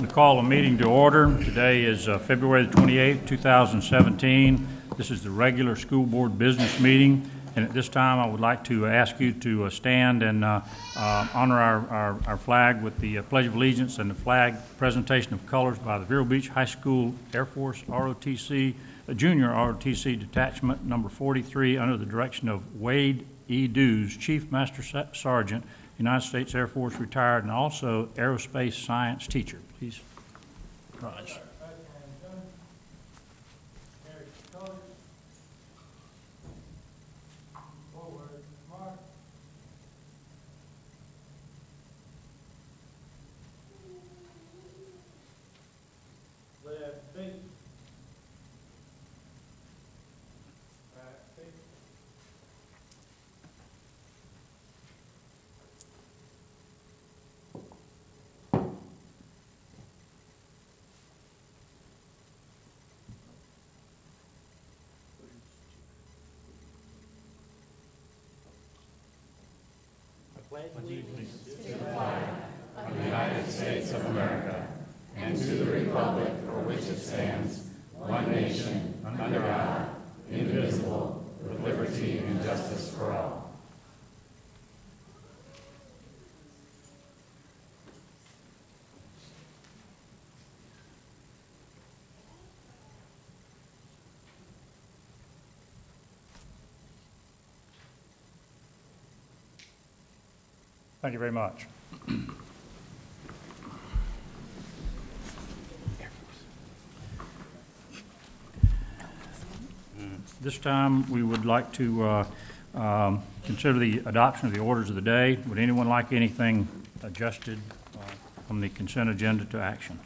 We call a meeting to order. Today is February the 28th, 2017. This is the regular school board business meeting, and at this time I would like to ask you to stand and honor our flag with the Pledge of Allegiance and the flag presentation of colors by the Vero Beach High School Air Force ROTC, Junior ROTC Detachment number 43 under the direction of Wade E. Dews, Chief Master Sergeant, United States Air Force retired, and also aerospace science teacher. Please rise. Allegiance to the flag of the United States of America and to the republic for which it stands, one nation, under God, indivisible, with liberty and justice for all. Thank you very much. This time we would like to consider the adoption of the orders of the day. Would anyone like anything adjusted from the consent agenda to action?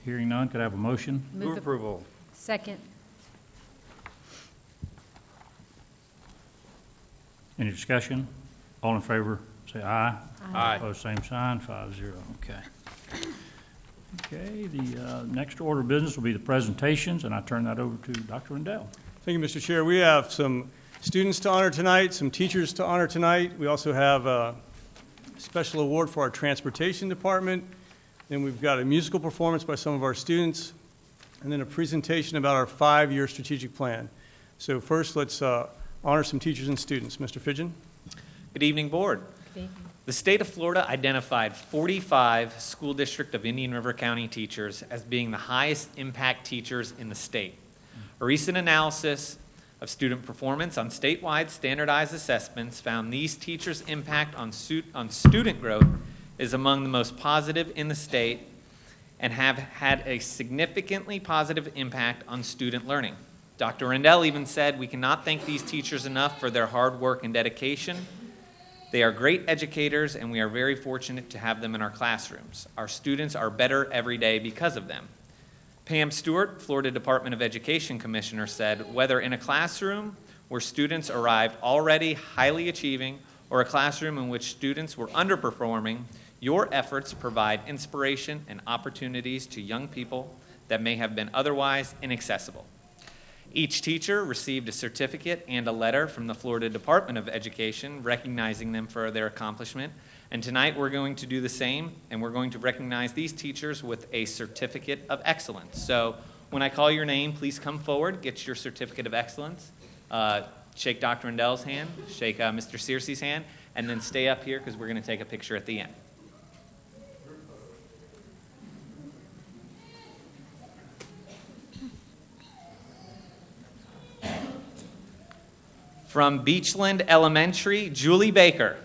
Hearing none, could I have a motion? Move approval. Second. Any discussion? All in favor, say aye. Aye. Opposed, same sign, 5-0. Okay. Okay, the next order of business will be the presentations, and I turn that over to Dr. Rendell. Thank you, Mr. Chair. We have some students to honor tonight, some teachers to honor tonight. We also have a special award for our transportation department. Then we've got a musical performance by some of our students, and then a presentation about our 5-year strategic plan. So first, let's honor some teachers and students. Mr. Fidgen. Good evening, Board. Good evening. The state of Florida identified 45 School District of Indian River County teachers as being the highest impact teachers in the state. A recent analysis of student performance on statewide standardized assessments found these teachers' impact on student growth is among the most positive in the state and have had a significantly positive impact on student learning. Dr. Rendell even said, "We cannot thank these teachers enough for their hard work and dedication. They are great educators, and we are very fortunate to have them in our classrooms. Our students are better every day because of them." Pam Stewart, Florida Department of Education Commissioner, said, "Whether in a classroom where students arrived already highly achieving or a classroom in which students were underperforming, your efforts provide inspiration and opportunities to young people that may have been otherwise inaccessible." Each teacher received a certificate and a letter from the Florida Department of Education recognizing them for their accomplishment. And tonight we're going to do the same, and we're going to recognize these teachers with a certificate of excellence. So when I call your name, please come forward, get your certificate of excellence. Shake Dr. Rendell's hand, shake Mr. Searcy's hand, and then stay up here because we're going to take a picture at the end. From Beachland Elementary, Julie Baker.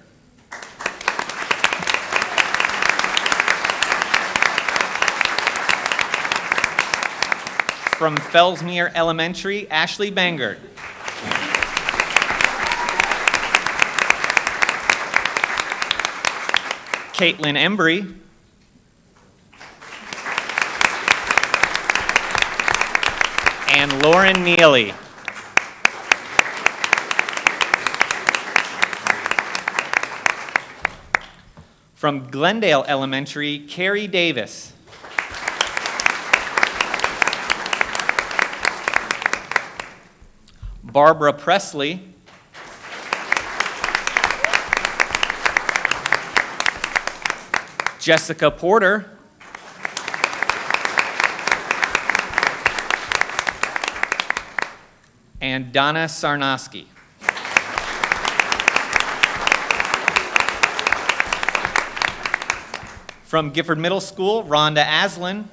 From Fellsmere Elementary, Ashley Bangert. Caitlin Embry. And Lauren Neely. From Glendale Elementary, Carrie Davis. Barbara Presley. Jessica Porter. And Donna Sarnosky. From Gifford Middle School, Rhonda Aslin.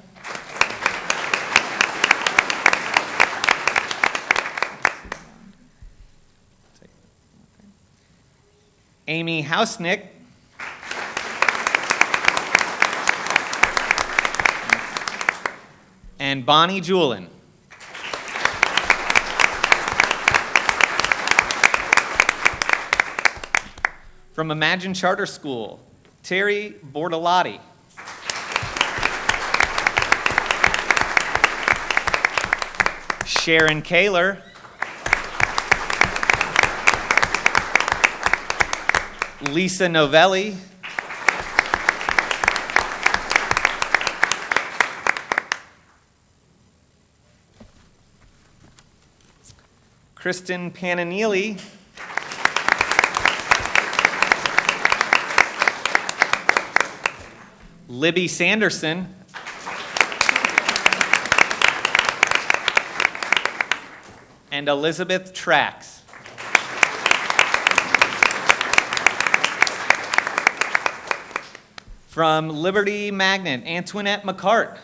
Amy Hausnick. And Bonnie Julin. From Imagine Charter School, Terry Bortolotti. Sharon Kaler. Lisa Novelli. Kristen Pananili. Libby Sanderson. And Elizabeth Trax. From Liberty Magnet, Antoinette McCart.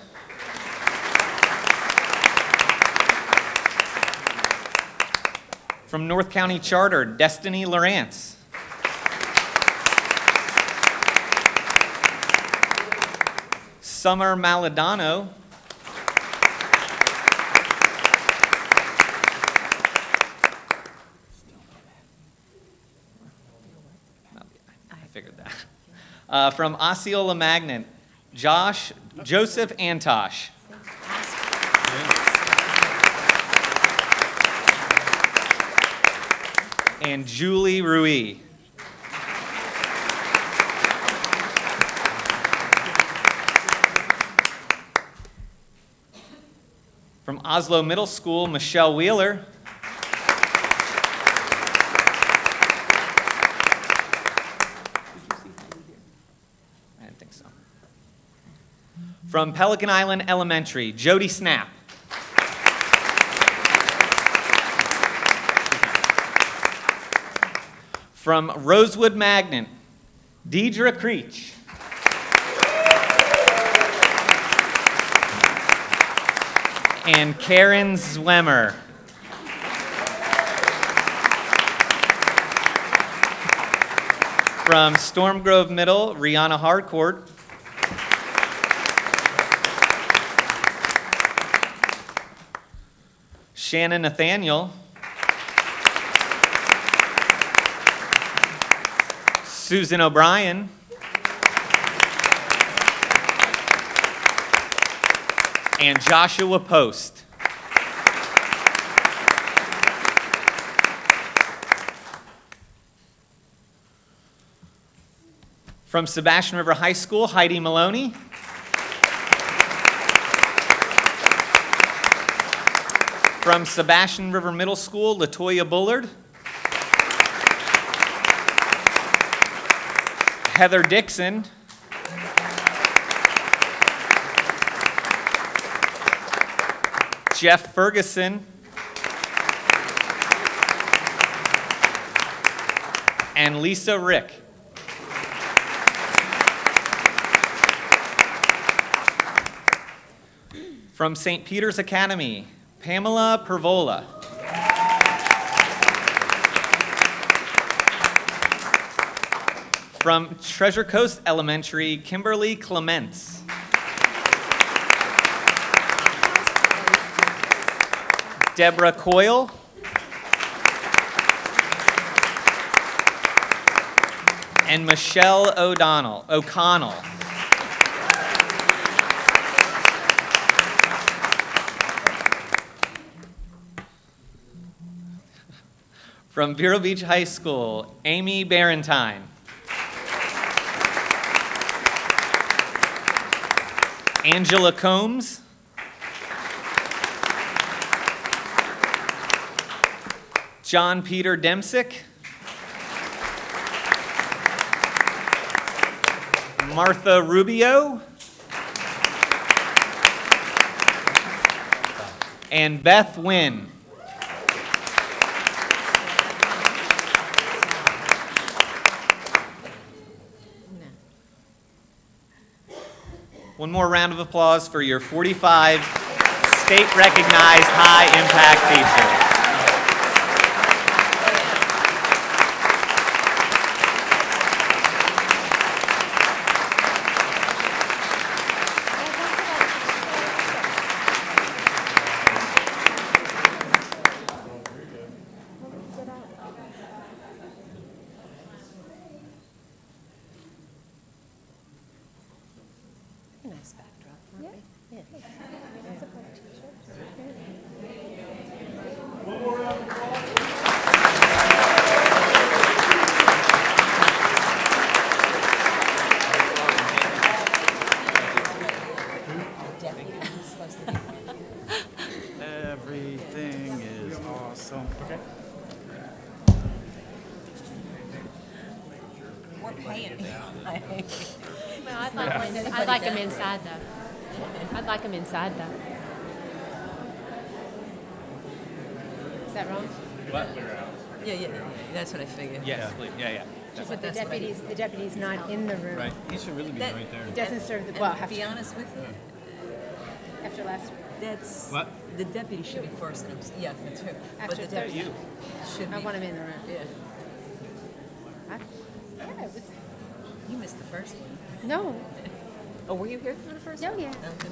From North County Charter, Destiny Lawrence. Summer Maladano. I figured that. From Osceola Magnet, Joseph Antosh. And Julie Rui. From Oslo Middle School, Michelle Wheeler. I didn't think so. From Pelican Island Elementary, Jody Snap. From Rosewood Magnet, Deidre Creech. And Karen Zwemmer. From Storm Grove Middle, Rihanna Harcourt. Shannon Nathaniel. Susan O'Brien. And Joshua Post. From Sebastian River High School, Heidi Maloney. From Sebastian River Middle School, Latoya Bullard. Heather Dixon. Jeff Ferguson. And Lisa Rick. From St. Peter's Academy, Pamela Pervola. From Treasure Coast Elementary, Kimberly Clements. Deborah Coyle. And Michelle O'Connell. From Vero Beach High School, Amy Barentine. Angela Combs. John Peter Martha Rubio. And Beth Wynn. One more round of applause for your 45 state-recognized high-impact teachers. Nice backdrop, aren't they? Yeah. Everything is awesome. Okay. We're paying. Well, I'd like them inside though. I'd like them inside though. Is that wrong? Yeah, that's what I figured. Yes, please. Yeah. Just that That's what I did. the deputy's not in the room. Right. He should really be That- right there. It doesn't serve the, And well, to be honest with you, after last, that's, What? the deputy should be first. And yeah, that's her. But After the deputy Thursday. should be. I want him in the room. Yeah. Yeah, it was, You missed the first one. no, Oh, were you here for the first oh one? yeah, Okay.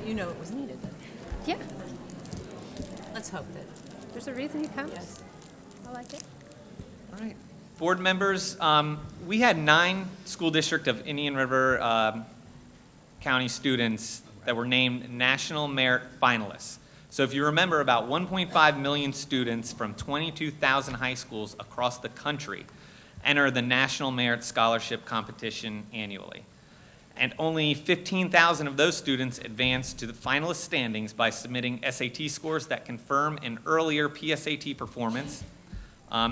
You know it was needed then. yeah. Let's hope that. There's a reason he comes. Yes. I like it. All right. Board members, we had 9 School District of Indian River County students that were named National Merit Finalists. So if you remember, about 1.5 million students from 22,000 high schools across the country enter the National Merit Scholarship Competition annually. And only 15,000 of those students advance to the finalist standings by submitting SAT scores that confirm an earlier PSAT performance.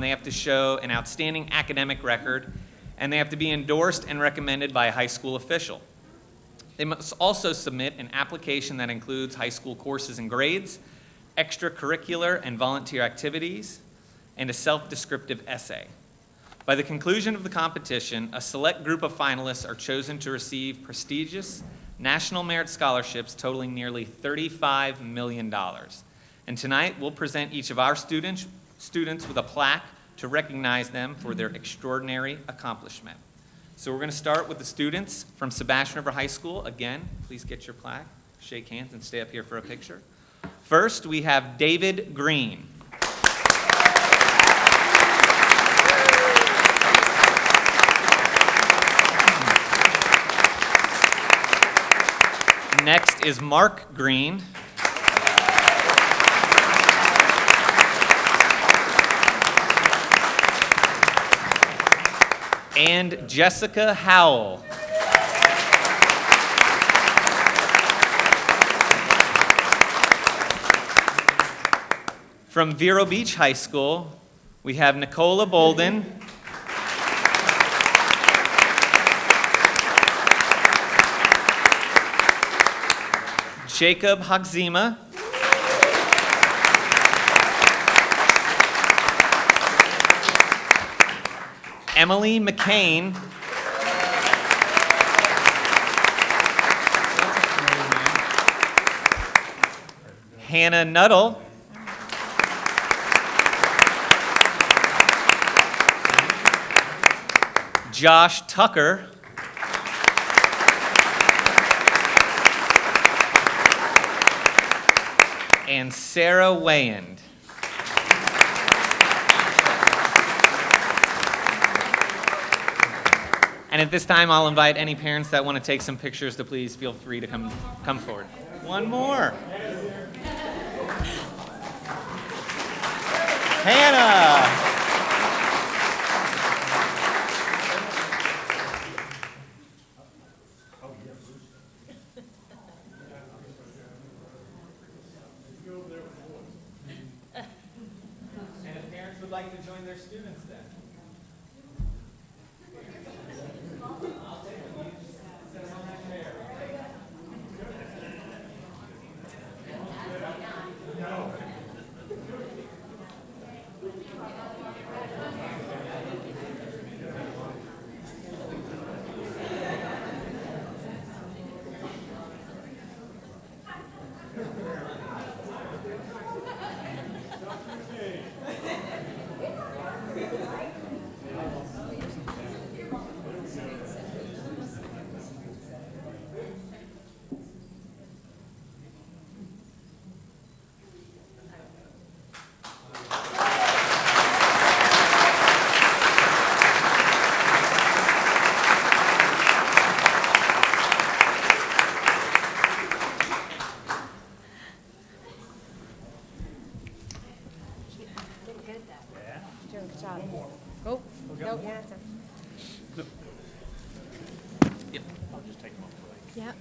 They have to show an outstanding academic record, and they have to be endorsed and recommended by a high school official. They must also submit an application that includes high school courses and grades, extracurricular and volunteer activities, and a self-descriptive essay. By the conclusion of the competition, a select group of finalists are chosen to receive prestigious national merit scholarships totaling nearly $35 million. And tonight, we'll present each of our students with a plaque to recognize them for their extraordinary accomplishment. So we're going to start with the students from Sebastian River High School. Again, please get your plaque, shake hands, and stay up here for a picture. First, we have David Green. Next is Mark Green. And Jessica Howell. From Vero Beach High School, we have Nicola Bolden. Jacob Hagzima. Emily McCain. Hannah Nuttall. Josh Tucker. And Sarah Wayand. And at this time, I'll invite any parents that want to take some pictures to please feel free to come forward. One more. Hannah. And if parents would like to join their students then. doing a good job. Oh, no. Yep.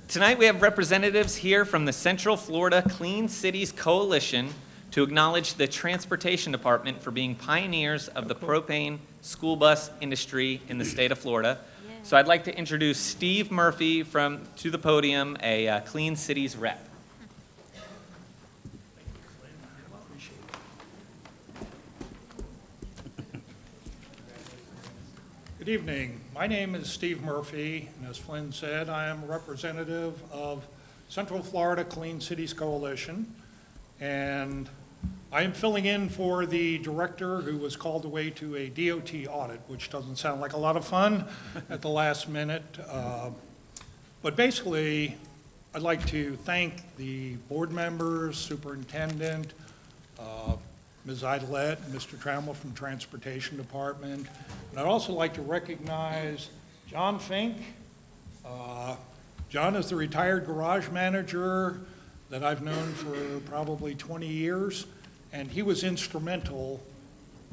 Tonight, we have representatives here from the Central Florida Clean Cities Coalition to acknowledge the Transportation Department for being pioneers of the propane school bus industry in the state of Florida. So I'd like to introduce Steve Murphy to the podium, a Clean Cities rep. Good evening. My name is Steve Murphy, and as Flynn said, I am a representative of Central Florida Clean Cities Coalition, and I am filling in for the director who was called away to a DOT audit, which doesn't sound like a lot of fun at the last minute. But basically, I'd like to thank the board members, superintendent, Ms. Idlett, and Mr. Trammell from the Transportation Department. And I'd also like to recognize John Fink. John is the retired garage manager that I've known for probably 20 years, and he was instrumental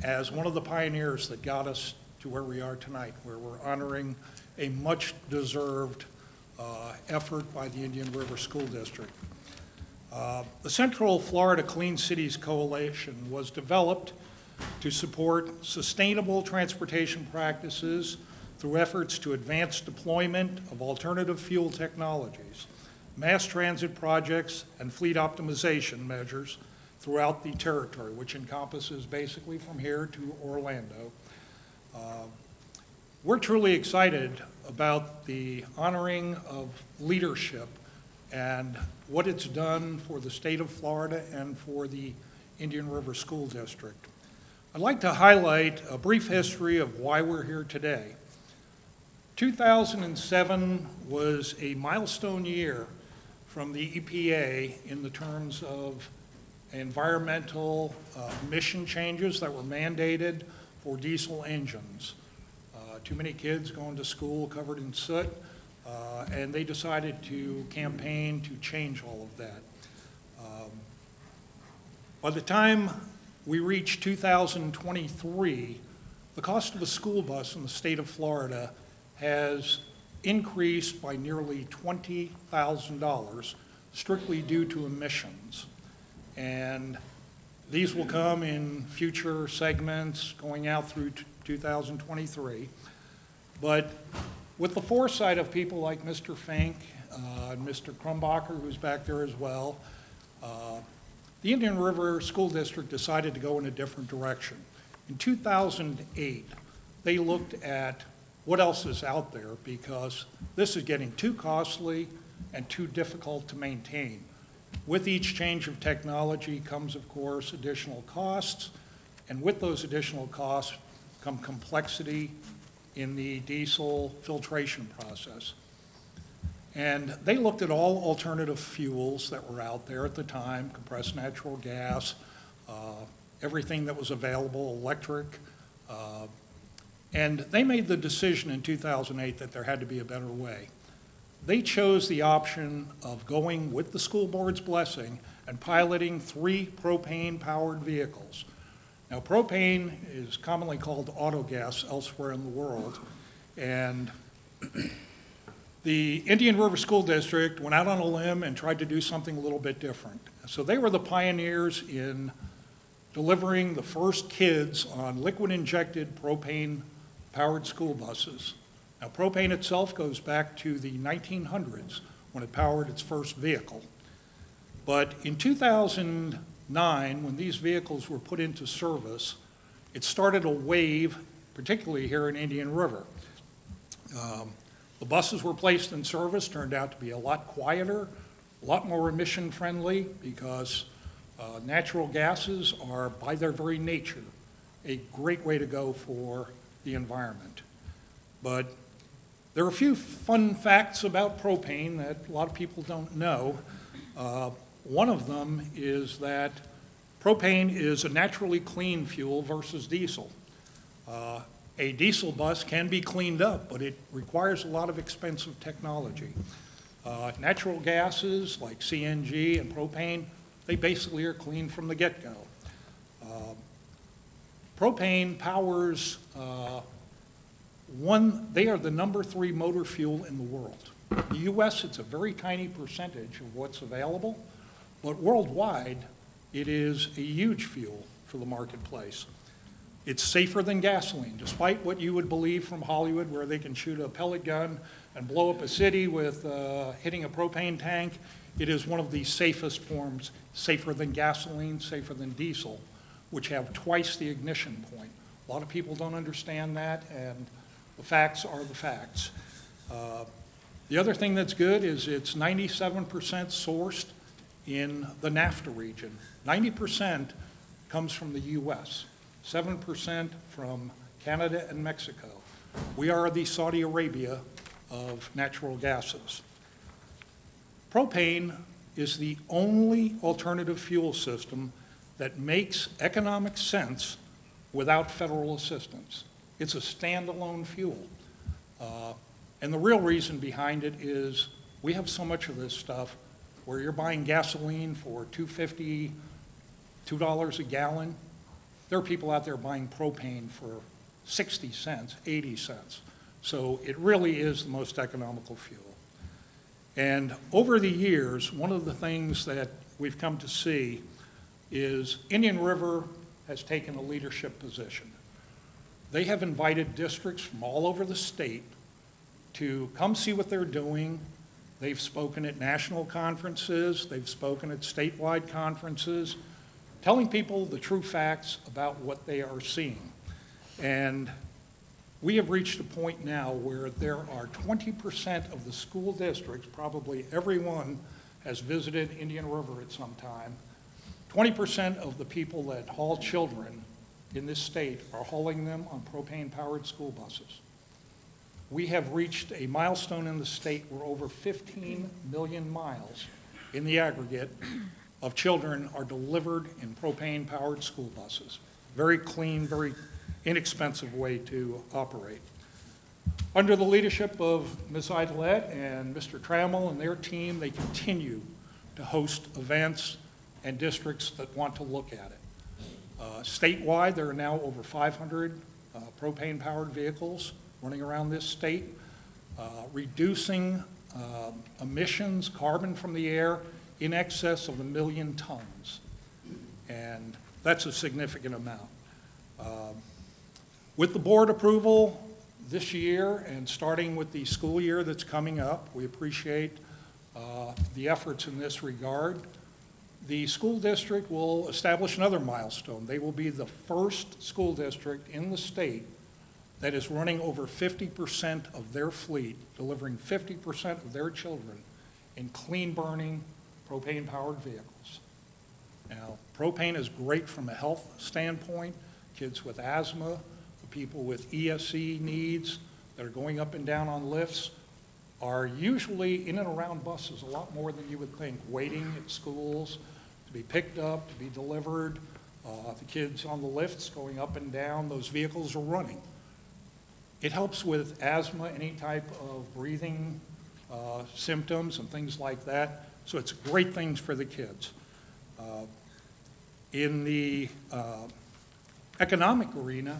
as one of the pioneers that got us to where we are tonight, where we're honoring a much-deserved effort by the Indian River School District. The Central Florida Clean Cities Coalition was developed to support sustainable transportation practices through efforts to advance deployment of alternative fuel technologies, mass transit projects, and fleet optimization measures throughout the territory, which encompasses basically from here to Orlando. We're truly excited about the honoring of leadership and what it's done for the state of Florida and for the Indian River School District. I'd like to highlight a brief history of why we're here today. 2007 was a milestone year from the EPA in the terms of environmental emission changes that were mandated for diesel engines. Too many kids going to school covered in soot, and they decided to campaign to change all of that. By the time we reach 2023, the cost of a school bus in the state of Florida has increased by nearly $20,000 strictly due to emissions. And these will come in future segments going out through 2023. But with the foresight of people like Mr. Fink and Mr. Krumbacher, who's back there as well, the Indian River School District decided to go in a different direction. In 2008, they looked at what else is out there because this is getting too costly and too difficult to maintain. With each change of technology comes, of course, additional costs, and with those additional costs come complexity in the diesel filtration process. And they looked at all alternative fuels that were out there at the time, compressed natural gas, everything that was available, electric, and they made the decision in 2008 that there had to be a better way. They chose the option of going with the school board's blessing and piloting 3 propane-powered vehicles. Now, propane is commonly called autogas elsewhere in the world, and the Indian River School District went out on a limb and tried to do something a little bit different. So they were the pioneers in delivering the first kids on liquid-injected propane-powered school buses. Now, propane itself goes back to the 1900s when it powered its first vehicle. But in 2009, when these vehicles were put into service, it started a wave, particularly here in Indian River. The buses were placed in service, turned out to be a lot quieter, a lot more emission-friendly because natural gases are, by their very nature, a great way to go for the environment. But there are a few fun facts about propane that a lot of people don't know. One of them is that propane is a naturally clean fuel versus diesel. A diesel bus can be cleaned up, but it requires a lot of expensive technology. Natural gases like CNG and propane, they basically are clean from the get-go. Propane powers they are the number 3 motor fuel in the world. In the U.S., it's a very tiny percentage of what's available, but worldwide, it is a huge fuel for the marketplace. It's safer than gasoline, despite what you would believe from Hollywood, where they can shoot a pellet gun and blow up a city with hitting a propane tank. It is one of the safest forms, safer than gasoline, safer than diesel, which have twice the ignition point. A lot of people don't understand that, and the facts are the facts. The other thing that's good is it's 97% sourced in the NAFTA region. 90% comes from the U.S., 7% from Canada and Mexico. We are the Saudi Arabia of natural gases. Propane is the only alternative fuel system that makes economic sense without federal assistance. It's a standalone fuel. And the real reason behind it is we have so much of this stuff where you're buying gasoline for $2.50, $2 a gallon. There are people out there buying propane for 60 cents, 80 cents. So it really is the most economical fuel. And over the years, one of the things that we've come to see is Indian River has taken a leadership position. They have invited districts from all over the state to come see what they're doing. They've spoken at national conferences, they've spoken at statewide conferences, telling people the true facts about what they are seeing. And we have reached a point now where there are 20% of the school districts, probably everyone has visited Indian River at some time, 20% of the people that haul children in this state are hauling them on propane-powered school buses. We have reached a milestone in the state where over 15 million miles in the aggregate of children are delivered in propane-powered school buses. Very clean, very inexpensive way to operate. Under the leadership of Ms. Idlett and Mr. Trammell and their team, they continue to host events and districts that want to look at it. Statewide, there are now over 500 propane-powered vehicles running around this state, reducing emissions, carbon from the air, in excess of 1 million tons. And that's a significant amount. With the board approval this year and starting with the school year that's coming up, we appreciate the efforts in this regard. The school district will establish another milestone. They will be the first school district in the state that is running over 50% of their fleet, delivering 50% of their children in clean-burning, propane-powered vehicles. Now, propane is great from a health standpoint. Kids with asthma, the people with ESC needs that are going up and down on lifts are usually in and around buses a lot more than you would think, waiting at schools to be picked up, to be delivered. The kids on the lifts going up and down, those vehicles are running. It helps with asthma, any type of breathing symptoms and things like that. So it's great things for the kids. In the economic arena,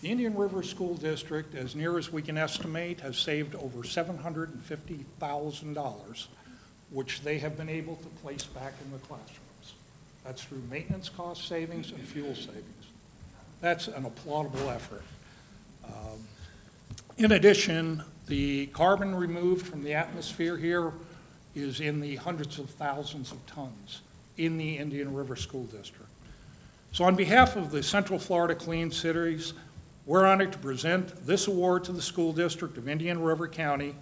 the Indian River School District, as near as we can estimate, has saved over $750,000, which they have been able to place back in the classrooms. That's through maintenance cost savings and fuel savings. That's an applaudable effort. In addition, the carbon removed from the atmosphere here is in the hundreds of thousands of tons in the Indian River School District. So on behalf of the Central Florida Clean Cities, we're honored to present this award to the School District of Indian River County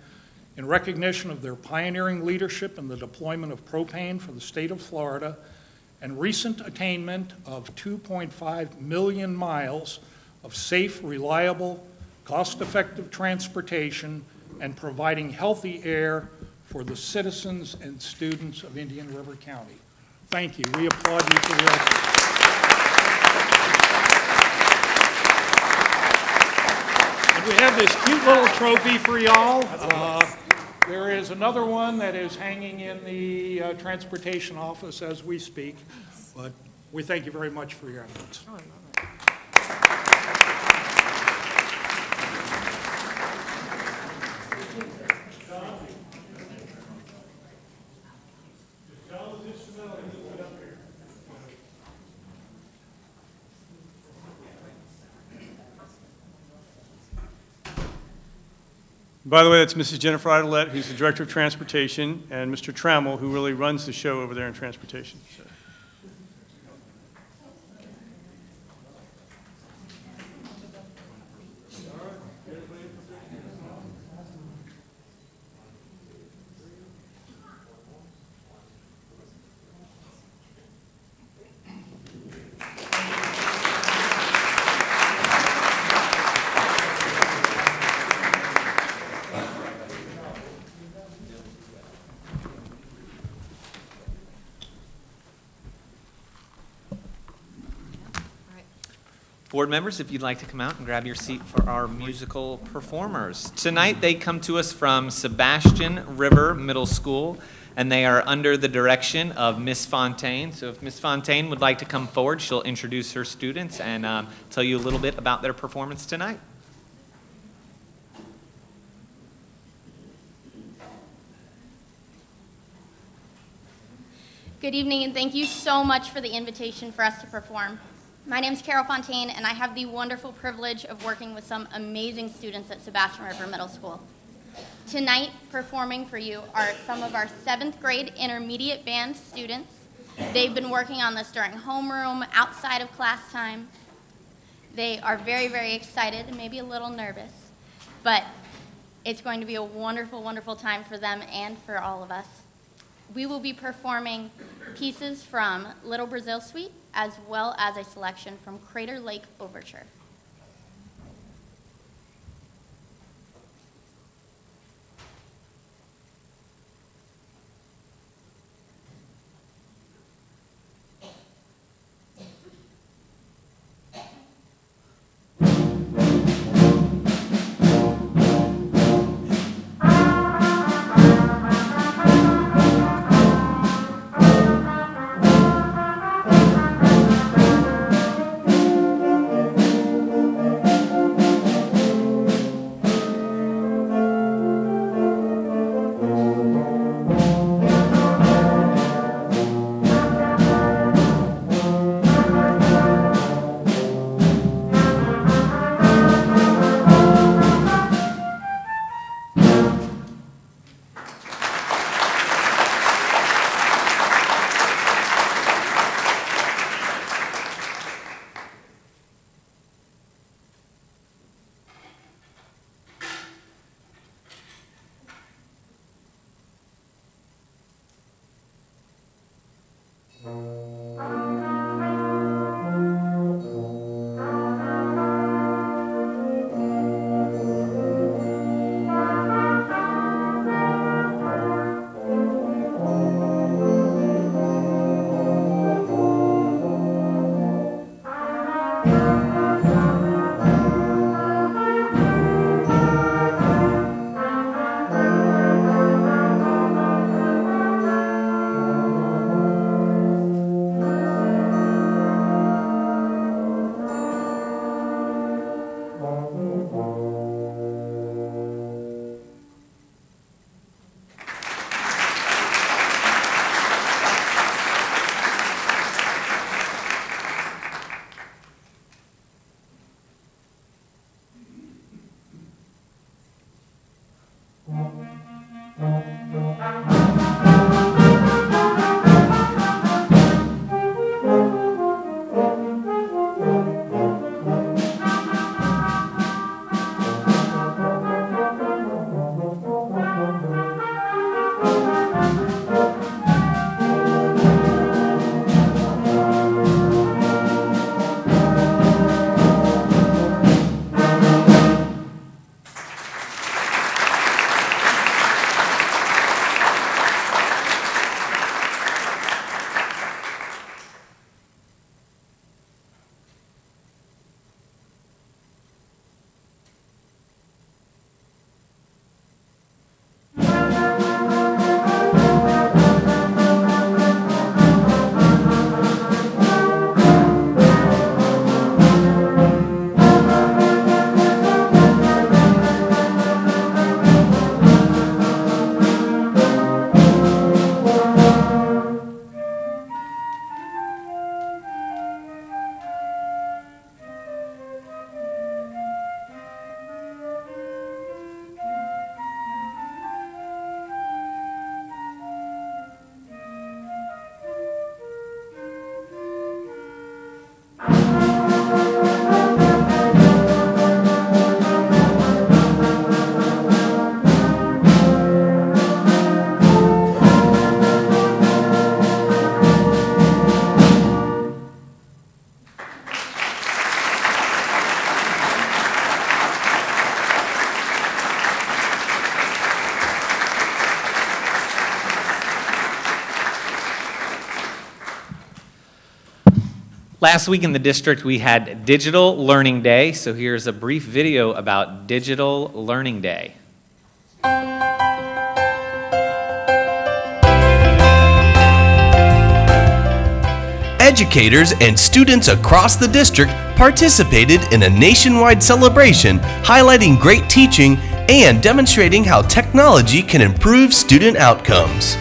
in recognition of their pioneering leadership in the deployment of propane for the state of Florida and recent attainment of 2.5 million miles of safe, reliable, cost-effective transportation and providing healthy air for the citizens and students of Indian River County. Thank you. We applaud you for your efforts. And we have this cute little trophy for y'all. There is another one that is hanging in the transportation office as we speak, but We thank you very much for your efforts. Oh, I love it. By the way, that's Mrs. Jennifer Idolette, who's the Director of Transportation, and Mr. Trammell, who really runs the show over there in transportation. So. Board members, if you'd like to come out and grab your seat for our musical performers. Tonight, they come to us from Sebastian River Middle School, and they are under the direction of Miss Fontaine. So if Miss Fontaine would like to come forward, she'll introduce her students and tell you a little bit about their performance tonight. Good evening, and thank you so much for the invitation for us to perform. My name is Carol Fontaine, and I have the wonderful privilege of working with some amazing students at Sebastian River Middle School. Tonight, performing for you are some of our 7th grade intermediate band students. They've been working on this during homeroom, outside of class time. They are very, very excited and maybe a little nervous, but it's going to be a wonderful, wonderful time for them and for all of us. We will be performing pieces from Little Brazil Suite, as well as a selection from Crater Lake Overture. Last week in the district, we had Digital Learning Day, so here's a brief video about Digital Learning Day. Educators and students across the district participated in a nationwide celebration highlighting great teaching and demonstrating how technology can improve student outcomes.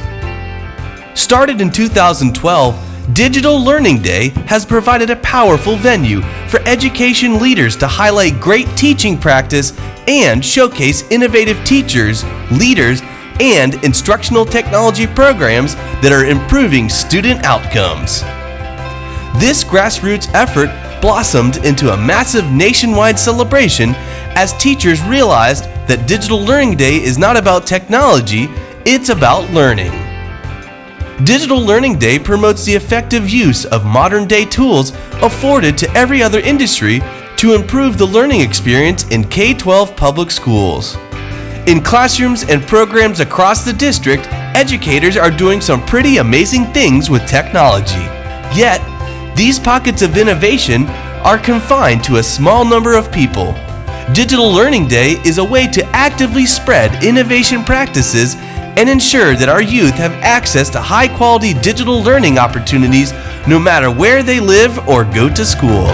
Started in 2012, Digital Learning Day has provided a powerful venue for education leaders to highlight great teaching practice and showcase innovative teachers, leaders, and instructional technology programs that are improving student outcomes. This grassroots effort blossomed into a massive nationwide celebration as teachers realized that Digital Learning Day is not about technology, it's about learning. Digital Learning Day promotes the effective use of modern-day tools afforded to every other industry to improve the learning experience in K-12 public schools. In classrooms and programs across the district, educators are doing some pretty amazing things with technology. Yet, these pockets of innovation are confined to a small number of people. Digital Learning Day is a way to actively spread innovation practices and ensure that our youth have access to high-quality digital learning opportunities no matter where they live or go to school.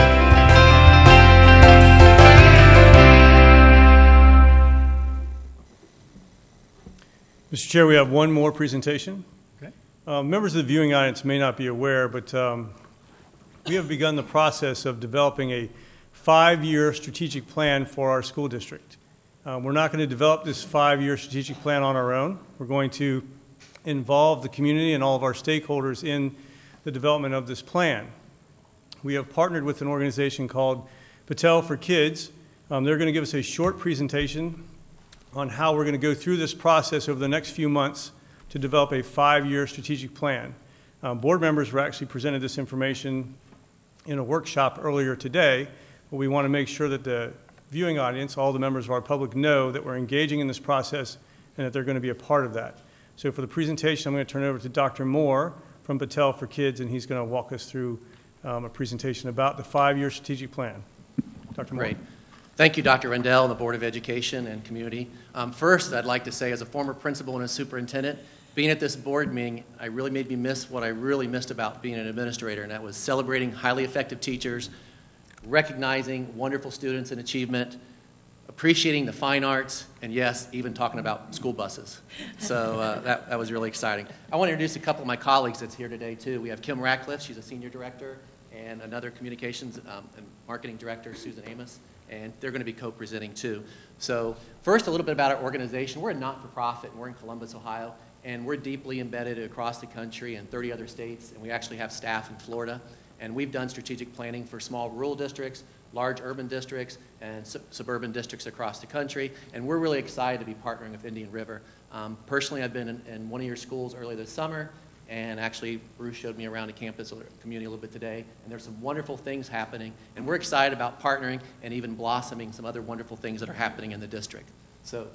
Mr. Chair, we have one more presentation. Okay. Members of the viewing audience may not be aware, but we have begun the process of developing a 5-year strategic plan for our school district. We're not going to develop this 5-year strategic plan on our own. We're going to involve the community and all of our stakeholders in the development of this plan. We have partnered with an organization called Patel for Kids. They're going to give us a short presentation on how we're going to go through this process over the next few months to develop a 5-year strategic plan. Board members were actually presented this information in a workshop earlier today, but we want to make sure that the viewing audience, all the members of our public, know that we're engaging in this process and that they're going to be a part of that. So for the presentation, I'm going to turn it over to Dr. Moore from Patel for Kids, and he's going to walk us through a presentation about the 5-year strategic plan. Dr. Moore. Great. Thank you, Dr. Rendell and the Board of Education and community. First, I'd like to say, as a former principal and a superintendent, being at this board meeting, I really made me miss what I really missed about being an administrator, and that was celebrating highly effective teachers, recognizing wonderful students and achievement, appreciating the fine arts, and yes, even talking about school buses. So that was really exciting. I want to introduce a couple of my colleagues that's here today, too. We have Kim Ratcliffe, she's a senior director, and another communications and marketing director, Susan Amos, and they're going to be co-presenting, too. So first, a little bit about our organization. We're a not-for-profit, and we're in Columbus, Ohio. And we're deeply embedded across the country in 30 other states, and we actually have staff in Florida. And we've done strategic planning for small rural districts, large urban districts, and suburban districts across the country. And we're really excited to be partnering with Indian River. Personally, I've been in one of your schools earlier this summer, and actually Bruce showed me around the campus or community a little bit today. And there's some wonderful things happening. And we're excited about partnering and even blossoming some other wonderful things that are happening in the district. So.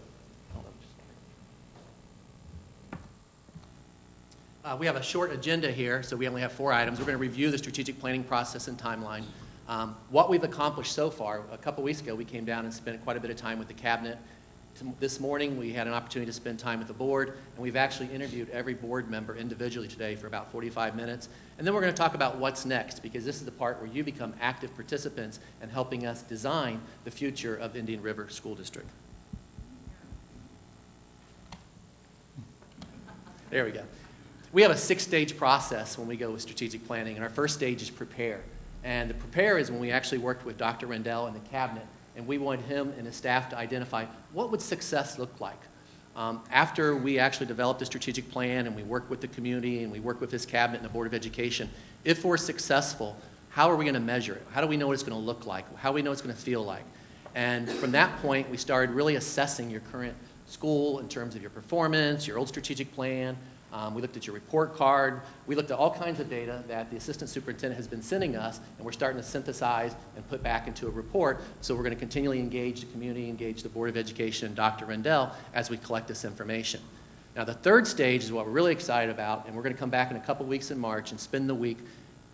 We have a short agenda here, so we only have 4 items. We're going to review the strategic planning process and timeline. What we've accomplished so far, a couple weeks ago we came down and spent quite a bit of time with the cabinet. This morning we had an opportunity to spend time with the board, and we've actually interviewed every board member individually today for about 45 minutes. And then we're going to talk about what's next, because this is the part where you become active participants in helping us design the future of Indian River School District. There we go. We have a 6-stage process when we go with strategic planning, and our first stage is prepare. And the prepare is when we actually worked with Dr. Rendell and the cabinet, and we wanted him and his staff to identify what would success look like. After we actually developed a strategic plan and we worked with the community and we worked with his cabinet and the Board of Education, if we're successful, how are we going to measure it? How do we know what it's going to look like? How do we know what it's going to feel like? And from that point, we started really assessing your current school in terms of your performance, your old strategic plan. We looked at your report card. We looked at all kinds of data that the assistant superintendent has been sending us, and we're starting to synthesize and put back into a report. So we're going to continually engage the community, engage the Board of Education and Dr. Rendell as we collect this information. Now, the third stage is what we're really excited about, and we're going to come back in a couple weeks in March and spend the week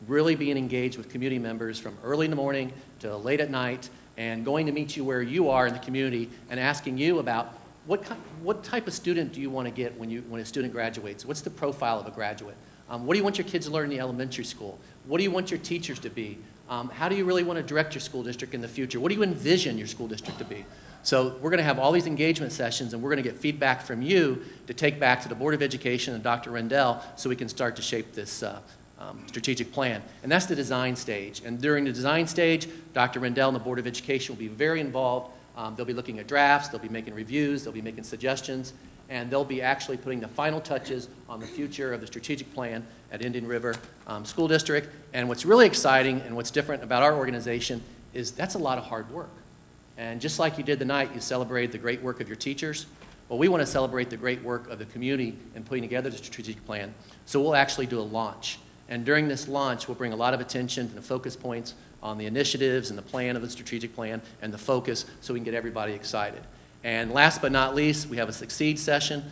really being engaged with community members from early in the morning to late at night, and going to meet you where you are in the community and asking you about what type of student do you want to get when a student graduates? What's the profile of a graduate? What do you want your kids to learn in the elementary school? What do you want your teachers to be? How do you really want to direct your school district in the future? What do you envision your school district to be? So we're going to have all these engagement sessions, and we're going to get feedback from you to take back to the Board of Education and Dr. Rendell so we can start to shape this strategic plan. And that's the design stage. And during the design stage, Dr. Rendell and the Board of Education will be very involved. They'll be looking at drafts, they'll be making reviews, they'll be making suggestions, and they'll be actually putting the final touches on the future of the strategic plan at Indian River School District. And what's really exciting and what's different about our organization is that's a lot of hard work. And just like you did tonight, you celebrated the great work of your teachers. Well, we want to celebrate the great work of the community in putting together the strategic plan. So we'll actually do a launch. And during this launch, we'll bring a lot of attention to the focus points on the initiatives and the plan of the strategic plan and the focus so we can get everybody excited. And last but not least, we have a Succeed session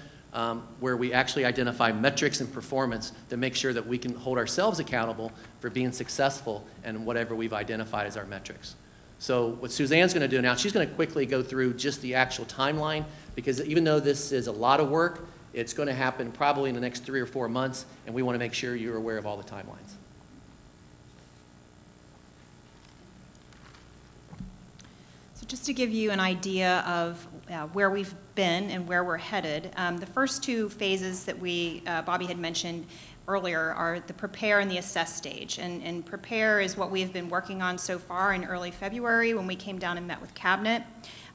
where we actually identify metrics and performance to make sure that we can hold ourselves accountable for being successful in whatever we've identified as our metrics. So what Suzanne's going to do now, she's going to quickly go through just the actual timeline, because even though this is a lot of work, it's going to happen probably in the next 3 or 4 months, and we want to make sure you're aware of all the timelines. So just to give you an idea of where we've been and where we're headed, the first 2 phases that Bobby had mentioned earlier are the prepare and the assess stage. And prepare is what we have been working on so far in early February when we came down and met with Cabinet,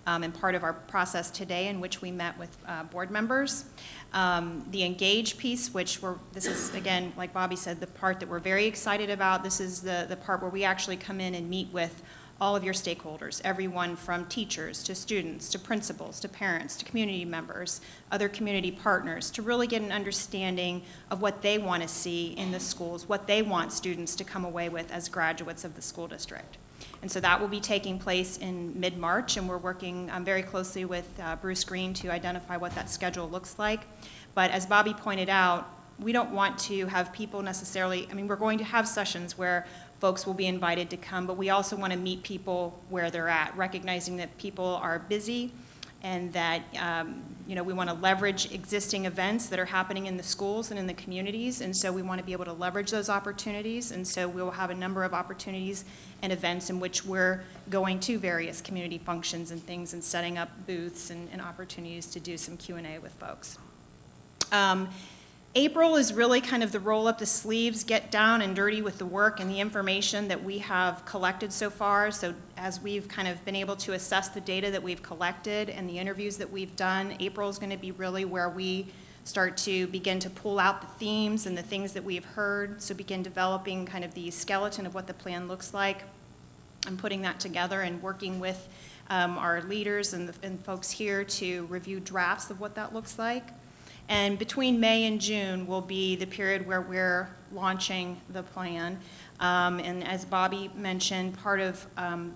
and part of our process today in which we met with board members. The engage piece, this is, again, like Bobby said, the part that we're very excited about. This is the part where we actually come in and meet with all of your stakeholders, everyone from teachers to students to principals to parents to community members, other community partners, to really get an understanding of what they want to see in the schools, what they want students to come away with as graduates of the school district. And so that will be taking place in mid-March, and we're working very closely with Bruce Green to identify what that schedule looks like. But as Bobby pointed out, we don't want to have people necessarily, we're going to have sessions where folks will be invited to come, but we also want to meet people where they're at, recognizing that people are busy and that we want to leverage existing events that are happening in the schools and in the communities, and so we want to be able to leverage those opportunities, and so we will have a number of opportunities and events in which we're going to various community functions and things and setting up booths and opportunities to do some Q&A with folks. April is really kind of the roll up the sleeves, get down and dirty with the work and the information that we have collected so far. So as we've kind of been able to assess the data that we've collected and the interviews that we've done, April is going to be really where we start to begin to pull out the themes and the things that we've heard. So begin developing kind of the skeleton of what the plan looks like and putting that together and working with our leaders and folks here to review drafts of what that looks like. And between May and June will be the period where we're launching the plan. And as Bobby mentioned, part of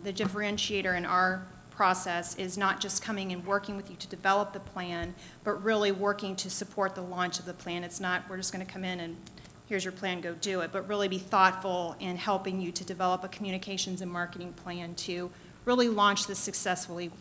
the differentiator in our process is not just coming and working with you to develop the plan, but really working to support the launch of the plan. It's not, we're just going to come in and here's your plan, go do it, but really be thoughtful in helping you to develop a communications and marketing plan to really launch it successfully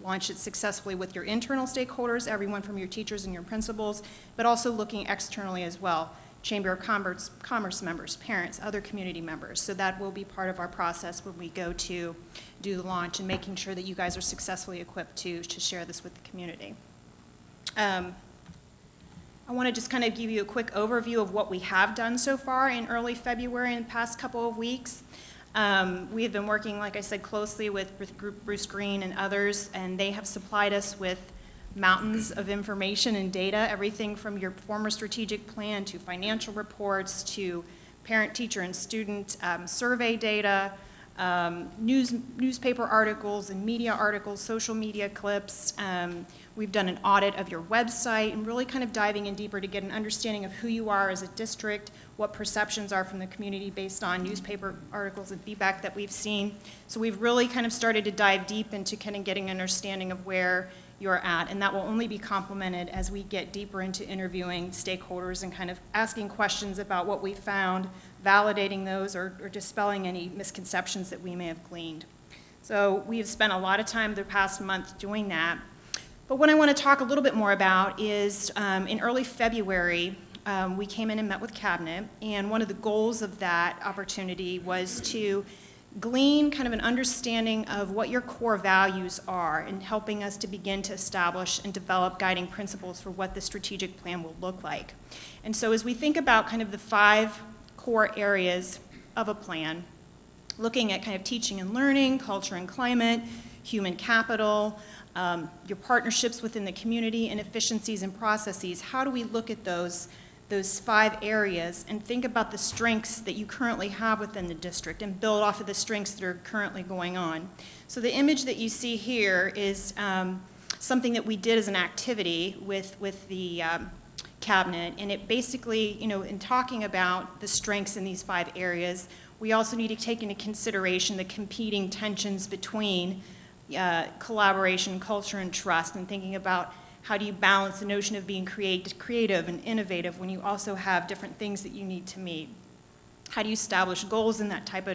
with your internal stakeholders, everyone from your teachers and your principals, but also looking externally as well, Chamber of Commerce members, parents, other community members. So that will be part of our process when we go to do the launch and making sure that you guys are successfully equipped to share this with the community. I want to just kind of give you a quick overview of what we have done so far in early February in the past couple of weeks. We have been working, like I said, closely with Bruce Green and others, and they have supplied us with mountains of information and data, everything from your former strategic plan to financial reports to parent, teacher, and student survey data, newspaper articles and media articles, social media clips. We've done an audit of your website and really kind of diving in deeper to get an understanding of who you are as a district, what perceptions are from the community based on newspaper articles and feedback that we've seen. So we've really kind of started to dive deep into kind of getting an understanding of where you're at, and that will only be complemented as we get deeper into interviewing stakeholders and kind of asking questions about what we found validating those or dispelling any misconceptions that we may have gleaned. So we have spent a lot of time the past month doing that. But what I want to talk a little bit more about is in early February, we came in and met with Cabinet, and one of the goals of that opportunity was to glean kind of an understanding of what your core values are and helping us to begin to establish and develop guiding principles for what the strategic plan will look like. And so as we think about kind of the 5 core areas of a plan, looking at kind of teaching and learning, culture and climate, human capital, your partnerships within the community, and efficiencies and processes, how do we look at those 5 areas and think about the strengths that you currently have within the district and build off of the strengths that are currently going on? So the image that you see here is something that we did as an activity with the Cabinet, and it basically, in talking about the strengths in these 5 areas, we also need to take into consideration the competing tensions between collaboration, culture, and trust, and thinking about how do you balance the notion of being creative and innovative when you also have different things that you need to meet? How do you establish goals in that type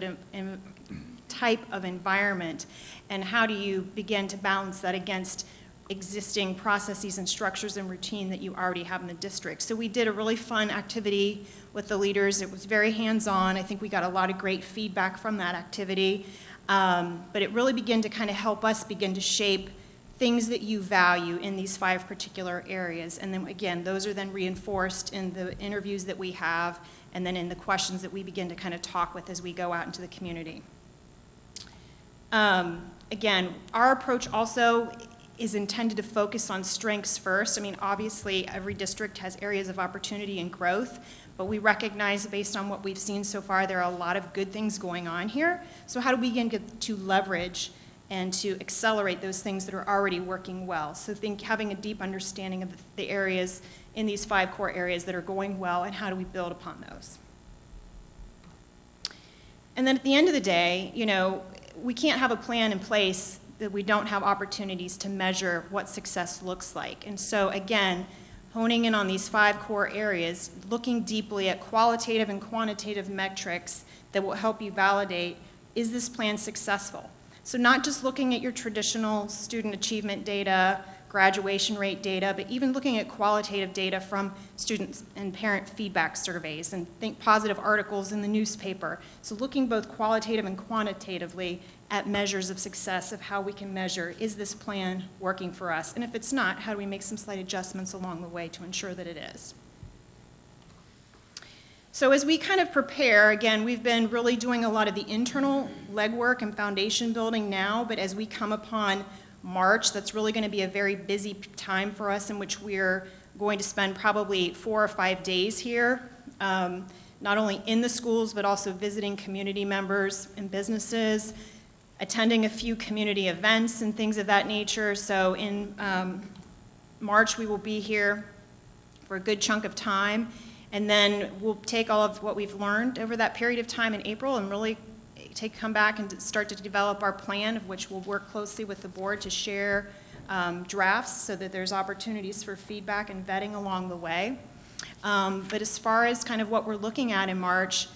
of environment? And how do you begin to balance that against existing processes and structures and routine that you already have in the district? So we did a really fun activity with the leaders. It was very hands-on. I think we got a lot of great feedback from that activity. But it really began to kind of help us begin to shape things that you value in these 5 particular areas. And then again, those are then reinforced in the interviews that we have and then in the questions that we begin to kind of talk with as we go out into the community. Again, our approach also is intended to focus on strengths first. I mean, obviously, every district has areas of opportunity and growth, but we recognize, based on what we've seen so far, there are a lot of good things going on here. So how do we begin to leverage and to accelerate those things that are already working well? So having a deep understanding of the areas in these 5 core areas that are going well, and how do we build upon those? And then at the end of the day, we can't have a plan in place that we don't have opportunities to measure what success looks like. And so again, honing in on these 5 core areas, looking deeply at qualitative and quantitative metrics that will help you validate, is this plan successful? So not just looking at your traditional student achievement data, graduation rate data, but even looking at qualitative data from students and parent feedback surveys, and think positive articles in the newspaper. So looking both qualitative and quantitatively at measures of success of how we can measure, is this plan working for us? And if it's not, how do we make some slight adjustments along the way to ensure that it is? So as we kind of prepare, again, we've been really doing a lot of the internal legwork and foundation building now, but as we come upon March, that's really going to be a very busy time for us, in which we're going to spend probably 4 or 5 days here, not only in the schools, but also visiting community members and businesses, attending a few community events and things of that nature. So in March, we will be here for a good chunk of time, and then we'll take all of what we've learned over that period of time in April and really come back and start to develop our plan, of which we'll work closely with the board to share drafts so that there's opportunities for feedback and vetting along the way. But as far as kind of what we're looking at in March,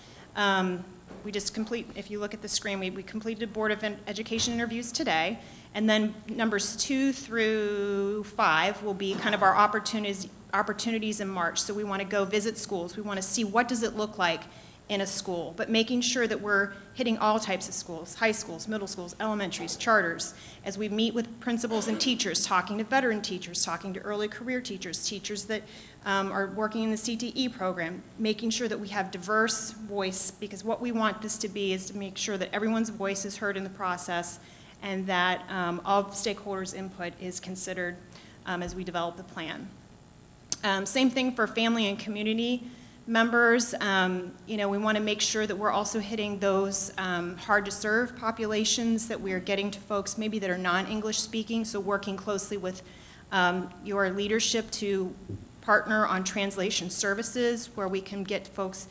we just if you look at the screen, we completed Board of Education interviews today, and then numbers 2 through 5 will be kind of our opportunities in March. So we want to go visit schools. We want to see what does it look like in a school, but making sure that we're hitting all types of schools, high schools, middle schools, elementaries, charters, as we meet with principals and teachers, talking to veteran teachers, talking to early career teachers, teachers that are working in the CTE program, making sure that we have diverse voice, because what we want this to be is to make sure that everyone's voice is heard in the process, and that all stakeholders' input is considered as we develop the plan. Same thing for family and community members. We want to make sure that we're also hitting those hard-to-serve populations, that we are getting to folks maybe that are non-English speaking, so working closely with your leadership to partner on translation services where we can get folks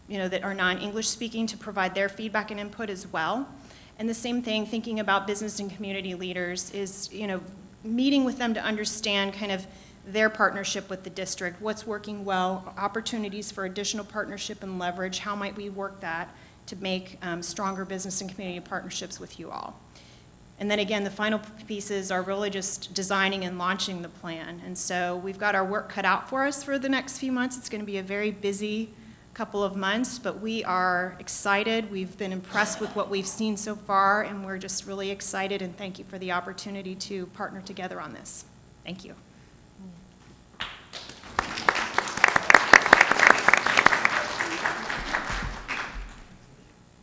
that are non-English speaking to provide their feedback and input as well. And the same thing, thinking about business and community leaders, is meeting with them to understand kind of their partnership with the district, what's working well, opportunities for additional partnership and leverage, how might we work that to make stronger business and community partnerships with you all. And then again, the final pieces are really just designing and launching the plan. And so we've got our work cut out for us for the next few months. It's going to be a very busy couple of months, but we are excited. We've been impressed with what we've seen so far, and we're just really excited, and thank you for the opportunity to partner together on this. Thank you.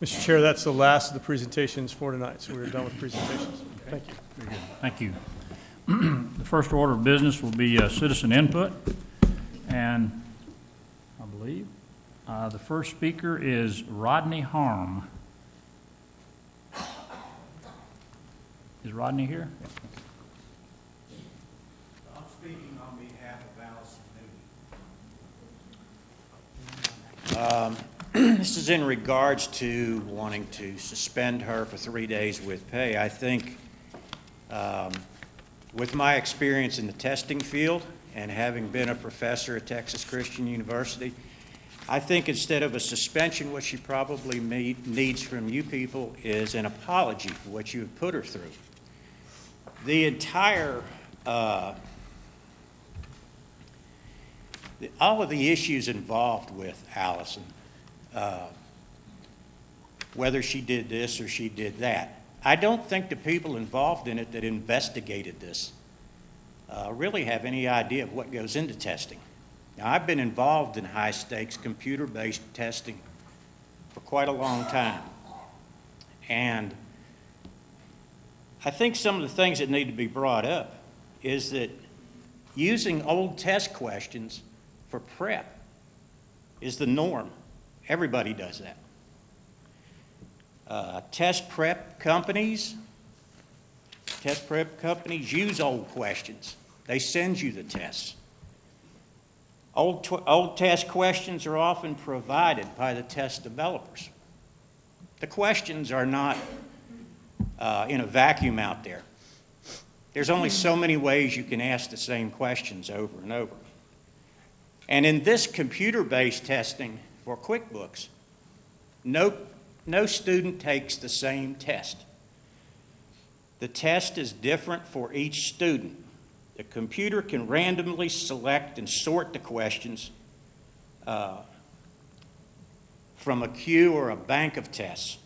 Mr. Chair, that's the last of the presentations for tonight, so we're done with presentations. Thank you. Very good. Thank you. The first order of business will be citizen input, and I believe the first speaker is Rodney Harm. Is Rodney here? I'm speaking on behalf of Allison Moody. This is in regards to wanting to suspend her for 3 days with pay. I think with my experience in the testing field and having been a professor at Texas Christian University, I think instead of a suspension, what she probably needs from you people is an apology for what you have put her through. The entire, all of the issues involved with Allison, whether she did this or she did that, I don't think the people involved in it that investigated this really have any idea of what goes into testing. Now, I've been involved in high-stakes computer-based testing for quite a long time, and I think some of the things that need to be brought up is that using old test questions for prep is the norm. Everybody does that. Test prep companies use old questions. They send you the tests. Old test questions are often provided by the test developers. The questions are not in a vacuum out there. There's only so many ways you can ask the same questions over and over. And in this computer-based testing for QuickBooks, no student takes the same test. The test is different for each student. The computer can randomly select and sort the questions from a queue or a bank of tests.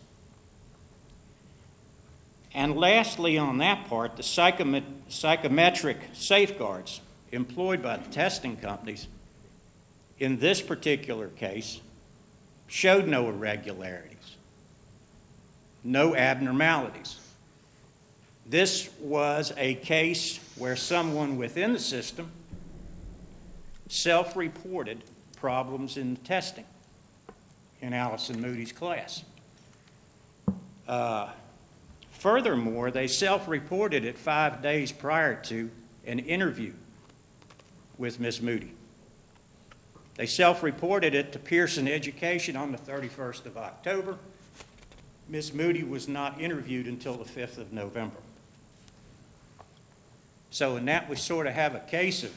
And lastly, on that part, the psychometric safeguards employed by the testing companies in this particular case showed no irregularities, no abnormalities. This was a case where someone within the system self-reported problems in the testing in Allison Moody's class. Furthermore, they self-reported it 5 days prior to an interview with Ms. Moody. They self-reported it to Pearson Education on the 31st of October. Ms. Moody was not interviewed until the 5th of November. So in that, we sort of have a case of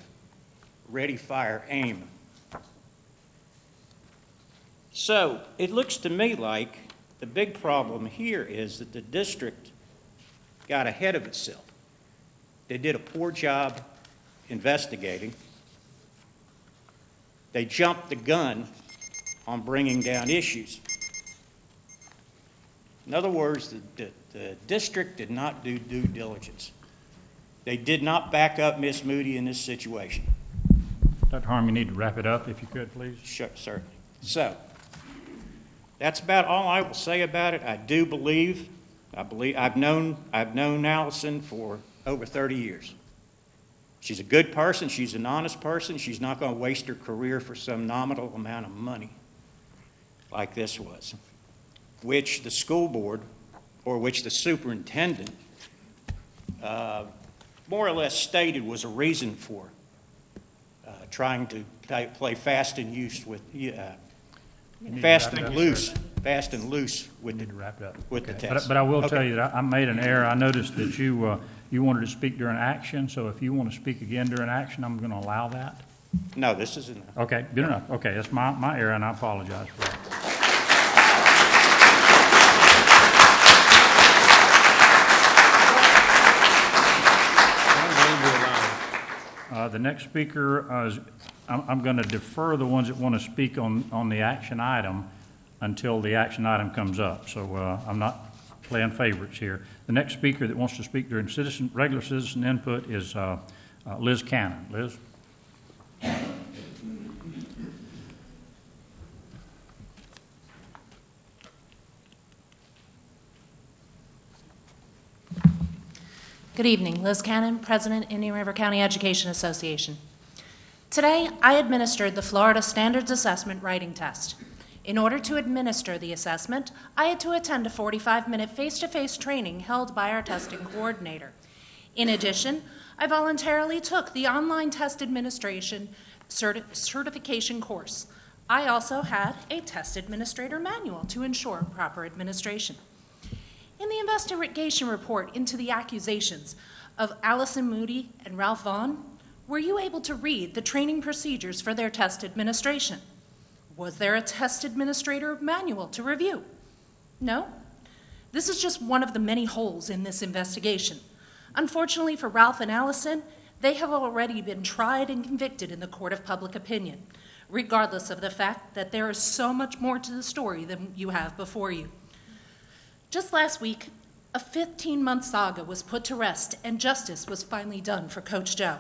ready, fire, aim. So it looks to me like the big problem here is that the district got ahead of itself. They did a poor job investigating. They jumped the gun on bringing down issues. In other words, the district did not do due diligence. They did not back up Ms. Moody in this situation. Dr. Harm, you need to wrap it up if you could, please. Sure, certainly. So, that's about all I will say about it. I believe I've known Allison for over 30 years. She's a good person. She's an honest person. She's not going to waste her career for some nominal amount of money like this was, which the school board or which the superintendent more or less stated was a reason for trying to play fast and loose with the But I will tell you that I made an error. I noticed that you You wanted to speak during action, so if you want to speak again during action, I'm going to allow that. No, this is enough. Okay, good enough. Okay, that's my error, and I apologize for that. The next speaker, I'm going to defer the ones that want to speak on the action item until the action item comes up. So I'm not playing favorites here. The next speaker that wants to speak during regular citizen input is Liz Cannon. Liz? Good evening. Liz Cannon, President, Indian River County Education Association. Today, I administered the Florida Standards Assessment Writing Test. In order to administer the assessment, I had to attend a 45-minute face-to-face training held by our testing coordinator. In addition, I voluntarily took the online test administration certification course. I also had a test administrator manual to ensure proper administration. In the investigation report into the accusations of Allison Moody and Ralph Vaughn, were you able to read the training procedures for their test administration? Was there a test administrator manual to review? No? This is just one of the many holes in this investigation. Unfortunately for Ralph and Allison, they have already been tried and convicted in the court of public opinion, regardless of the fact that there is so much more to the story than you have before you. Just last week, a 15-month saga was put to rest and justice was finally done for Coach Joe.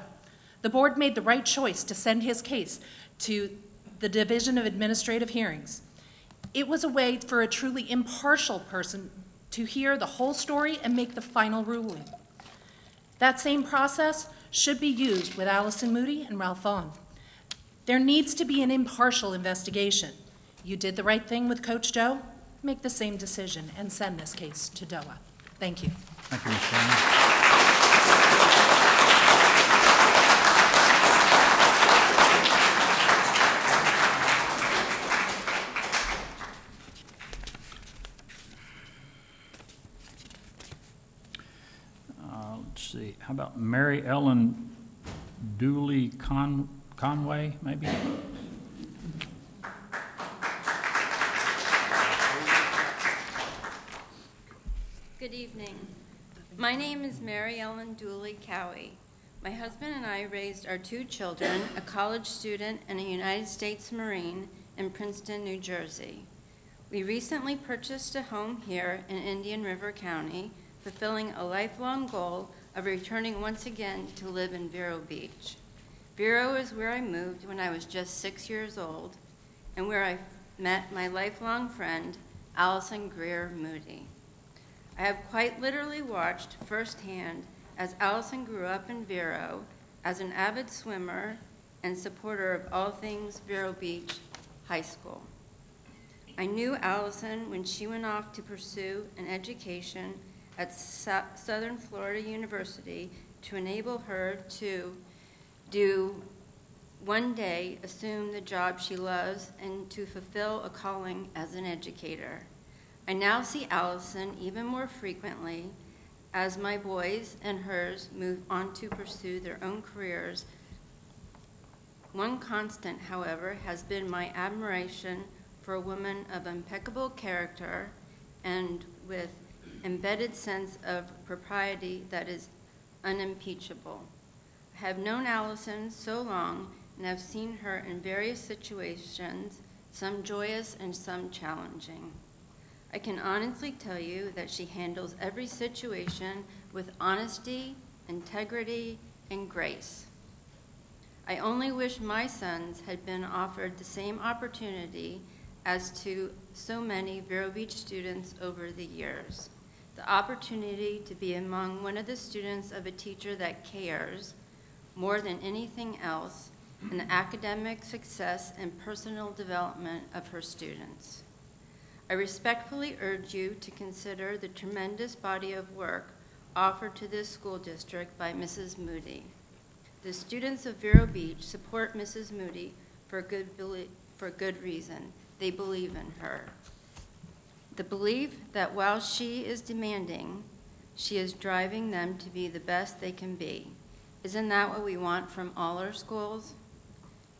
The board made the right choice to send his case to the Division of Administrative Hearings. It was a way for a truly impartial person to hear the whole story and make the final ruling. That same process should be used with Allison Moody and Ralph Vaughn. There needs to be an impartial investigation. You did the right thing with Coach Joe. Make the same decision and send this case to DOA. Thank you. Thank you, Ms. Cannon. Let's see. How about Mary Ellen Dooley Conway, maybe? Good evening. My name is Mary Ellen Dooley Cowie. My husband and I raised our two children, a college student and a United States Marine, in Princeton, New Jersey. We recently purchased a home here in Indian River County, fulfilling a lifelong goal of returning once again to live in Vero Beach. Vero is where I moved when I was just 6 years old, and where I met my lifelong friend, Allison Greer Moody. I have quite literally watched firsthand as Allison grew up in Vero as an avid swimmer and supporter of all things Vero Beach High School. I knew Allison when she went off to pursue an education at Southern Florida University to enable her to one day assume the job she loves and to fulfill a calling as an educator. I now see Allison even more frequently as my boys and hers move on to pursue their own careers. One constant, however, has been my admiration for a woman of impeccable character and with embedded sense of propriety that is unimpeachable. I have known Allison so long and have seen her in various situations, some joyous and some challenging. I can honestly tell you that she handles every situation with honesty, integrity, and grace. I only wish my sons had been offered the same opportunity as to so many Vero Beach students over the years. The opportunity to be among one of the students of a teacher that cares more than anything else in the academic success and personal development of her students. I respectfully urge you to consider the tremendous body of work offered to this school district by Mrs. Moody. The students of Vero Beach support Mrs. Moody for good reason. They believe in her. The belief that while she is demanding, She is driving them to be the best they can be. Isn't that what we want from all our schools?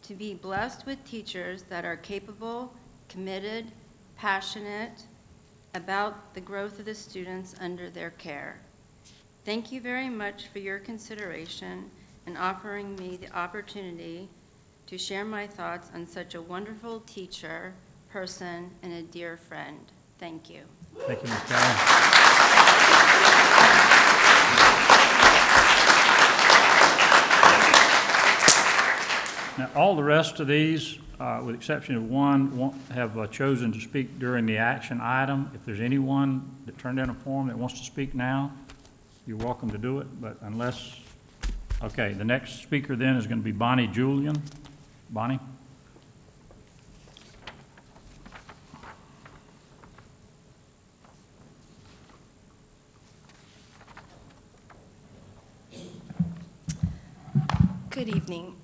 To be blessed with teachers that are capable, committed, passionate about the growth of the students under their care. Thank you very much for your consideration and offering me the opportunity to share my thoughts on such a wonderful teacher, person, and a dear friend. Thank you. Thank you, Ms. Carroll. Now, all the rest of these, with the exception of one, have chosen to speak during the action item. If there's anyone that turned in a form that wants to speak now, you're welcome to do it, but unless, okay, the next speaker then is going to be Bonnie Julian. Bonnie? Good evening.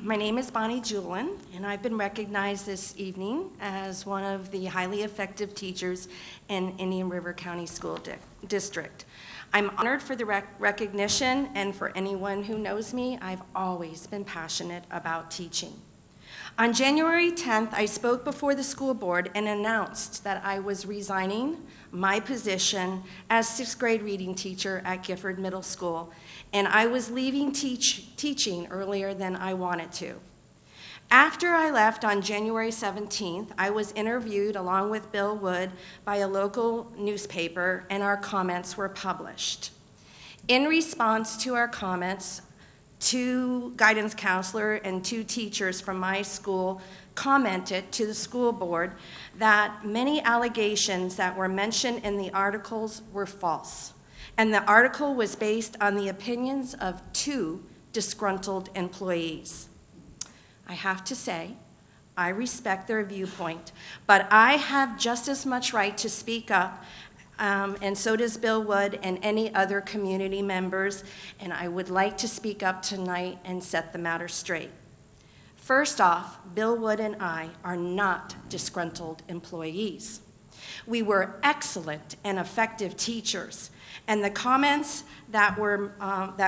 My name is Bonnie Julian, and I've been recognized this evening as one of the highly effective teachers in Indian River County School District. I'm honored for the recognition, and for anyone who knows me, I've always been passionate about teaching. On January 10th, I spoke before the school board and announced that I was resigning my position as sixth grade reading teacher at Gifford Middle School, and I was leaving teaching earlier than I wanted to. After I left on January 17th, I was interviewed along with Bill Wood by a local newspaper, and our comments were published. In response to our comments, 2 guidance counselors and 2 teachers from my school commented to the school board that many allegations that were mentioned in the articles were false, and the article was based on the opinions of 2 disgruntled employees. I have to say, I respect their viewpoint, but I have just as much right to speak up, and so does Bill Wood and any other community members, and I would like to speak up tonight and set the matter straight. First off, Bill Wood and I are not disgruntled employees. We were excellent and effective teachers, and the comments that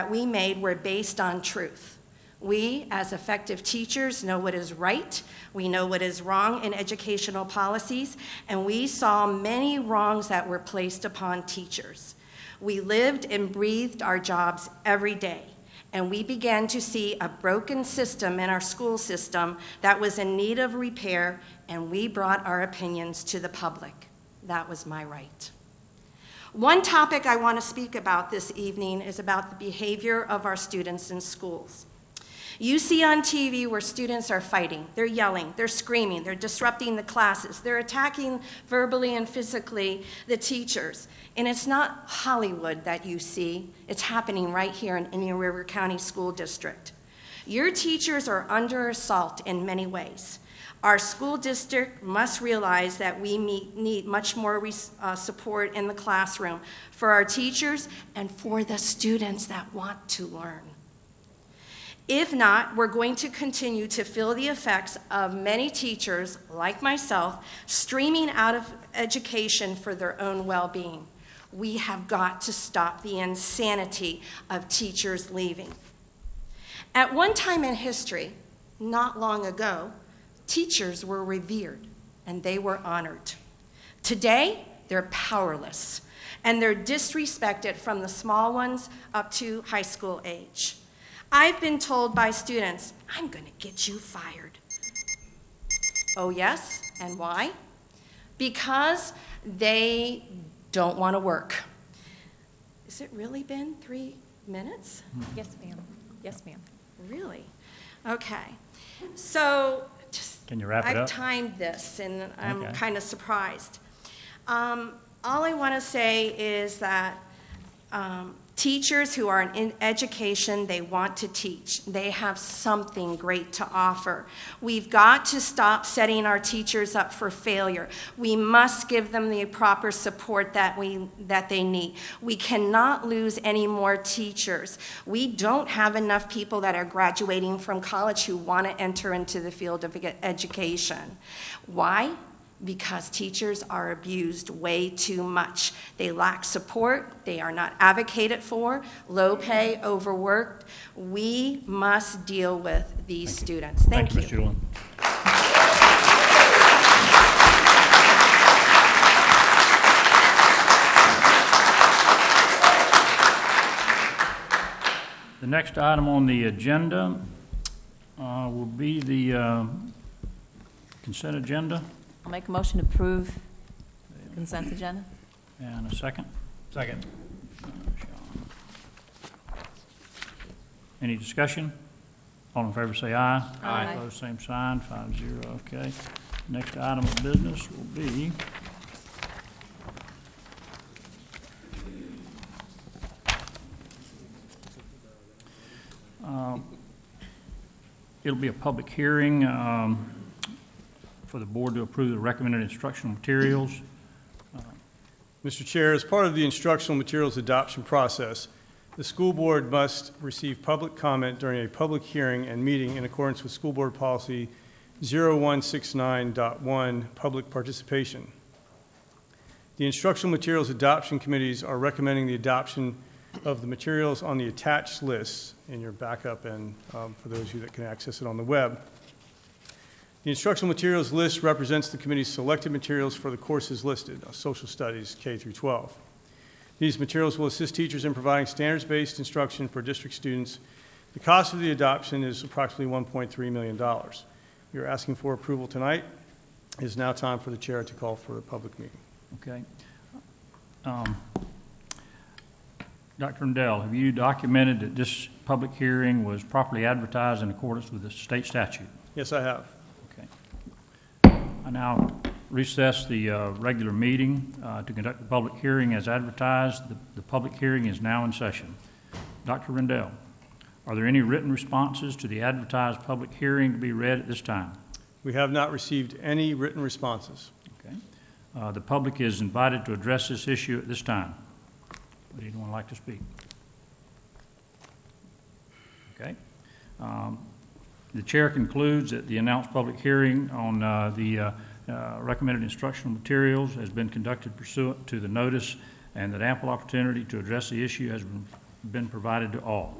we made were based on truth. We, as effective teachers, know what is right, we know what is wrong in educational policies, and we saw many wrongs that were placed upon teachers. We lived and breathed our jobs every day, and we began to see a broken system in our school system that was in need of repair, and we brought our opinions to the public. That was my right. One topic I want to speak about this evening is about the behavior of our students in schools. You see on TV where students are fighting, they're yelling, they're screaming, they're disrupting the classes, they're attacking verbally and physically the teachers. And it's not Hollywood that you see, it's happening right here in Indian River County School District. Your teachers are under assault in many ways. Our school district must realize that we need much more support in the classroom for our teachers and for the students that want to learn. If not, we're going to continue to feel the effects of many teachers, like myself, streaming out of education for their own well-being. We have got to stop the insanity of teachers leaving. At one time in history, not long ago, teachers were revered and they were honored. Today, they're powerless and they're disrespected from the small ones up to high school age. I've been told by students, I'm going to get you fired. Oh yes, and why? Because they don't want to work. Has it really been 3 minutes? Yes, ma'am. Yes, ma'am. Really? Okay. So, Can you wrap it up? I've timed this, and I'm Okay. kind of surprised. All I want to say is that teachers who are in education, they want to teach. They have something great to offer. We've got to stop setting our teachers up for failure. We must give them the proper support that they need. We cannot lose any more teachers. We don't have enough people that are graduating from college who want to enter into the field of education. Why? because teachers are abused way too much. They lack support, they are not advocated for, low pay, overworked. We must deal with these students. Thank you. Ms. Julian. The next item on the agenda will be the consent agenda. I'll make a motion to approve the consent agenda. And a second? Second. Any discussion? All in favor say aye. Aye. Opposed, same sign, 5-0, okay. Next item of business will be it'll be a public hearing for the board to approve the recommended instructional materials. Mr. Chair, as part of the instructional materials adoption process, the school board must receive public comment during a public hearing and meeting in accordance with School Board Policy 0169.1, public participation. The instructional materials adoption committees are recommending the adoption of the materials on the attached lists in your backup and for those of you that can access it on the web. The instructional materials list represents the committee's selected materials for the courses listed, social studies K through 12. These materials will assist teachers in providing standards-based instruction for district students. The cost of the adoption is approximately $1.3 million. You're asking for approval tonight. It is now time for the chair to call for a public meeting. Okay. Dr. Rendell, have you documented that this public hearing was properly advertised in accordance with the state statute? Yes, I have. Okay. I now recess the regular meeting to conduct the public hearing as advertised. The public hearing is now in session. Dr. Rendell, are there any written responses to the advertised public hearing to be read at this time? We have not received any written responses. Okay. The public is invited to address this issue at this time. Would anyone like to speak? Okay. The chair concludes that the announced public hearing on the recommended instructional materials has been conducted pursuant to the notice and that ample opportunity to address the issue has been provided to all.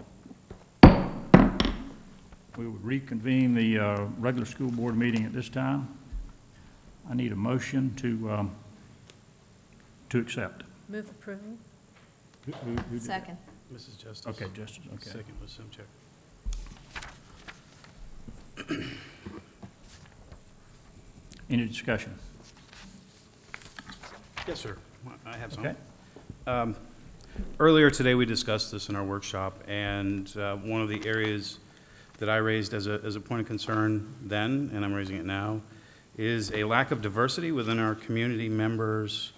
We will reconvene the regular school board meeting at this time. I need a motion to accept. Move approval. Who did that? Second. Mrs. Justice. Okay, Justice, okay. Second was Simchak. Any discussion? Yes, sir. I have some. Okay. Earlier today, we discussed this in our workshop, and one of the areas that I raised as a point of concern then, and I'm raising it now, is a lack of diversity within our community members.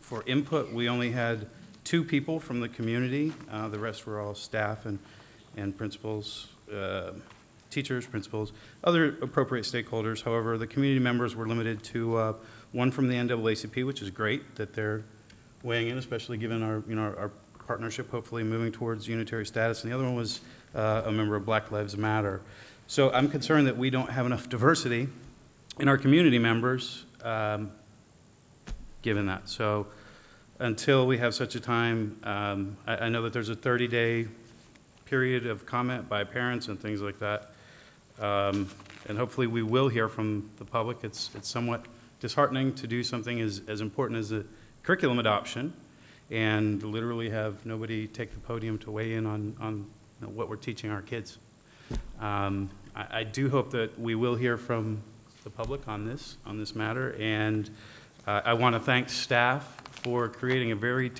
For input, we only had 2 people from the community. The rest were all staff and principals, teachers, principals, other appropriate stakeholders. However, the community members were limited to 1 from the NAACP, which is great that they're weighing in, especially given our partnership hopefully moving towards unitary status. And the other one was a member of Black Lives Matter. So I'm concerned that we don't have enough diversity in our community members, given that. So until we have such a time, I know that there's a 30-day period of comment by parents and things like that. And hopefully we will hear from the public. It's somewhat disheartening to do something as important as a curriculum adoption and literally have nobody take the podium to weigh in on what we're teaching our kids. I do hope that we will hear from the public on this matter, and I want to thank staff for creating a very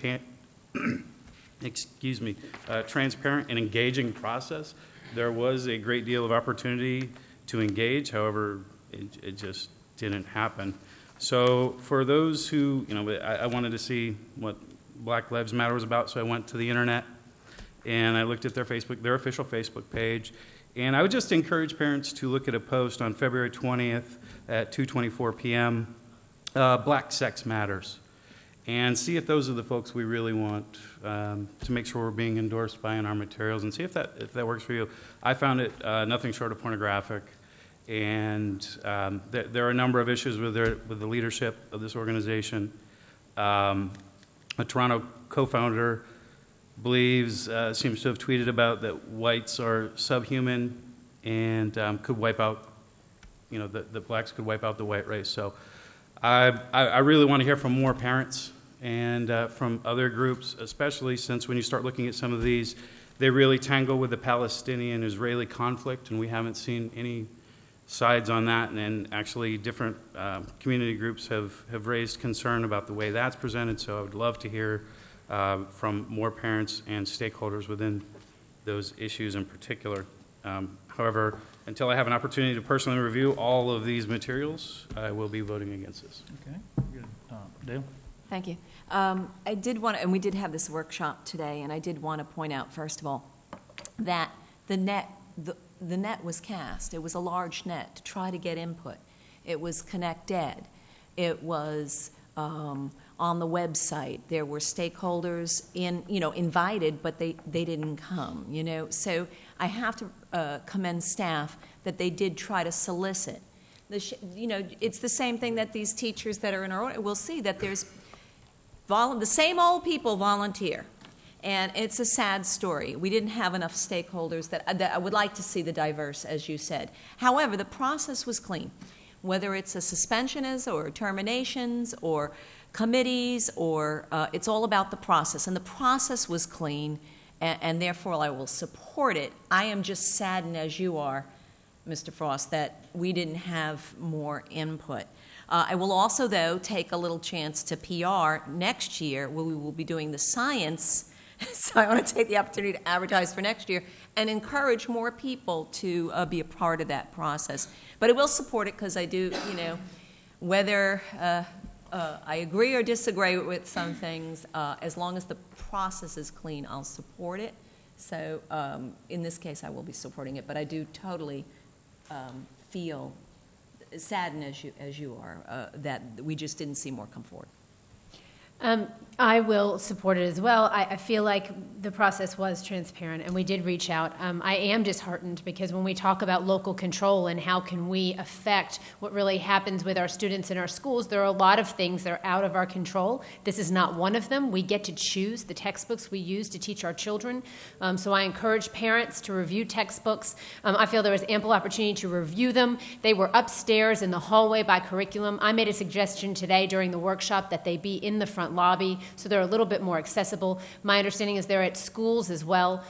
transparent and engaging process. There was a great deal of opportunity to engage, however, it just didn't happen. So for those who, I wanted to see what Black Lives Matter was about, so I went to the internet and I looked at their official Facebook page, and I would just encourage parents to look at a post on February 20th at 2:24 p.m., Black Sex Matters, and see if those are the folks we really want to make sure we're being endorsed by in our materials, and see if that works for you. I found it nothing short of pornographic, and there are a number of issues with the leadership of this organization. A Toronto co-founder believes, seems to have tweeted about that whites are subhuman and could wipe out, that blacks could wipe out the white race. So I really want to hear from more parents and from other groups, especially since when you start looking at some of these, they really tangle with the Palestinian-Israeli conflict, and we haven't seen any sides on that. And actually, different community groups have raised concern about the way that's presented. So I would love to hear from more parents and stakeholders within those issues in particular. However, until I have an opportunity to personally review all of these materials, I will be voting against this. Okay, good. Dale? Thank you. I did want to, and we did have this workshop today, and I did want to point out, first of all, that the net was cast. It was a large net to try to get input. It was ConnectEd. It was on the website. There were stakeholders invited, but they didn't come, So I have to commend staff that they did try to solicit. It's the same thing that these teachers that are in our order will see, that there's the same old people volunteer. And it's a sad story. We didn't have enough stakeholders that I would like to see the diverse, as you said. However, the process was clean. Whether it's a suspensions or terminations or committees, or it's all about the process. And the process was clean, and therefore I will support it. I am just saddened, as you are, Mr. Frost, that we didn't have more input. I will also, though, take a little chance to PR next year, where we will be doing the science. So I want to take the opportunity to advertise for next year and encourage more people to be a part of that process. But I will support it because I do, whether I agree or disagree with some things, as long as the process is clean, I'll support it. So in this case, I will be supporting it. But I do totally feel saddened, as you are, that we just didn't see more come forward. I will support it as well. I feel like the process was transparent, and we did reach out. I am disheartened because when we talk about local control and how can we affect what really happens with our students in our schools, there are a lot of things that are out of our control. This is not one of them. We get to choose the textbooks we use to teach our children. So I encourage parents to review textbooks. I feel there was ample opportunity to review them. They were upstairs in the hallway by curriculum. I made a suggestion today during the workshop that they be in the front lobby, so they're a little bit more accessible. My understanding is they're at schools as well.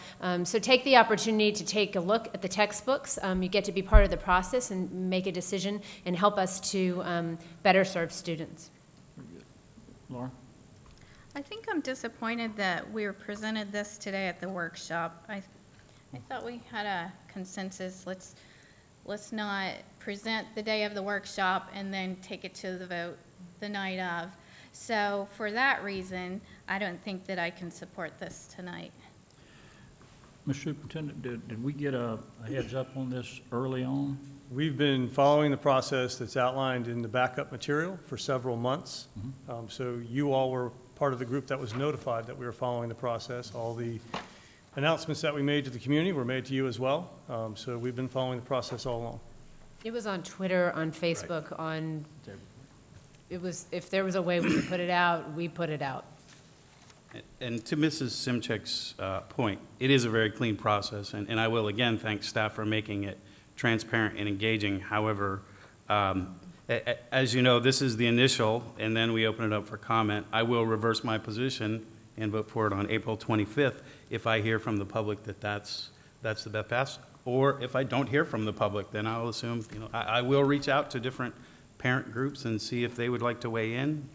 So take the opportunity to take a look at the textbooks. You get to be part of the process and make a decision and help us to better serve students. Laura? I think I'm disappointed that we were presented this today at the workshop. I thought we had a consensus. Let's not present the day of the workshop and then take it to the vote the night of. So for that reason, I don't think that I can support this tonight. Mr. Superintendent, did we get a heads up on this early on? We've been following the process that's outlined in the backup material for several months. So you all were part of the group that was notified that we were following the process. All the announcements that we made to the community were made to you as well. So we've been following the process all along. It was on Twitter, on Facebook, on... It was, if there was a way we could put it out, we put it out. And to Mrs. Simchek's point, it is a very clean process, and I will again thank staff for making it transparent and engaging. However, as you know, this is the initial, and then we open it up for comment. I will reverse my position and vote for it on April 25th if I hear from the public that that's the best path. Or if I don't hear from the public, then I'll assume, I will reach out to different parent groups and see if they would like to weigh in.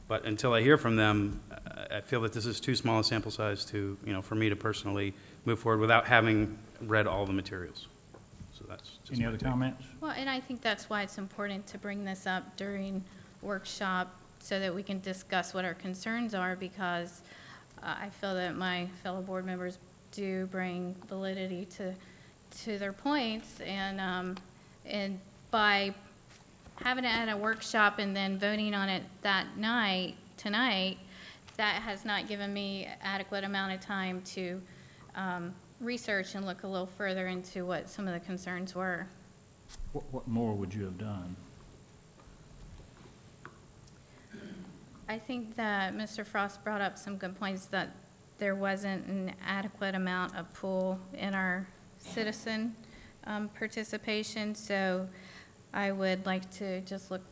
But until I hear from them, I feel that this is too small a sample size to, for me to personally move forward without having read all the materials. So that's just any other comments? Well, and I think that's why it's important to bring this up during workshop so that we can discuss what our concerns are, because I feel that my fellow board members do bring validity to their points, and by having it at a workshop and then voting on it tonight, that has not given me adequate amount of time to research and look a little further into what some of the concerns were. What more would you have done? I think that Mr. Frost brought up some good points, that there wasn't an adequate amount of pool in our citizen participation, so I would like to just look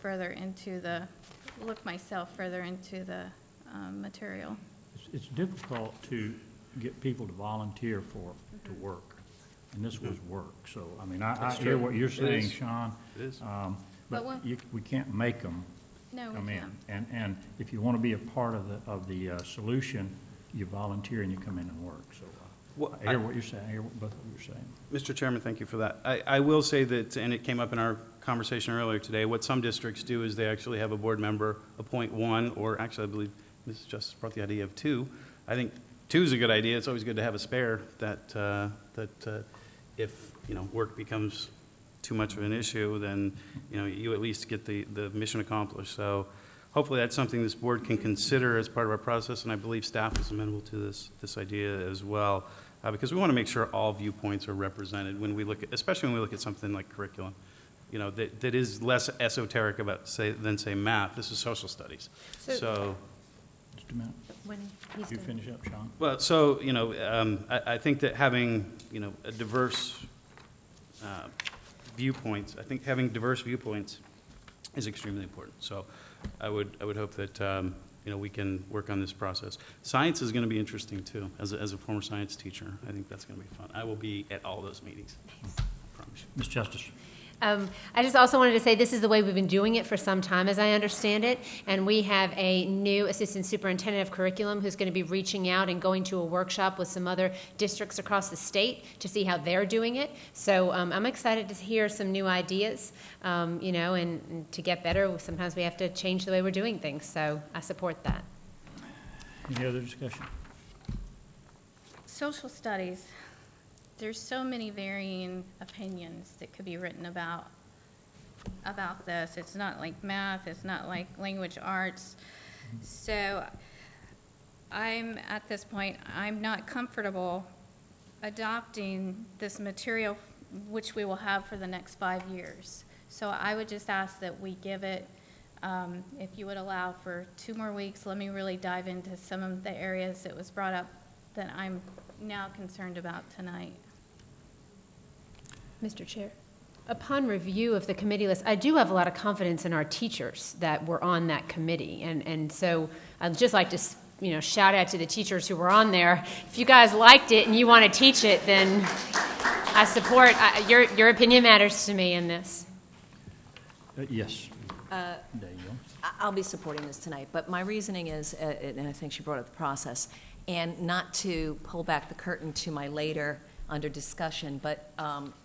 myself further into the material. It's difficult to get people to volunteer to work, and this was work. So, I mean, I hear what you're saying, Sean. It is. But we can't make them come in. And if you want to be a part of the solution, you volunteer and you come in and work. So I hear what you're saying. I hear what both of you are saying. Mr. Chairman, thank you for that. I will say that, and it came up in our conversation earlier today, what some districts do is they actually have a board member appoint one, or actually I believe Mrs. Justice brought the idea of two. I think two is a good idea. It's always good to have a spare that if, work becomes too much of an issue, then, you at least get the mission accomplished. So hopefully that's something this board can consider as part of our process, and I believe staff is amenable to this idea as well, because we want to make sure all viewpoints are represented when we look at, especially when we look at something like curriculum, that is less esoteric about, say math. This is social studies. So just a minute. When he's You done. finish up, Sean. well, so, I think that having, a diverse viewpoints, I think having diverse viewpoints is extremely important. So I would hope that, we can work on this process. Science is going to be interesting, too. As a former science teacher, I think that's going to be fun. I will be at all those meetings. I promise you. Ms. Justice. I just also wanted to say this is the way we've been doing it for some time, as I understand it, and we have a new assistant superintendent of curriculum who's going to be reaching out and going to a workshop with some other districts across the state to see how they're doing it. So I'm excited to hear some new ideas, and to get better, sometimes we have to change the way we're doing things, so I support that. Any other discussion? Social studies. There's so many varying opinions that could be written about this. It's not like math, it's not like language arts. So at this point, I'm not comfortable adopting this material, which we will have for the next 5 years. So I would just ask that we give it, if you would allow for 2 more weeks, let me really dive into some of the areas that was brought up that I'm now concerned about tonight. Mr. Chair, upon review of the committee list, I do have a lot of confidence in our teachers that were on that committee. And so I'd just like to, shout out to the teachers who were on there. If you guys liked it and you want to teach it, then I support, your opinion matters to me in this. Yes. There you go. I'll be supporting this tonight, but my reasoning is, and I think she brought up the process, and not to pull back the curtain to my later under discussion, but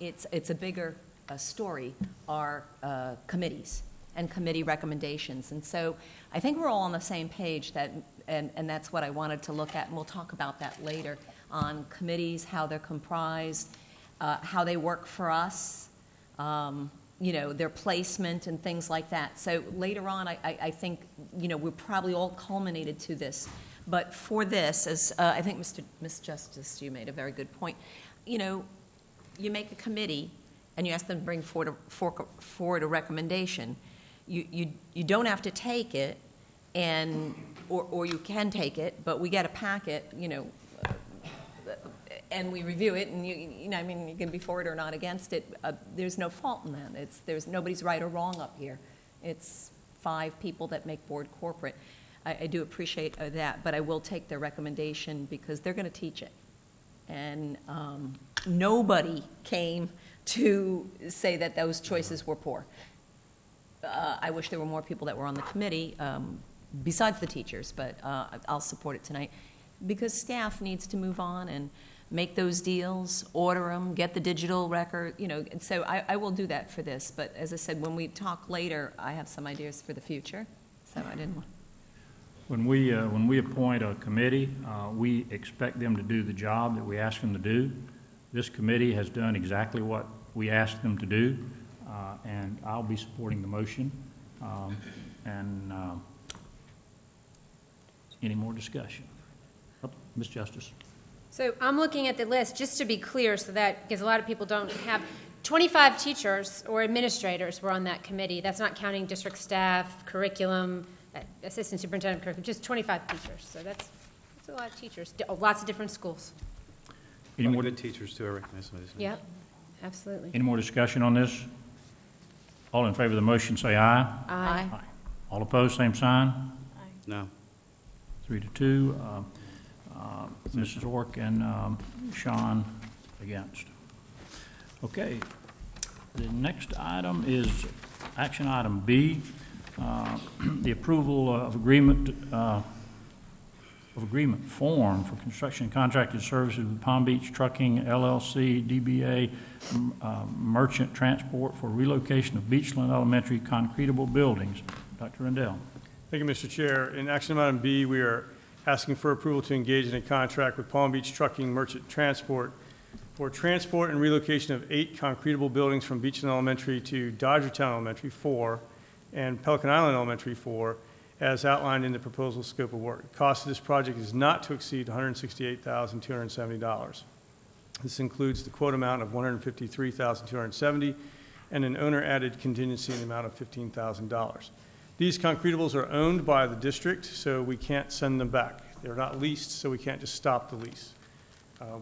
it's a bigger story, are committees and committee recommendations. And so I think we're all on the same page, and that's what I wanted to look at, and we'll talk about that later, on committees, how they're comprised, how they work for us, their placement and things like that. So later on, I think, we're probably all culminated to this. But for this, as I think Ms. Justice, you made a very good point, you make a committee and you ask them to bring forward a recommendation. You don't have to take it, or you can take it, but we get a packet, and we review it, and you can be for it or not against it. There's no fault in that. There's nobody's right or wrong up here. It's 5 people that make board corporate. I do appreciate that, but I will take their recommendation because they're going to teach it. And nobody came to say that those choices were poor. I wish there were more people that were on the committee besides the teachers, but I'll support it tonight because staff needs to move on and make those deals, order them, get the digital record, and so I will do that for this. But as I said, when we talk later, I have some ideas for the future, so I didn't want. When we appoint a committee, we expect them to do the job that we ask them to do. This committee has done exactly what we asked them to do, and I'll be supporting the motion. Any more discussion? Ms. Justice. So I'm looking at the list, just to be clear, so that, because a lot of people don't have, 25 teachers or administrators were on that committee. That's not counting district staff, curriculum, assistant superintendent curriculum, just 25 teachers. So that's a lot of teachers, lots of different schools. Any more good teachers too, I recognize some of these names. Yep, absolutely. Any more discussion on this? All in favor of the motion, say aye. Aye. All opposed, same sign. No. 3-2. Mrs. Ork and Sean against. Okay. The next item is action item B, the approval of agreement form for construction and contracted services with Palm Beach Trucking LLC, DBA Merchant Transport for relocation of Beachland Elementary concretable buildings. Dr. Rendell. Thank you, Mr. Chair. In action item B, we are asking for approval to engage in a contract with Palm Beach Trucking Merchant Transport for transport and relocation of 8 concretable buildings from Beachland Elementary to Dodgertown Elementary 4 and Pelican Island Elementary 4, as outlined in the proposal scope of work. The cost of this project is not to exceed $168,270. This includes the quote amount of $153,270 and an owner-added contingency in the amount of $15,000. These concretables are owned by the district, so we can't send them back. They're not leased, so we can't just stop the lease.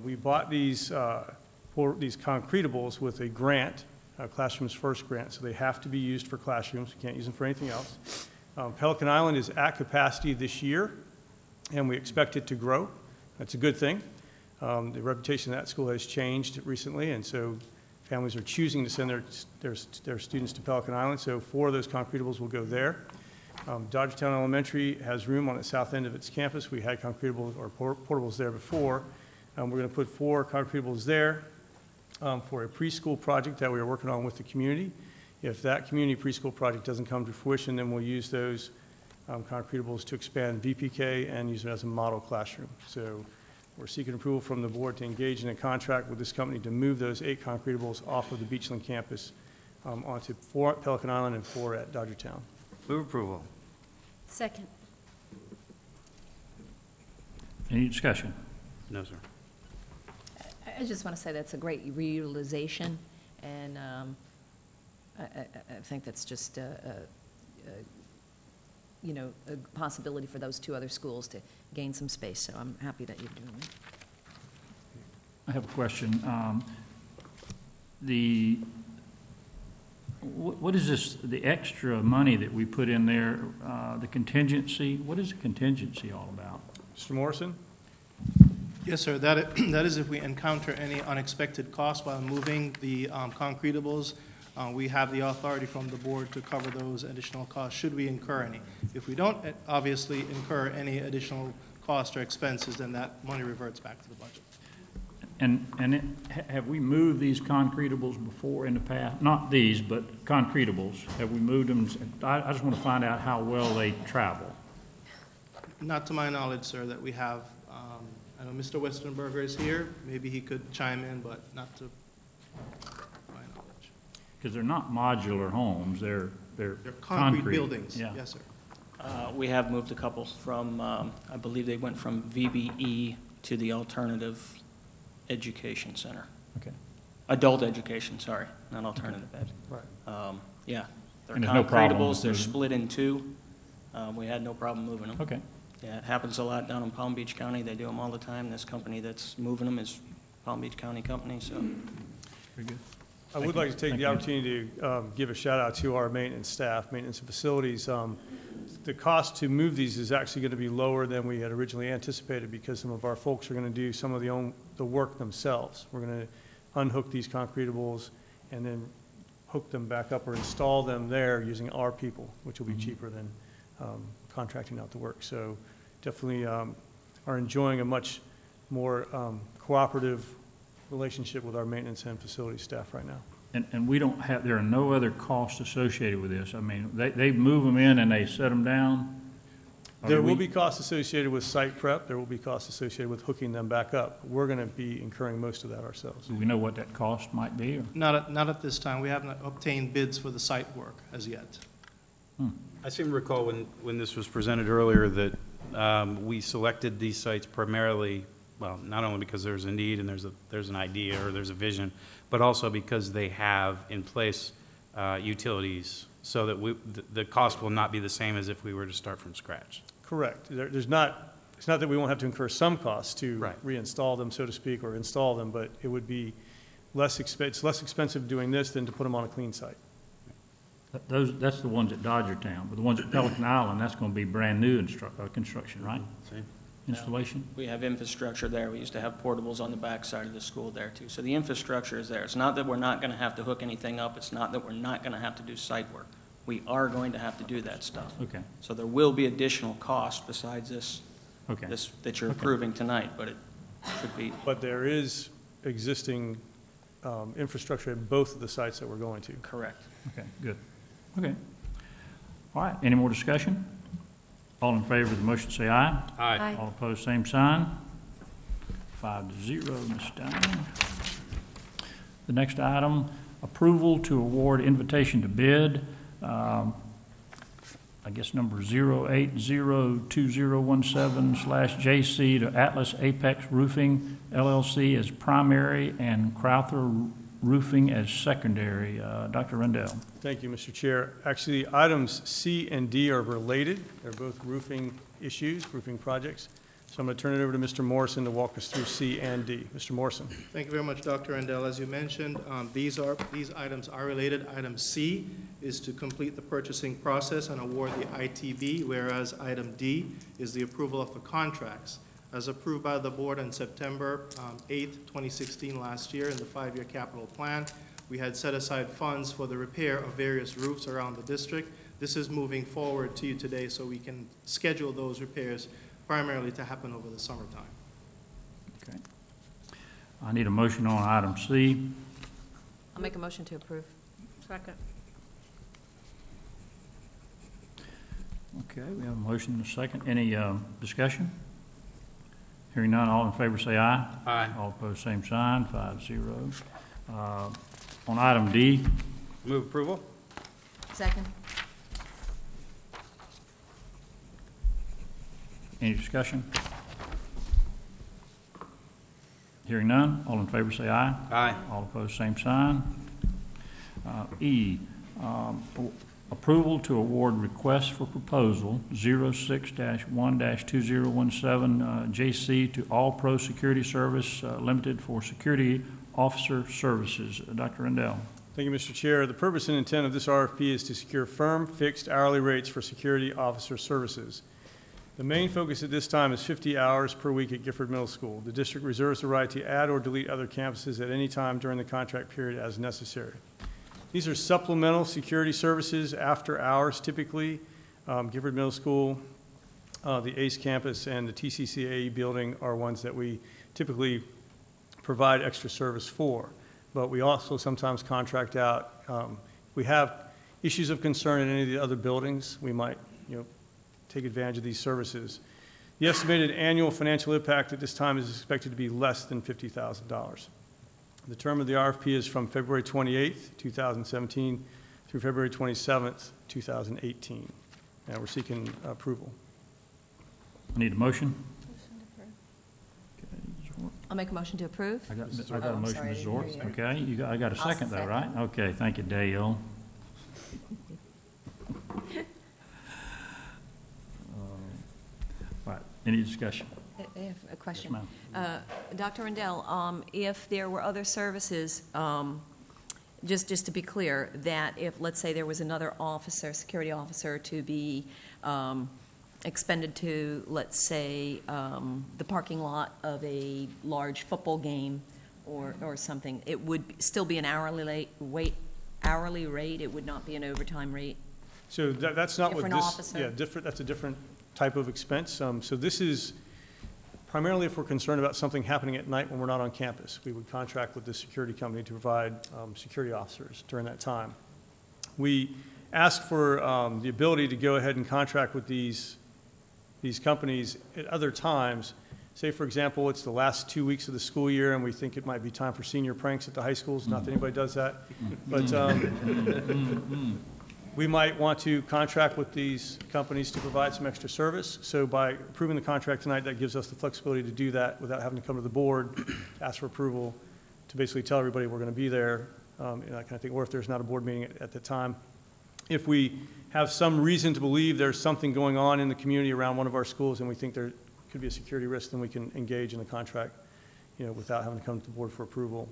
We bought these concretables with a grant, Classrooms First grant, so they have to be used for classrooms. We can't use them for anything else. Pelican Island is at capacity this year, and we expect it to grow. That's a good thing. The reputation of that school has changed recently, and so families are choosing to send their students to Pelican Island, so 4 of those concretables will go there. Dodgertown Elementary has room on the south end of its campus. We had concretables or portables there before. We're going to put 4 concretables there for a preschool project that we are working on with the community. If that community preschool project doesn't come to fruition, then we'll use those concretables to expand VPK and use it as a model classroom. So we're seeking approval from the board to engage in a contract with this company to move those 8 concretables off of the Beachland campus onto 4 at Pelican Island and 4 at Dodgertown. Move approval. Second. Any discussion? No, sir. I just want to say that's a great reutilization, and I think that's just a possibility for those 2 other schools to gain some space, so I'm happy that you're doing it. I have a question. What is this, the extra money that we put in there, the contingency, what is the contingency all about? Mr. Morrison? Yes, sir. That is if we encounter any unexpected costs while moving the concretables. We have the authority from the board to cover those additional costs should we incur any. If we don't obviously incur any additional costs or expenses, then that money reverts back to the budget. Have we moved these concretables before in the past? Not these, but concretables. Have we moved them? I just want to find out how well they travel. Not to my knowledge, sir, that we have. I know Mr. Westenberger is here. Maybe he could chime in, but not to my knowledge. Because they're not modular homes. They're concrete buildings. Yeah. Yes, sir. We have moved a couple from, I believe they went from VBE to the Alternative Education Center. Okay. Adult education, sorry, not alternative ed. Right. Yeah, they're And there's no problem concretables, with they're moving them? split in 2. We had no problem moving them. Okay. Yeah, it happens a lot down in Palm Beach County. They do them all the time. This company that's moving them is Palm Beach County company, so. Very good. I would like to take the opportunity to give a shout out to our maintenance staff, maintenance and facilities. The cost to move these is actually going to be lower than we had originally anticipated because some of our folks are going to do some of the work themselves. We're going to unhook these concretables and then hook them back up or install them there using our people, which will be cheaper than contracting out the work. So definitely are enjoying a much more cooperative relationship with our maintenance and facility staff right now. And we don't have, there are no other costs associated with this. I mean, they move them in and they set them down? There will be costs associated with site prep. There will be costs associated with hooking them back up. We're going to be incurring most of that ourselves. Do we know what that cost might be? Or? Not at this time. We haven't obtained bids for the site work as yet. I seem to recall when this was presented earlier that we selected these sites primarily well, not only because there's a need and there's an idea or there's a vision, but also because they have in place utilities so that the cost will not be the same as if we were to start from scratch. Correct. It's not that we won't have to incur some costs to reinstall them, so to speak, or install them, but it would be it's less expensive doing this than to put them on a clean site. That's the ones at Dodgertown, but the ones at Pelican Island, that's going to be brand new construction, right? Same. Installation? We have infrastructure there. We used to have portables on the back side of the school there too. So the infrastructure is there. It's not that we're not going to have to hook anything up. It's not that we're not going to have to do site work. We are going to have to do that stuff. Okay. So there will be additional cost besides this, Okay. this that you're Okay. approving tonight, but it should be. But there is existing infrastructure at both of the sites that we're going to. Correct. Okay, good. Okay. All right, any more discussion? All in favor of the motion say aye. Aye. Aye. All opposed, same sign. 5-0, Ms. Stein. The next item, approval to award invitation to bid, I guess number 0802017/JC to Atlas Apex Roofing LLC as primary and Crowther Roofing as secondary. Dr. Rendell. Thank you, Mr. Chair. Actually, items C and D are related. They're both roofing issues, roofing projects. So I'm going to turn it over to Mr. Morrison to walk us through C and D. Mr. Morrison. Thank you very much, Dr. Rendell. As you mentioned, these items are related. Item C is to complete the purchasing process and award the ITB, whereas item D is the approval of the contracts. As approved by the board on September 8th, 2016, last year, in the 5-year capital plan, we had set aside funds for the repair of various roofs around the district. This is moving forward to you today so we can schedule those repairs primarily to happen over the summertime. Okay. I need a motion on item C. I'll make a motion to approve. Second. Okay, we have a motion and a second. Any discussion? Hearing none, all in favor say aye. Aye. All opposed, same sign, 5-0. On item D, Move approval. Second. any discussion? Hearing none, all in favor say aye. Aye. All opposed, same sign. E, approval to award request for proposal 06-1-2017 JC to All Pro Security Service Limited for security officer services. Dr. Rendell. Thank you, Mr. Chair. The purpose and intent of this RFP is to secure firm, fixed hourly rates for security officer services. The main focus at this time is 50 hours per week at Gifford Middle School. The district reserves the right to add or delete other campuses at any time during the contract period as necessary. These are supplemental security services after hours typically. Gifford Middle School, the ACE campus, and the TCCAE building are ones that we typically provide extra service for. But we also sometimes contract out. We have issues of concern in any of the other buildings. We might, take advantage of these services. The estimated annual financial impact at this time is expected to be less than $50,000. The term of the RFP is from February 28th, 2017 through February 27th, 2018. And we're seeking approval. I need a motion. I'll make a motion to approve. I got a motion, Ms. Zorth. Okay, I got a second though, right? Okay, thank you, Dale. Right, any discussion? I have a question. Yes, ma'am. Dr. Rendell, if there were other services, just to be clear, that if, let's say, there was another officer, security officer, to be expended to, let's say, the parking lot of a large football game or something, it would still be an hourly rate? It would not be an overtime rate? So that's not what Different this, officer? yeah, that's a different type of expense. So this is primarily if we're concerned about something happening at night when we're not on campus. We would contract with the security company to provide security officers during that time. We ask for the ability to go ahead and contract with these companies at other times. Say, for example, it's the last 2 weeks of the school year and we think it might be time for senior pranks at the high schools. Not that anybody does that. But we might want to contract with these companies to provide some extra service. So by approving the contract tonight, that gives us the flexibility to do that without having to come to the board, ask for approval, to basically tell everybody we're going to be there, and that kind of thing, or if there's not a board meeting at the time. If we have some reason to believe there's something going on in the community around one of our schools and we think there could be a security risk, then we can engage in the contract, without having to come to the board for approval,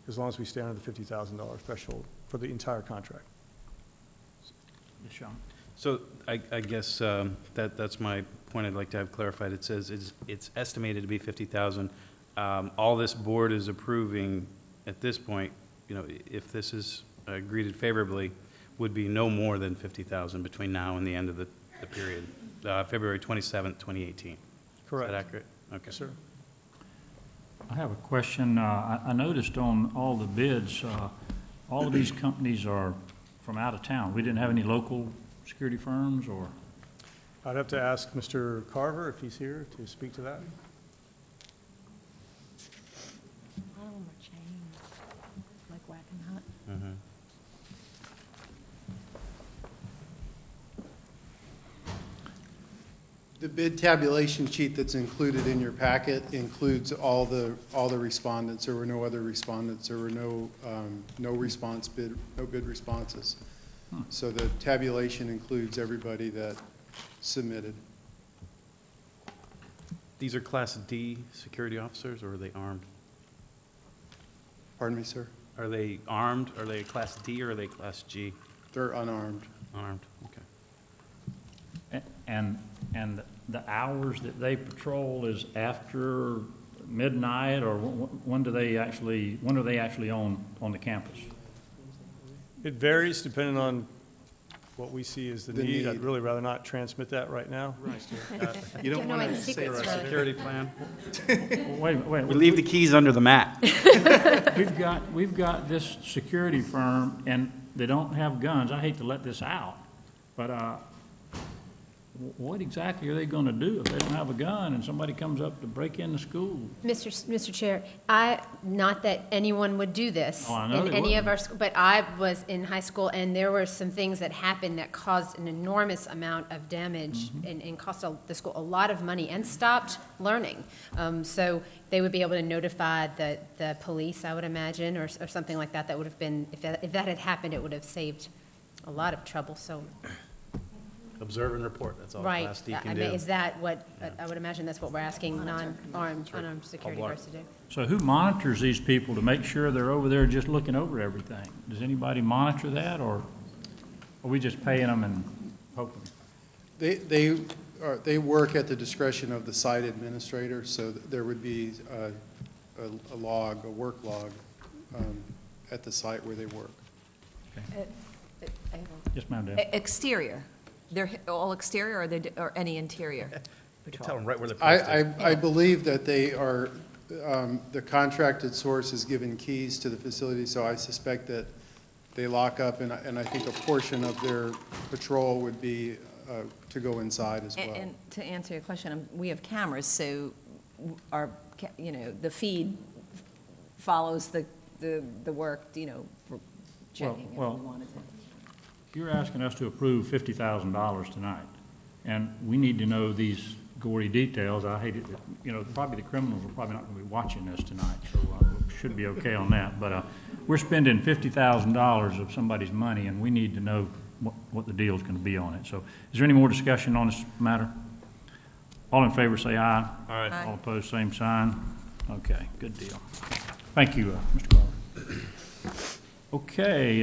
as long as we stay under the $50,000 threshold for the entire contract. Yes, Sean. So I guess that's my point I'd like to have clarified. It says it's estimated to be 50,000. All this board is approving at this point, if this is greeted favorably, would be no more than 50,000 between now and the end of the period, February 27th, 2018. Correct. Is that accurate? Okay. Yes, sir. I have a question. I noticed on all the bids, all of these companies are from out of town. We didn't have any local security firms, or? I'd have to ask Mr. Carver if he's here to speak to that. A lot of them are chains, like Whacking Hut. Mm-hmm. The bid tabulation sheet that's included in your packet includes all the respondents. There were no other respondents. There were no bid responses. So the tabulation includes everybody that submitted. These are Class D security officers, or are they armed? Pardon me, sir? Are they armed? Are they Class D or are they Class G? They're unarmed. Armed, okay. And the hours that they patrol is after midnight, or when are they actually on the campus? It varies depending on what we see as the The need. need. I'd really rather not transmit that right now. Right. You don't want to say our security plan? Wait. We leave the keys under the mat. We've got this security firm, and they don't have guns. I hate to let this out, but what exactly are they going to do if they don't have a gun and somebody comes up to break in the school? Mr. Chair, not that anyone would do this Oh, I know in they any of wouldn't. our schools, but I was in high school, and there were some things that happened that caused an enormous amount of damage and cost the school a lot of money and stopped learning. So they would be able to notify the police, I would imagine, or something like that. That would have been, if that had happened, it would have saved a lot of trouble. So. Observe and report, that's all Right. Class D can I do. mean, is that what, I would imagine that's what we're asking unarmed security guards to do. So who monitors these people to make sure they're over there just looking over everything? Does anybody monitor that, or are we just paying them and hoping? They work at the discretion of the site administrator, so there would be a work log at the site where they work. Yes, ma'am, Deb. Exterior. They're all exterior, or any interior patrol? Tell them right where they're posted. I believe that they are, the contracted source is given keys to the facility, so I suspect that they lock up, and I think a portion of their patrol would be to go inside as well. And to answer your question, we have cameras, so the feed follows the work, for checking if we Well, wanted to. you're asking us to approve $50,000 tonight, and we need to know these gory details. I hate it, probably the criminals are probably not going to be watching this tonight, so we should be okay on that. But we're spending $50,000 of somebody's money, and we need to know what the deal's going to be on it. So is there any more discussion on this matter? All in favor say aye. Aye. All opposed, same sign. Okay, good deal. Thank you, Mr. Carver. Okay,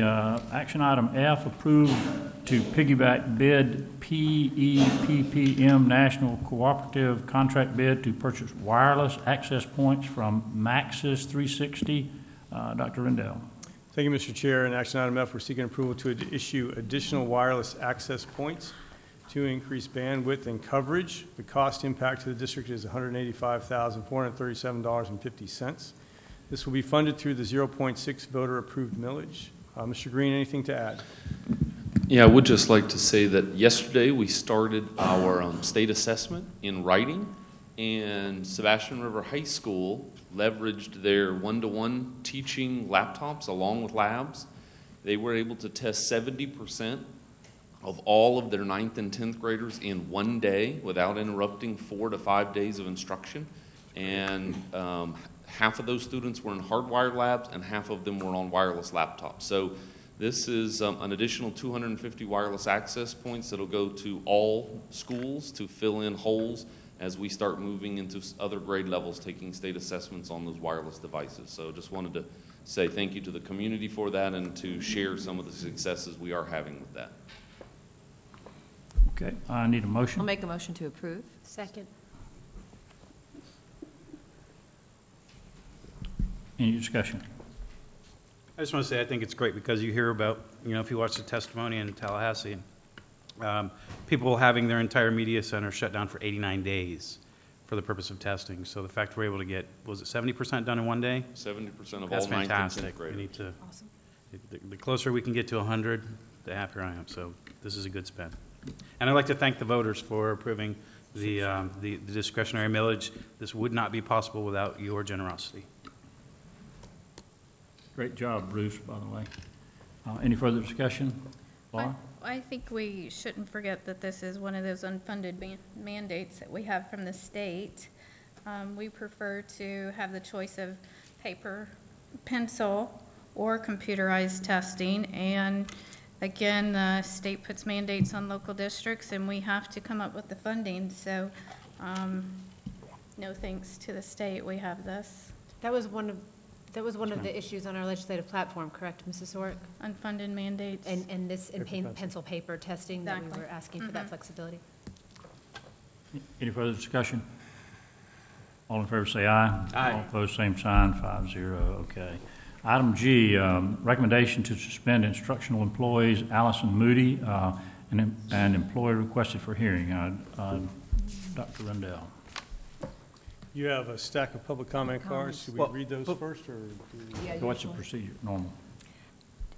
action item F, approved to piggyback bid PEPPM National Cooperative Contract Bid to purchase wireless access points from Maxis 360. Dr. Rendell. Thank you, Mr. Chair. In action item F, we're seeking approval to issue additional wireless access points to increase bandwidth and coverage. The cost impact to the district is $185,437.50. This will be funded through the 0.6 voter-approved millage. Mr. Green, anything to add? Yeah, I would just like to say that yesterday we started our state assessment in writing, and Sebastian River High School leveraged their one-to-one teaching laptops along with labs. They were able to test 70% of all of their 9th and 10th graders in one day without interrupting 4 to 5 days of instruction. And half of those students were in hardwired labs and half of them were on wireless laptops. So this is an additional 250 wireless access points that will go to all schools to fill in holes as we start moving into other grade levels, taking state assessments on those wireless devices. So just wanted to say thank you to the community for that and to share some of the successes we are having with that. Okay, I need a motion. I'll make a motion to approve. Second. Any discussion? I just want to say I think it's great because you hear about, if you watch the testimony in Tallahassee, people having their entire media center shut down for 89 days for the purpose of testing. So the fact we're able to get, was it 70% done in one day? 70% of That's all 9th and 10th fantastic. graders. We need to, the closer we can get to 100, the happier I am. So this is a good spend. And I'd like to thank the voters for approving the discretionary millage. This would not be possible without your generosity. Great job, Bruce, by the way. Any further discussion? Laura? I think we shouldn't forget that this is one of those unfunded mandates that we have from the state. We prefer to have the choice of paper, pencil, or computerized testing. And again, the state puts mandates on local districts, and we have to come up with the funding. So no thanks to the state, we have this. That was one of the issues on our legislative platform, correct, Mrs. Sorick? Unfunded mandates. And this Paper, pencil paper testing that we Exactly. were asking for that flexibility. Any further discussion? All in favor say aye. Aye. All opposed, same sign, 5-0, okay. Item G, recommendation to suspend instructional employees Allison Moody and employee requested for hearing. Dr. Rendell. You have a stack of public comment cards. Should we read those first, or? What's the procedure, normal?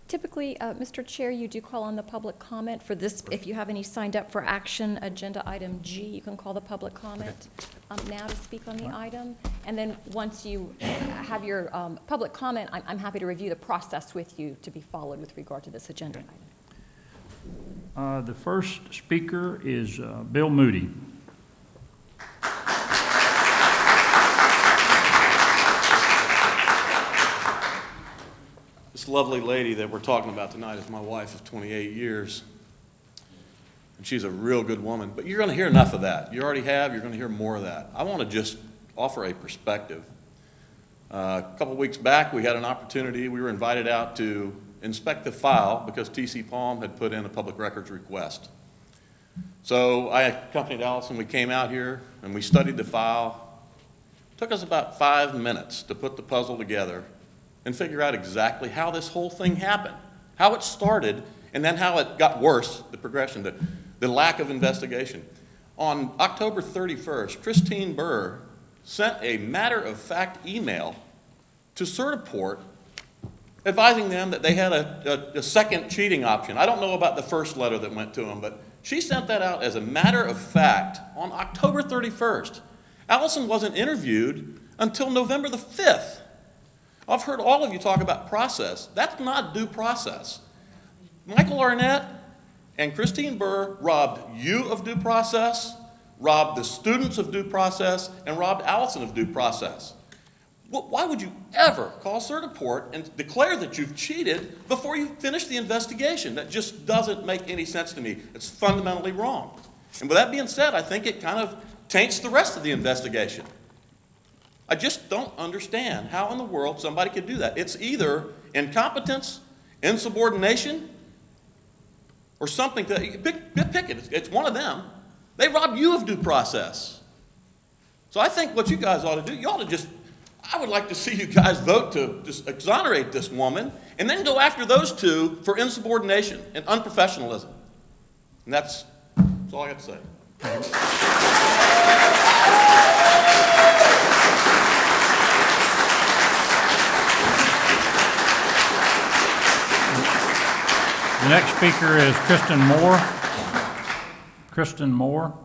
Typically, Mr. Chair, you do call on the public comment for this. If you have any signed up for action, agenda item G, you can call the public comment now to speak on the item. And then once you have your public comment, I'm happy to review the process with you to be followed with regard to this agenda item. The first speaker is Bill Moody. This lovely lady that we're talking about tonight is my wife of 28 years. And she's a real good woman. But you're going to hear enough of that. You already have. You're going to hear more of that. I want to just offer a perspective. A couple weeks back, we had an opportunity. We were invited out to inspect the file because T.C. Palm had put in a public records request. So I accompanied Allison. We came out here and we studied the file. It took us about 5 minutes to put the puzzle together and figure out exactly how this whole thing happened, how it started, and then how it got worse, the progression, the lack of investigation. On October 31st, Christine Burr sent a matter-of-fact email to Certiport advising them that they had a second cheating option. I don't know about the first letter that went to them, but she sent that out as a matter of fact on October 31st. Allison wasn't interviewed until November the 5th. I've heard all of you talk about process. That's not due process. Michael Arnett and Christine Burr robbed you of due process, robbed the students of due process, and robbed Allison of due process. Why would you ever call Certiport and declare that you've cheated before you finish the investigation? That just doesn't make any sense to me. It's fundamentally wrong. And with that being said, I think it kind of taints the rest of the investigation. I just don't understand how in the world somebody could do that. It's either incompetence, insubordination, or something. Pick it. It's one of them. They robbed you of due process. So I think what you guys ought to do, you ought to just, I would like to see you guys vote to just exonerate this woman and then go after those two for insubordination and unprofessionalism. And that's all I got to say. The next speaker is Kristen Moore. Kristen Moore.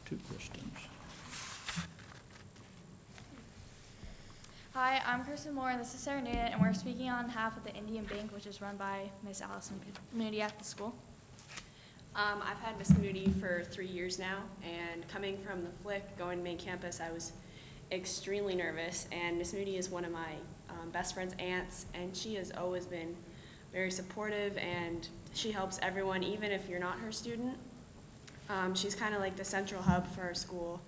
Two Kristens. Hi, I'm Kristen Moore, and this is Sarah Noonan, and we're speaking on behalf of the Indian Bank, which is run by Miss Allison Moody at the school. I've had Miss Moody for 3 years now, and coming from the Flick, going to main campus, I was extremely nervous, and Miss Moody is one of my best friend's aunts, and she has always been very supportive, and she helps everyone, even if you're not her student. She's kind of like the central hub for our school.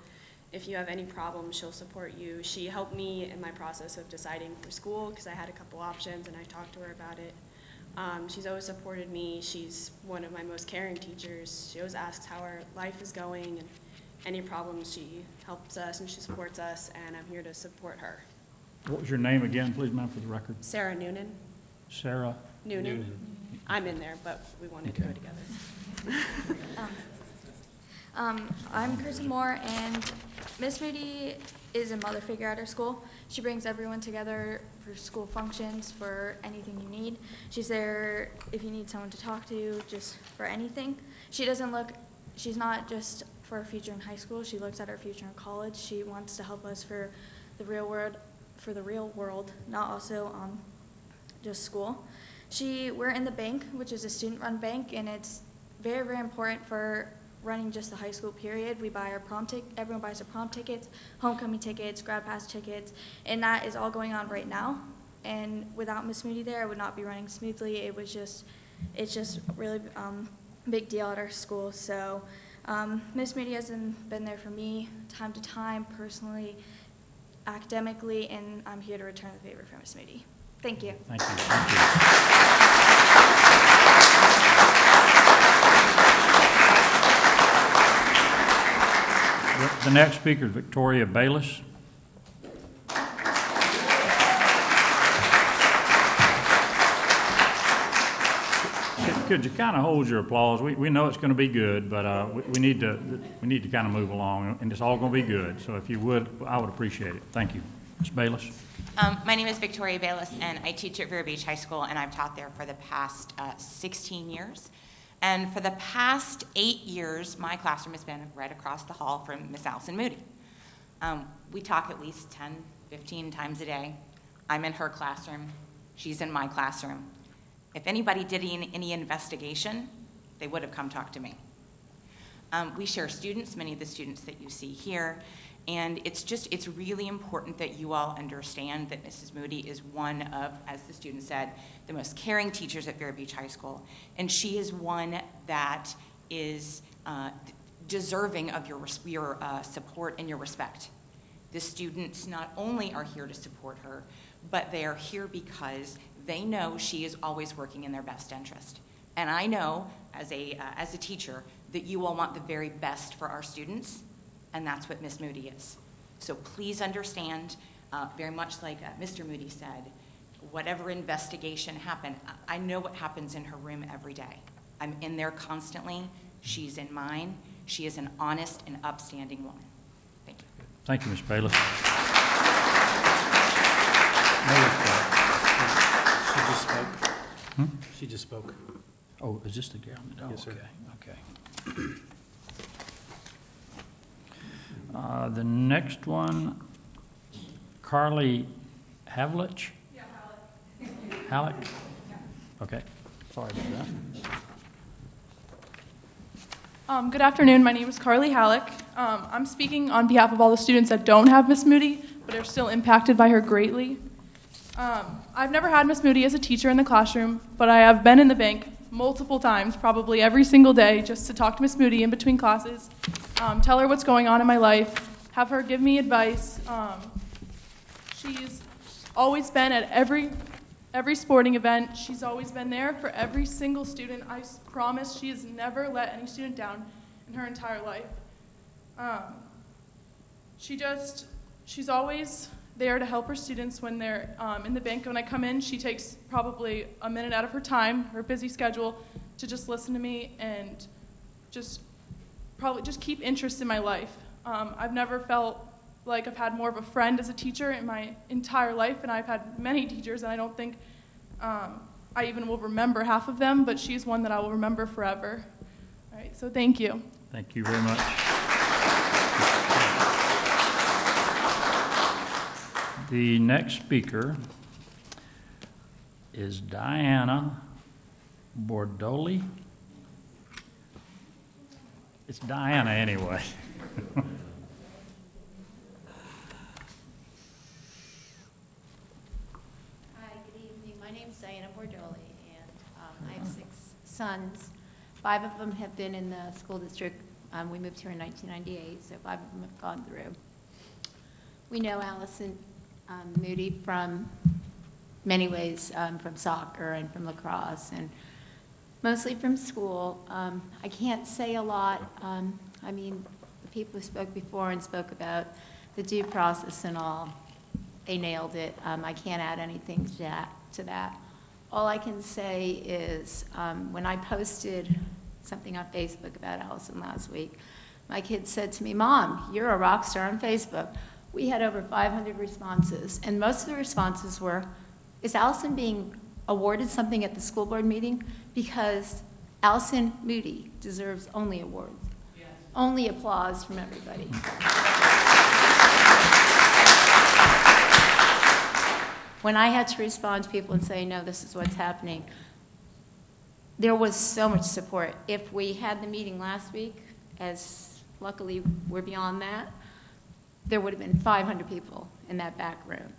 If you have any problems, she'll support you. She helped me in my process of deciding for school because I had a couple options, and I talked to her about it. She's always supported me. She's one of my most caring teachers. She always asks how our life is going, and any problems, she helps us and she supports us, and I'm here to support her. What was your name again, please, ma'am, for the record? Sarah Noonan. Sarah? Noonan. I'm in there, but we wanted to go together. I'm Kristen Moore, and Miss Moody is a mother figure at our school. She brings everyone together for school functions, for anything you need. She's there if you need someone to talk to, just for anything. She's not just for our future in high school, she looks at our future in college. She wants to help us for the real world, not also just school. We're in the bank, which is a student-run bank, and it's very, very important for running just the high school period. We buy our everyone buys their prom tickets, homecoming tickets, grad pass tickets, and that is all going on right now. And without Miss Moody there, it would not be running smoothly. It's just a really big deal at our school. So Miss Moody has been there for me time to time, personally, academically, and I'm here to return the favor for Miss Moody. Thank you. Thank you. Thank you. The next speaker is Victoria Bayless. Could you kind of hold your applause? We know it's going to be good, but we need to kind of move along, and it's all going to be good. So if you would, I would appreciate it. Thank you. Ms. Bayless. My name is Victoria Bayless, and I teach at Vero Beach High School, and I've taught there for the past 16 years. And for the past 8 years, my classroom has been right across the hall from Miss Allison Moody. We talk at least 10, 15 times a day. I'm in her classroom. She's in my classroom. If anybody did any investigation, they would have come talk to me. We share students, many of the students that you see here, and it's really important that you all understand that Mrs. Moody is one of, as the student said, the most caring teachers at Vero Beach High School, and she is one that is deserving of your support and your respect. The students not only are here to support her, but they are here because they know she is always working in their best interest. And I know, as a teacher, that you all want the very best for our students, and that's what Miss Moody is. So please understand, very much like Mr. Moody said, whatever investigation happened, I know what happens in her room every day. I'm in there constantly. She's in mine. She is an honest and upstanding woman. Thank you. Thank you, Ms. Bayless. She just spoke. Hmm? She just spoke. Oh, is this the gal? Oh, Yes, sir. Okay. The next one, Carly Havlich? Yeah, Halleck. Halleck? Okay, sorry about that. Good afternoon. My name is Carly Halleck. I'm speaking on behalf of all the students that don't have Miss Moody, but are still impacted by her greatly. I've never had Miss Moody as a teacher in the classroom, but I have been in the bank multiple times, probably every single day, just to talk to Miss Moody in between classes, tell her what's going on in my life, have her give me advice. She's always been at every sporting event. She's always been there for every single student. I promise she has never let any student down in her entire life. She's always there to help her students when they're in the bank. When I come in, she takes probably a minute out of her time, her busy schedule, to just listen to me and just keep interest in my life. I've never felt like I've had more of a friend as a teacher in my entire life, and I've had many teachers, and I don't think I even will remember half of them, but she's one that I will remember forever. All right, so thank you. Thank you very much. The next speaker is Diana Bordoli. It's Diana anyway. Hi, good evening. My name is Diana Bordoli, and I have 6 sons. 5 of them have been in the school district. We moved here in 1998, so 5 of them have gone through. We know Allison Moody from many ways, from soccer and from lacrosse, and mostly from school. I can't say a lot. I mean, the people who spoke before and spoke about the due process and all, they nailed it. I can't add anything to that. All I can say is when I posted something on Facebook about Allison last week, my kids said to me, "Mom, you're a rock star on Facebook." We had over 500 responses, and most of the responses were, "Is Allison being awarded something at the school board meeting? Because Allison Moody deserves only awards." Yes. Only applause from everybody. When I had to respond to people and say, "No, this is what's happening," there was so much support. If we had the meeting last week, as luckily we're beyond that, there would have been 500 people in that back room.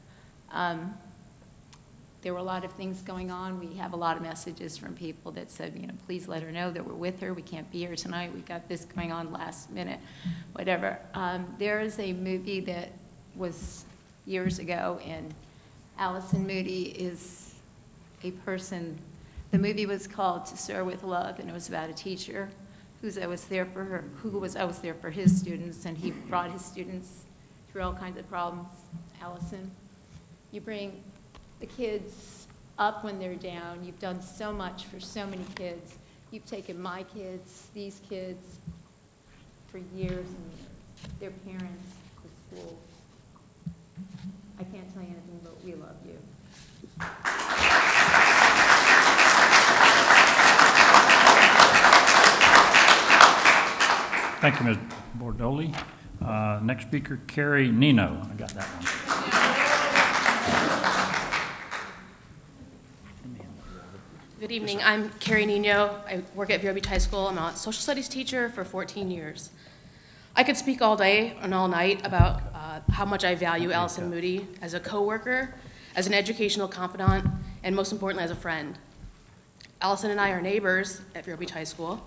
There were a lot of things going on. We have a lot of messages from people that said, please let her know that we're with her. We can't be here tonight. We got this going on last minute, whatever. There is a movie that was years ago, and Allison Moody is a person. The movie was called To Sir with Love, and it was about a teacher who was always there for his students, and he brought his students through all kinds of problems. Allison, you bring the kids up when they're down. You've done so much for so many kids. You've taken my kids, these kids, for years and years, their parents, the schools. I can't tell you anything, but we love you. Thank you, Ms. Bordoli. Next speaker, Carrie Nino. I got that one. Good evening. I'm Carrie Nino. I work at Vero Beach High School. I'm a social studies teacher for 14 years. I could speak all day and all night about how much I value Allison Moody as a coworker, as an educational confidant, and most importantly, as a friend. Allison and I are neighbors at Vero Beach High School.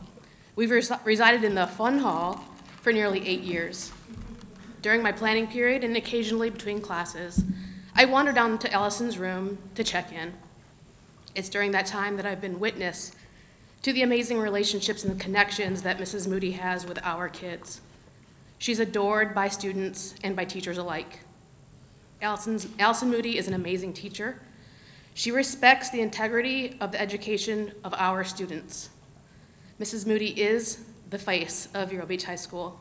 We've resided in the fun hall for nearly 8 years. During my planning period and occasionally between classes, I wander down to Allison's room to check in. It's during that time that I've been witness to the amazing relationships and the connections that Mrs. Moody has with our kids. She's adored by students and by teachers alike. Allison Moody is an amazing teacher. She respects the integrity of the education of our students. Mrs. Moody is the face of Vero Beach High School.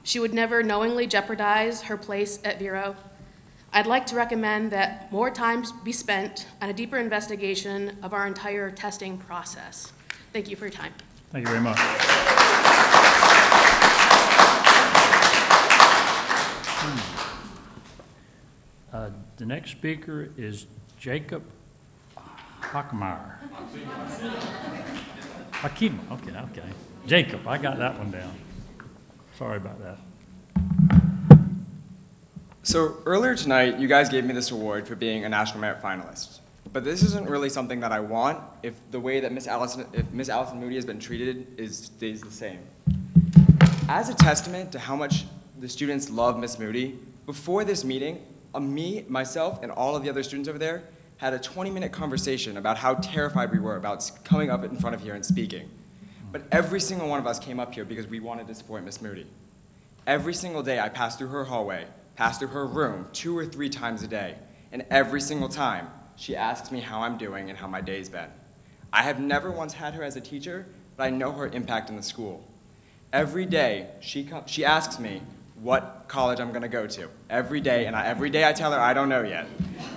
She would never knowingly jeopardize her place at Vero. I'd like to recommend that more time be spent on a deeper investigation of our entire testing process. Thank you for your time. Thank you very much. The next speaker is Jacob Hockmeyer. Hakim, okay. Jacob, I got that one down. Sorry about that. So earlier tonight, you guys gave me this award for being a National Merit finalist. But this isn't really something that I want if the way that Miss Allison Moody has been treated stays the same. As a testament to how much the students love Miss Moody, before this meeting, myself, and all of the other students over there had a 20-minute conversation about how terrified we were about coming up in front of here and speaking. But every single one of us came up here because we wanted to support Miss Moody. Every single day I passed through her hallway, passed through her room 2 or 3 times a day, and every single time she asks me how I'm doing and how my day's been. I have never once had her as a teacher, but I know her impact in the school. Every day she asks me what college I'm going to go to. Every day, and every day I tell her I don't know yet.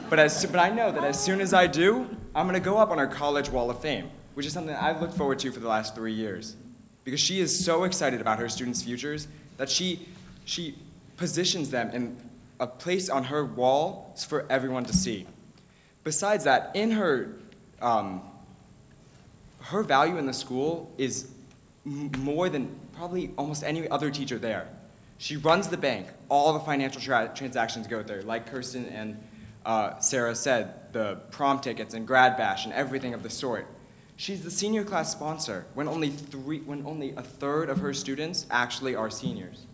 But I know that as soon as I do, I'm going to go up on her college wall of fame, which is something that I've looked forward to for the last 3 years. Because she is so excited about her students' futures that she positions them in a place on her wall for everyone to see. Besides that, in her value in the school is more than probably almost any other teacher there. She runs the bank. All the financial transactions go there. Like Kirsten and Sarah said, the prom tickets and grad bash and everything of the sort. She's the senior class sponsor when only a third of her students actually are seniors.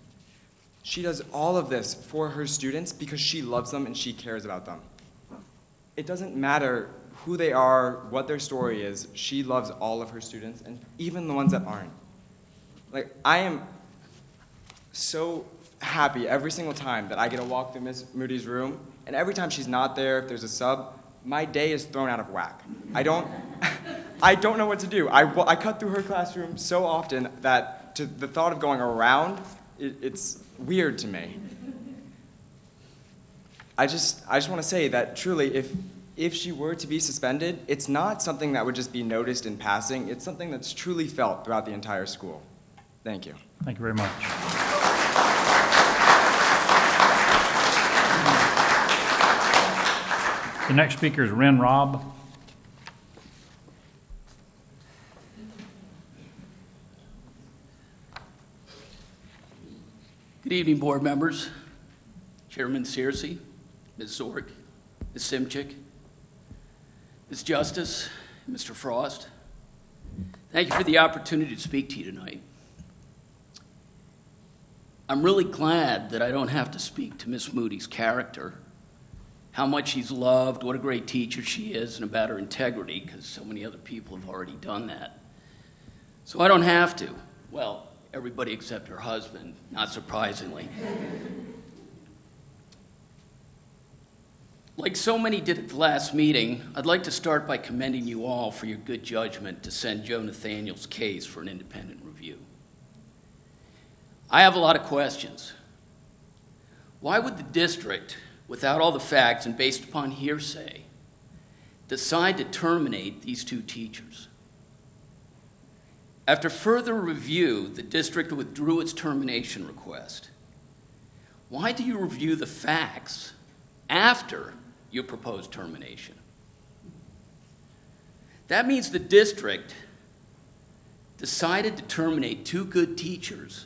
She does all of this for her students because she loves them and she cares about them. It doesn't matter who they are, what their story is. She loves all of her students, and even the ones that aren't. Like, I am so happy every single time that I get to walk through Ms. Moody's room, and every time she's not there, if there's a sub, my day is thrown out of whack. I don't know what to do. I cut through her classroom so often that the thought of going around, it's weird to me. I just want to say that truly, if she were to be suspended, it's not something that would just be noticed in passing. It's something that's truly felt throughout the entire school. Thank you. Thank you very much. The next speaker is Ren Robb. Good evening, board members, Chairman Searcy, Ms. Zork, Ms. Simchick, Ms. Justice, Mr. Frost. Thank you for the opportunity to speak to you tonight. I'm really glad that I don't have to speak to Ms. Moody's character, how much she's loved, what a great teacher she is, and about her integrity, because so many other people have already done that. So I don't have to. Well, everybody except her husband, not surprisingly. Like so many did at the last meeting, I'd like to start by commending you all for your good judgment to send Joe Nathaniel's case for an independent review. I have a lot of questions. Why would the district, without all the facts and based upon hearsay, decide to terminate these two teachers? After further review, the district withdrew its termination request. Why do you review the facts after you propose termination? That means the district decided to terminate two good teachers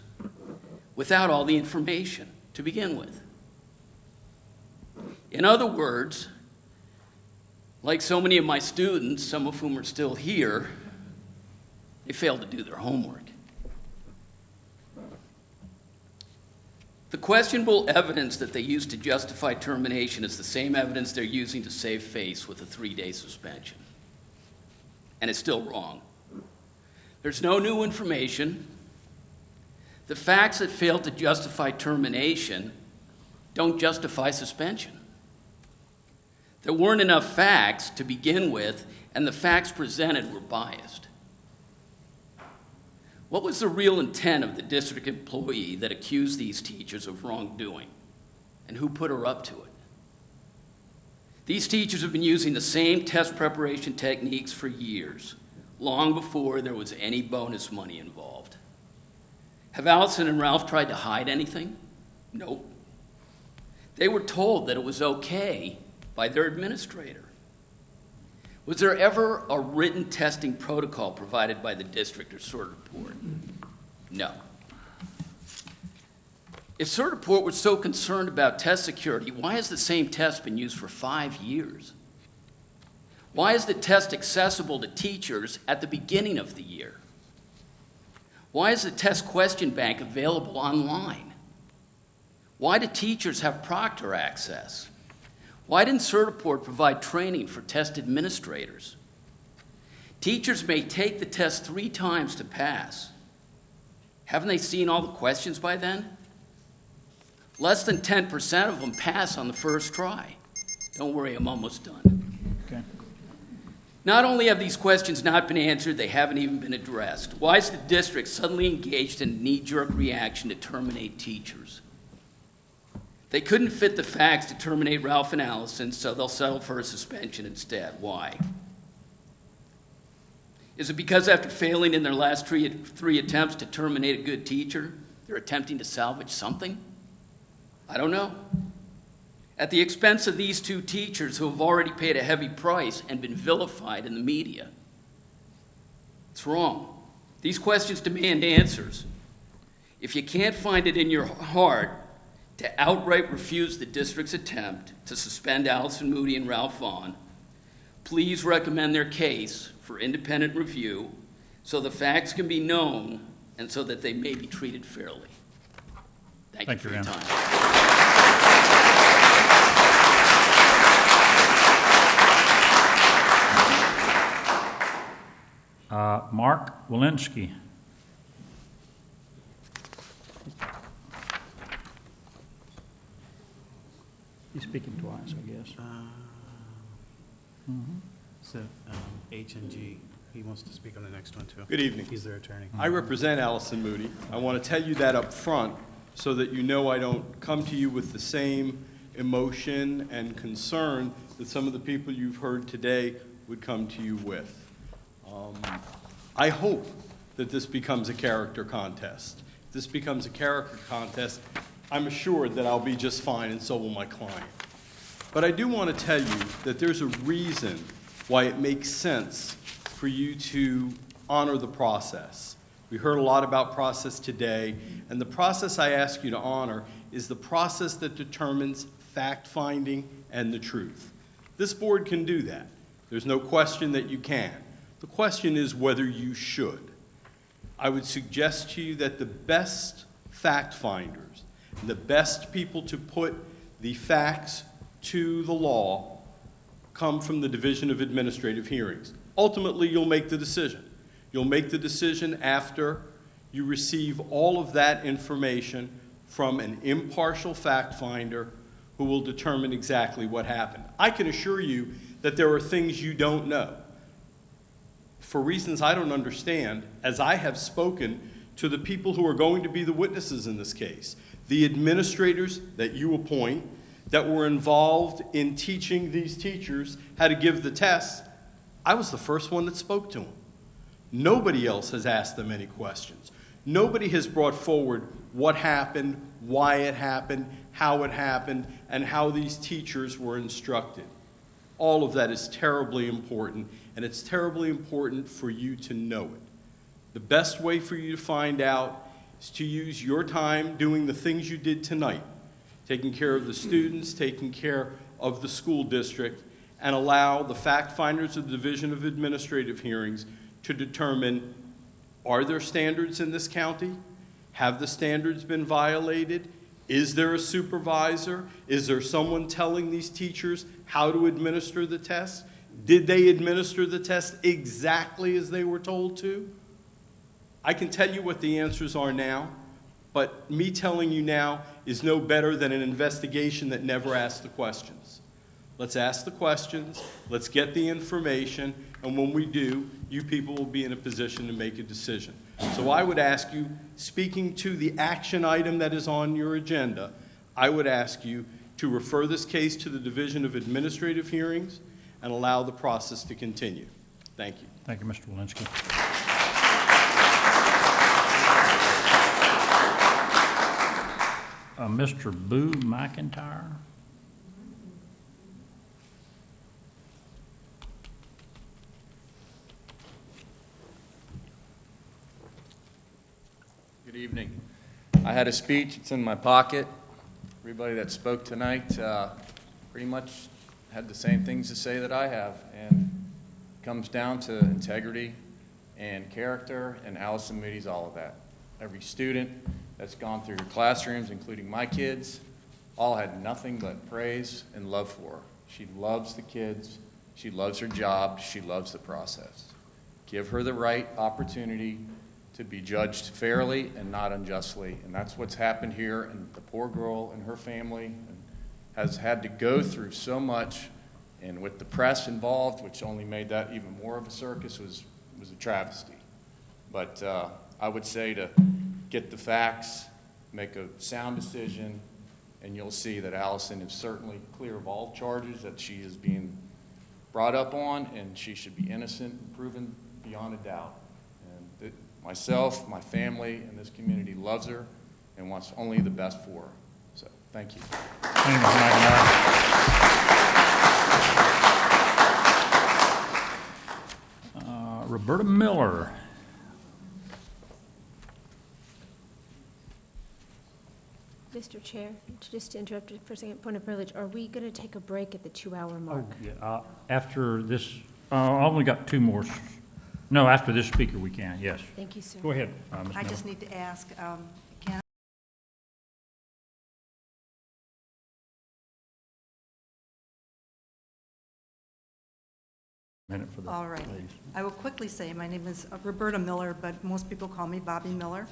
without all the information to begin with. In other words, like so many of my students, some of whom are still here, they failed to do their homework. The questionable evidence that they used to justify termination is the same evidence they're using to save face with a 3-day suspension. And it's still wrong. There's no new information. The facts that fail to justify termination don't justify suspension. There weren't enough facts to begin with, and the facts presented were biased. What was the real intent of the district employee that accused these teachers of wrongdoing, and who put her up to it? These teachers have been using the same test preparation techniques for years, long before there was any bonus money involved. Have Allison and Ralph tried to hide anything? Nope. They were told that it was okay by their administrator. Was there ever a written testing protocol provided by the district or Certiport? No. If Certiport was so concerned about test security, why has the same test been used for 5 years? Why is the test accessible to teachers at the beginning of the year? Why is the test question bank available online? Why do teachers have proctor access? Why didn't Certiport provide training for test administrators? Teachers may take the test 3 times to pass. Haven't they seen all the questions by then? Less than 10% of them pass on the first try. Don't worry, I'm almost done. Okay. Not only have these questions not been answered, they haven't even been addressed. Why is the district suddenly engaged in a knee-jerk reaction to terminate teachers? They couldn't fit the facts to terminate Ralph and Allison, so they'll settle for a suspension instead. Why? Is it because after failing in their last three attempts to terminate a good teacher, they're attempting to salvage something? I don't know. at the expense of these two teachers who have already paid a heavy price and been vilified in the media. It's wrong. These questions demand answers. If you can't find it in your heart to outright refuse the district's attempt to suspend Allison Moody and Ralph Vaughn, please recommend their case for independent review so the facts can be known and so that they may be treated fairly. Thank you for your time. Mark Walensky. He's speaking twice, I guess. So, H and G, he wants to speak on the next one, too. Good evening. He's their attorney. I represent Allison Moody. I want to tell you that up front so that you know I don't come to you with the same emotion and concern that some of the people you've heard today would come to you with. I hope that this becomes a character contest. If this becomes a character contest, I'm assured that I'll be just fine, and so will my client. But I do want to tell you that there's a reason why it makes sense for you to honor the process. We heard a lot about process today, and the process I ask you to honor is the process that determines fact-finding and the truth. This board can do that. There's no question that you can. The question is whether you should. I would suggest to you that the best fact-finders, the best people to put the facts to the law come from the Division of Administrative Hearings. Ultimately, you'll make the decision. You'll make the decision after you receive all of that information from an impartial fact finder who will determine exactly what happened. I can assure you that there are things you don't know. For reasons I don't understand, as I have spoken to the people who are going to be the witnesses in this case, the administrators that you appoint that were involved in teaching these teachers how to give the tests, I was the first one that spoke to them. Nobody else has asked them any questions. Nobody has brought forward what happened, why it happened, how it happened, and how these teachers were instructed. All of that is terribly important, and it's terribly important for you to know it. The best way for you to find out is to use your time doing the things you did tonight, taking care of the students, taking care of the school district, and allow the fact finders of the Division of Administrative Hearings to determine, are there standards in this county? Have the standards been violated? Is there a supervisor? Is there someone telling these teachers how to administer the test? Did they administer the test exactly as they were told to? I can tell you what the answers are now, but me telling you now is no better than an investigation that never asked the questions. Let's ask the questions, let's get the information, and when we do, you people will be in a position to make a decision. So I would ask you, speaking to the action item that is on your agenda, I would ask you to refer this case to the Division of Administrative Hearings and allow the process to continue. Thank you. Thank you, Mr. Walensky. Mr. Boo McIntyre. Good evening. I had a speech, it's in my pocket. Everybody that spoke tonight pretty much had the same things to say that I have, and it comes down to integrity and character, and Allison Moody's all of that. Every student that's gone through your classrooms, including my kids, all had nothing but praise and love for her. She loves the kids, she loves her job, she loves the process. Give her the right opportunity to be judged fairly and not unjustly, and that's what's happened here, and the poor girl and her family has had to go through so much, and with the press involved, which only made that even more of a circus, was a travesty. But I would say to get the facts, make a sound decision, and you'll see that Allison is certainly clear of all charges that she is being brought up on, and she should be innocent and proven beyond a doubt. And myself, my family, and this community loves her and wants only the best for her. So Thank you. Thank you, Mr. McNamara. Roberta Miller. Mr. Chair, just to interrupt for a second, point of privilege, are we going to take a break at the 2-hour mark? Oh, yeah. After this, I only got two more. No, after this speaker we can, yes. Thank you, sir. Go ahead, Ms. I Miller. just need to ask, can Minute for the All right. ladies. I will quickly say, my name is Roberta Miller, but most people call me Bobby Miller,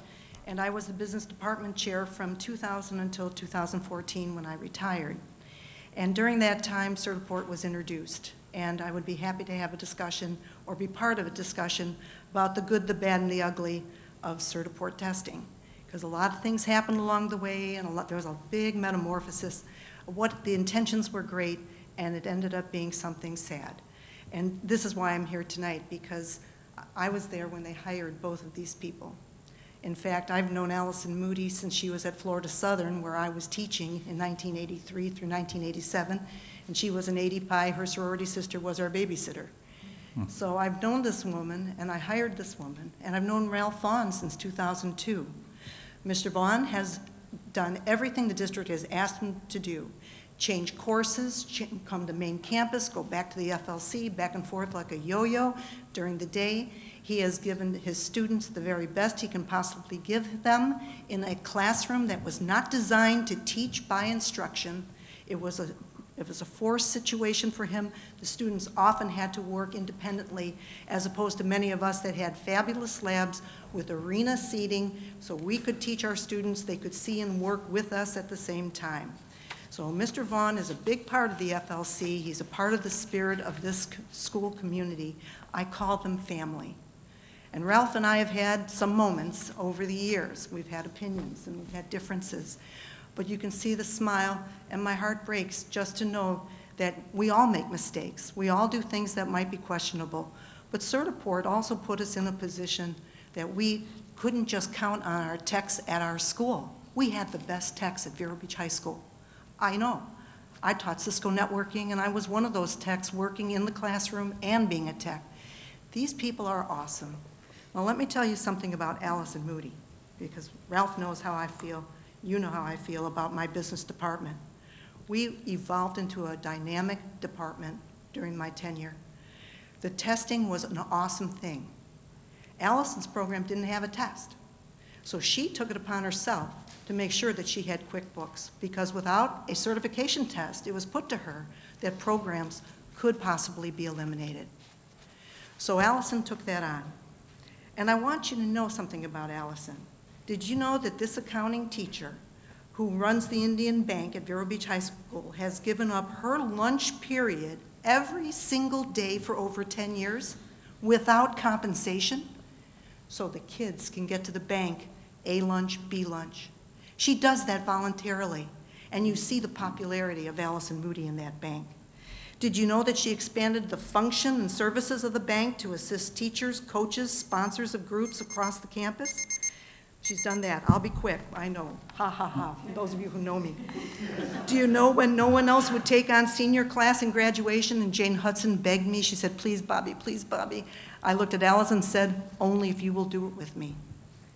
and I was the business department chair from 2000 until 2014 when I retired. And during that time, Certiport was introduced, and I would be happy to have a discussion or be part of a discussion about the good, the bad, and the ugly of Certiport testing, because a lot of things happened along the way, and there was a big metamorphosis. What the intentions were great, and it ended up being something sad. And this is why I'm here tonight, because I was there when they hired both of these people. In fact, I've known Allison Moody since she was at Florida Southern, where I was teaching in 1983 through 1987, and she was an 80 Pi. Her sorority sister was our babysitter. So I've known this woman, and I hired this woman, and I've known Ralph Vaughn since 2002. Mr. Vaughn has done everything the district has asked him to do. Change courses, come to main campus, go back to the FLC, back and forth like a yo-yo during the day. He has given his students the very best he can possibly give them in a classroom that was not designed to teach by instruction. It was a forced situation for him. The students often had to work independently, as opposed to many of us that had fabulous labs with arena seating, so we could teach our students, they could see and work with us at the same time. So Mr. Vaughn is a big part of the FLC. He's a part of the spirit of this school community. I call them family. And Ralph and I have had some moments over the years. We've had opinions and we've had differences. But you can see the smile, and my heart breaks just to know that we all make mistakes. We all do things that might be questionable. But Certiport also put us in a position that we couldn't just count on our techs at our school. We had the best techs at Vero Beach High School. I know. I taught Cisco networking, and I was one of those techs working in the classroom and being a tech. These people are awesome. Now, let me tell you something about Allison Moody, because Ralph knows how I feel. You know how I feel about my business department. We evolved into a dynamic department during my tenure. The testing was an awesome thing. Allison's program didn't have a test, so she took it upon herself to make sure that she had QuickBooks, because without a certification test, it was put to her that programs could possibly be eliminated. So Allison took that on. And I want you to know something about Allison. Did you know that this accounting teacher who runs the Indian Bank at Vero Beach High School has given up her lunch period every single day for over 10 years without compensation so the kids can get to the bank A lunch, B lunch? She does that voluntarily, and you see the popularity of Allison Moody in that bank. Did you know that she expanded the function and services of the bank to assist teachers, coaches, sponsors of groups across the campus? She's done that. I'll be quick, I know. Ha, ha, ha, for those of you who know me. Do you know when no one else would take on senior class in graduation and Jane Hudson begged me, she said, please, Bobby, I looked at Allison and said, only if you will do it with me.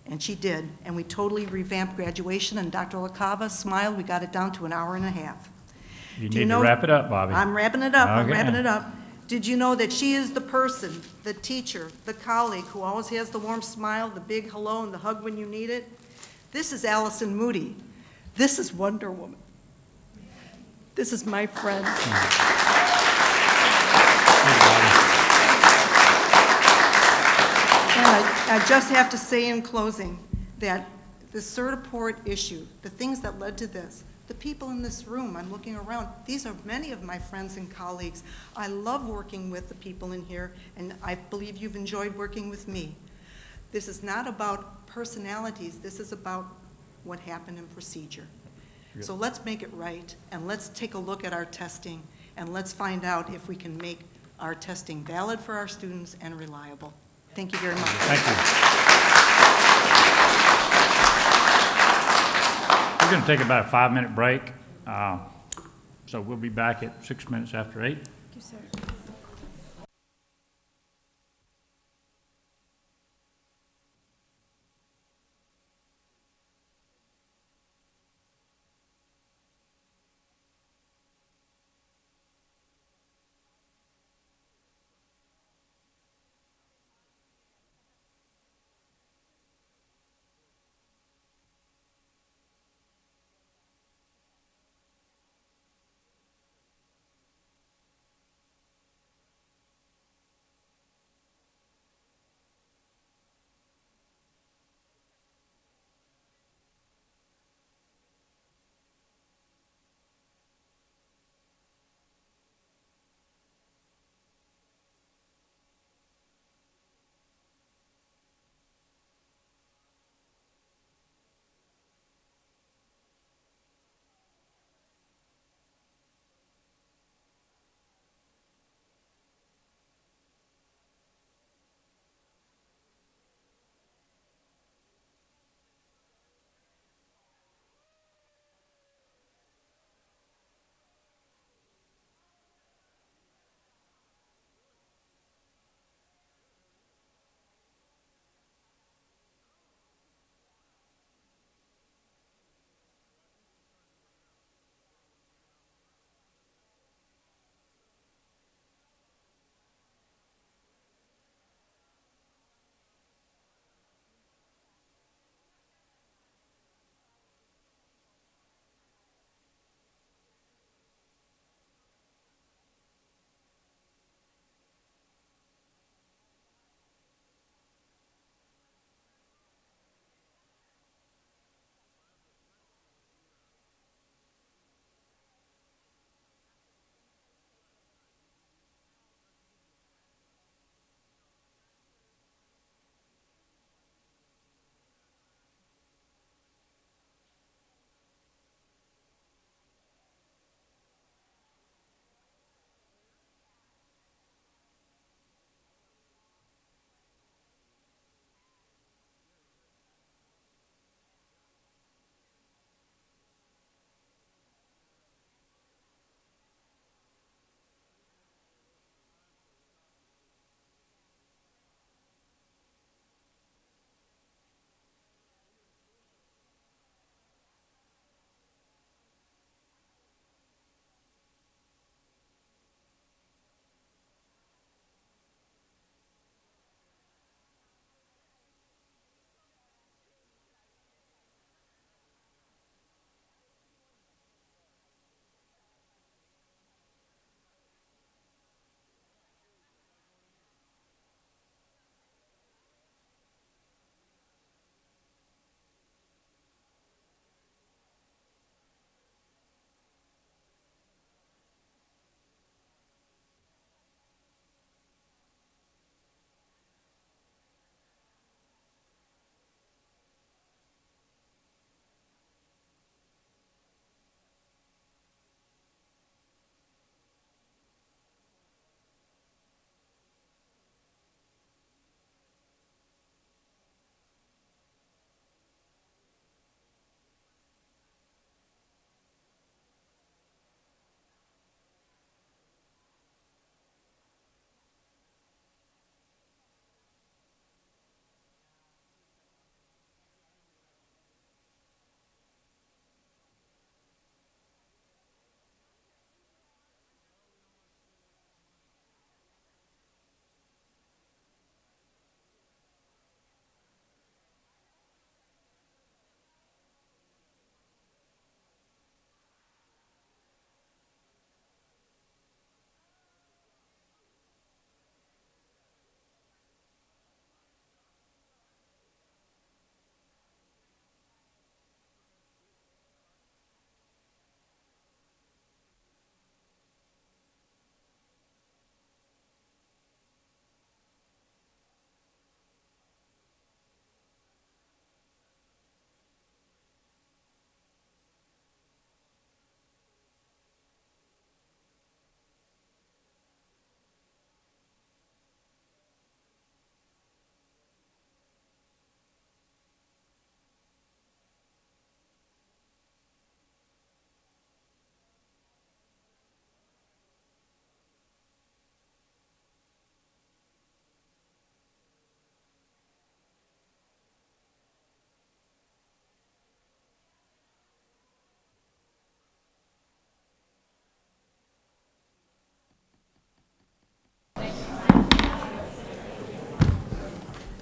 And she did, and we totally revamped graduation, and Dr. LaCava smiled. We got it down to an hour and a half. You need to wrap it up, Bobby. I'm wrapping it up. I'm Okay. wrapping it up. Did you know that she is the person, the teacher, the colleague who always has the warm smile, the big hello, and the hug when you need it? This is Allison Moody. This is Wonder Woman. This is my friend. And I just have to say in closing that the Certiport issue, the things that led to this, the people in this room, I'm looking around, these are many of my friends and colleagues. I love working with the people in here, and I believe you've enjoyed working with me. This is not about personalities, this is about what happened in procedure. So let's make it right, and let's take a look at our testing, and let's find out if we can make our testing valid for our students and reliable. Thank you very much. Thank you. We're going to take about a 5-minute break. So we'll be back at 6 minutes after 8. Thank you, sir.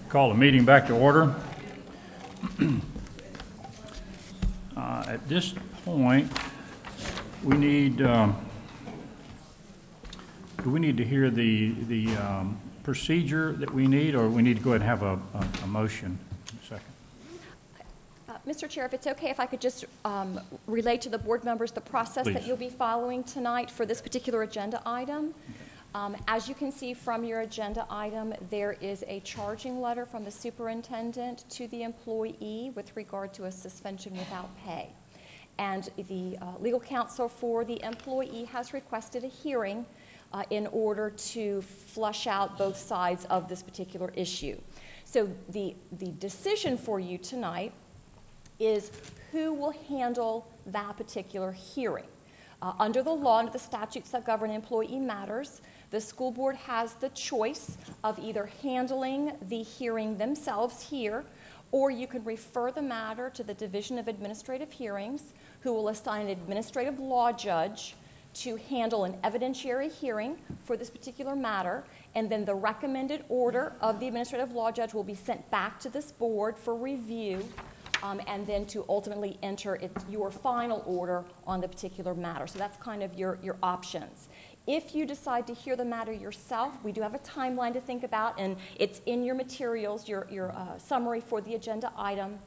Call the meeting back to order. At this point, we need, do we need to hear the procedure that we need, or we need to go ahead and have a motion? Second. Mr. Chair, if it's okay, if I could just relay to the board members the process that Please. you'll be following tonight for this particular agenda item. As you can see from your agenda item, there is a charging letter from the superintendent to the employee with regard to a suspension without pay. And the legal counsel for the employee has requested a hearing in order to flush out both sides of this particular issue. So the decision for you tonight is who will handle that particular hearing. Under the law, under the statutes that govern employee matters, the school board has the choice of either handling the hearing themselves here, or you can refer the matter to the Division of Administrative Hearings, who will assign an administrative law judge to handle an evidentiary hearing for this particular matter, and then the recommended order of the administrative law judge will be sent back to this board for review, and then to ultimately enter your final order on the particular matter. So that's kind of your options. If you decide to hear the matter yourself, we do have a timeline to think about, and it's in your materials, your summary for the agenda item.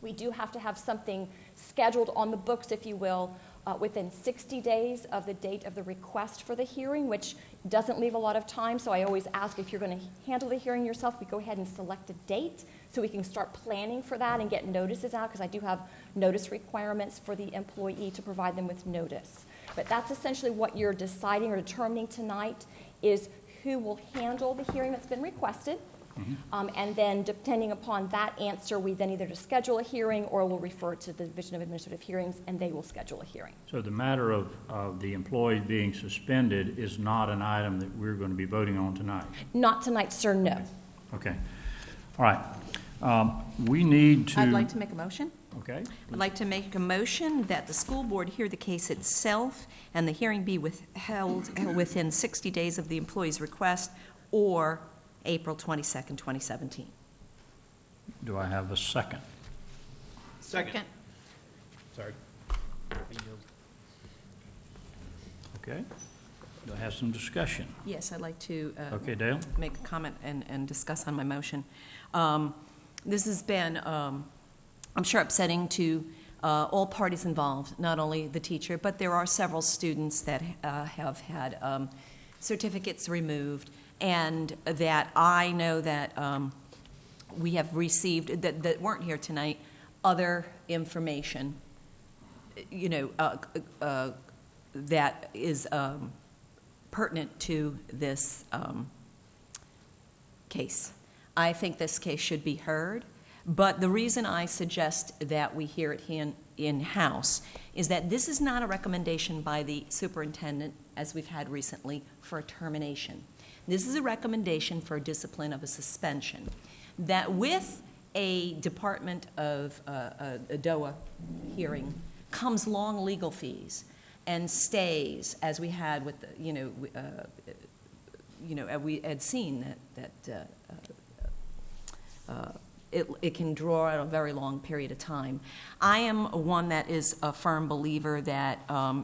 We do have to have something scheduled on the books, if you will, within 60 days of the date of the request for the hearing, which doesn't leave a lot of time. So I always ask, if you're going to handle the hearing yourself, we go ahead and select a date so we can start planning for that and get notices out, because I do have notice requirements for the employee to provide them with notice. But that's essentially what you're deciding or determining tonight, is who will handle the hearing that's been requested. And then depending upon that answer, we then either to schedule a hearing or we'll refer it to the Division of Administrative Hearings, and they will schedule a hearing. So the matter of the employee being suspended is not an item that we're going to be voting on tonight? Not tonight, sir, no. Okay. All right. We need to... I'd like to make a motion. Okay. I'd like to make a motion that the school board hear the case itself and the hearing be held within 60 days of the employee's request, or April 22nd, 2017. Do I have a second? Second. Sorry. Okay. Do I have some discussion? Yes, I'd like to Okay, Dale? make a comment and discuss on my motion. This has been, I'm sure, upsetting to all parties involved, not only the teacher, but there are several students that have had certificates removed, and that I know that we have received, that weren't here tonight, other information, you know, that is pertinent to this case. I think this case should be heard, but the reason I suggest that we hear it in-house is that this is not a recommendation by the superintendent, as we've had recently, for a termination. This is a recommendation for a discipline of a suspension, that with a Department of a DOA hearing comes long legal fees and stays, as we had with the, we had seen that it can draw out a very long period of time. I am one that is a firm believer that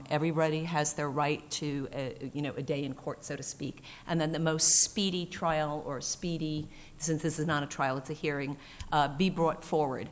everybody has their right to, a day in court, so to speak, and then the most speedy trial, or speedy, since this is not a trial, it's a hearing, be brought forward.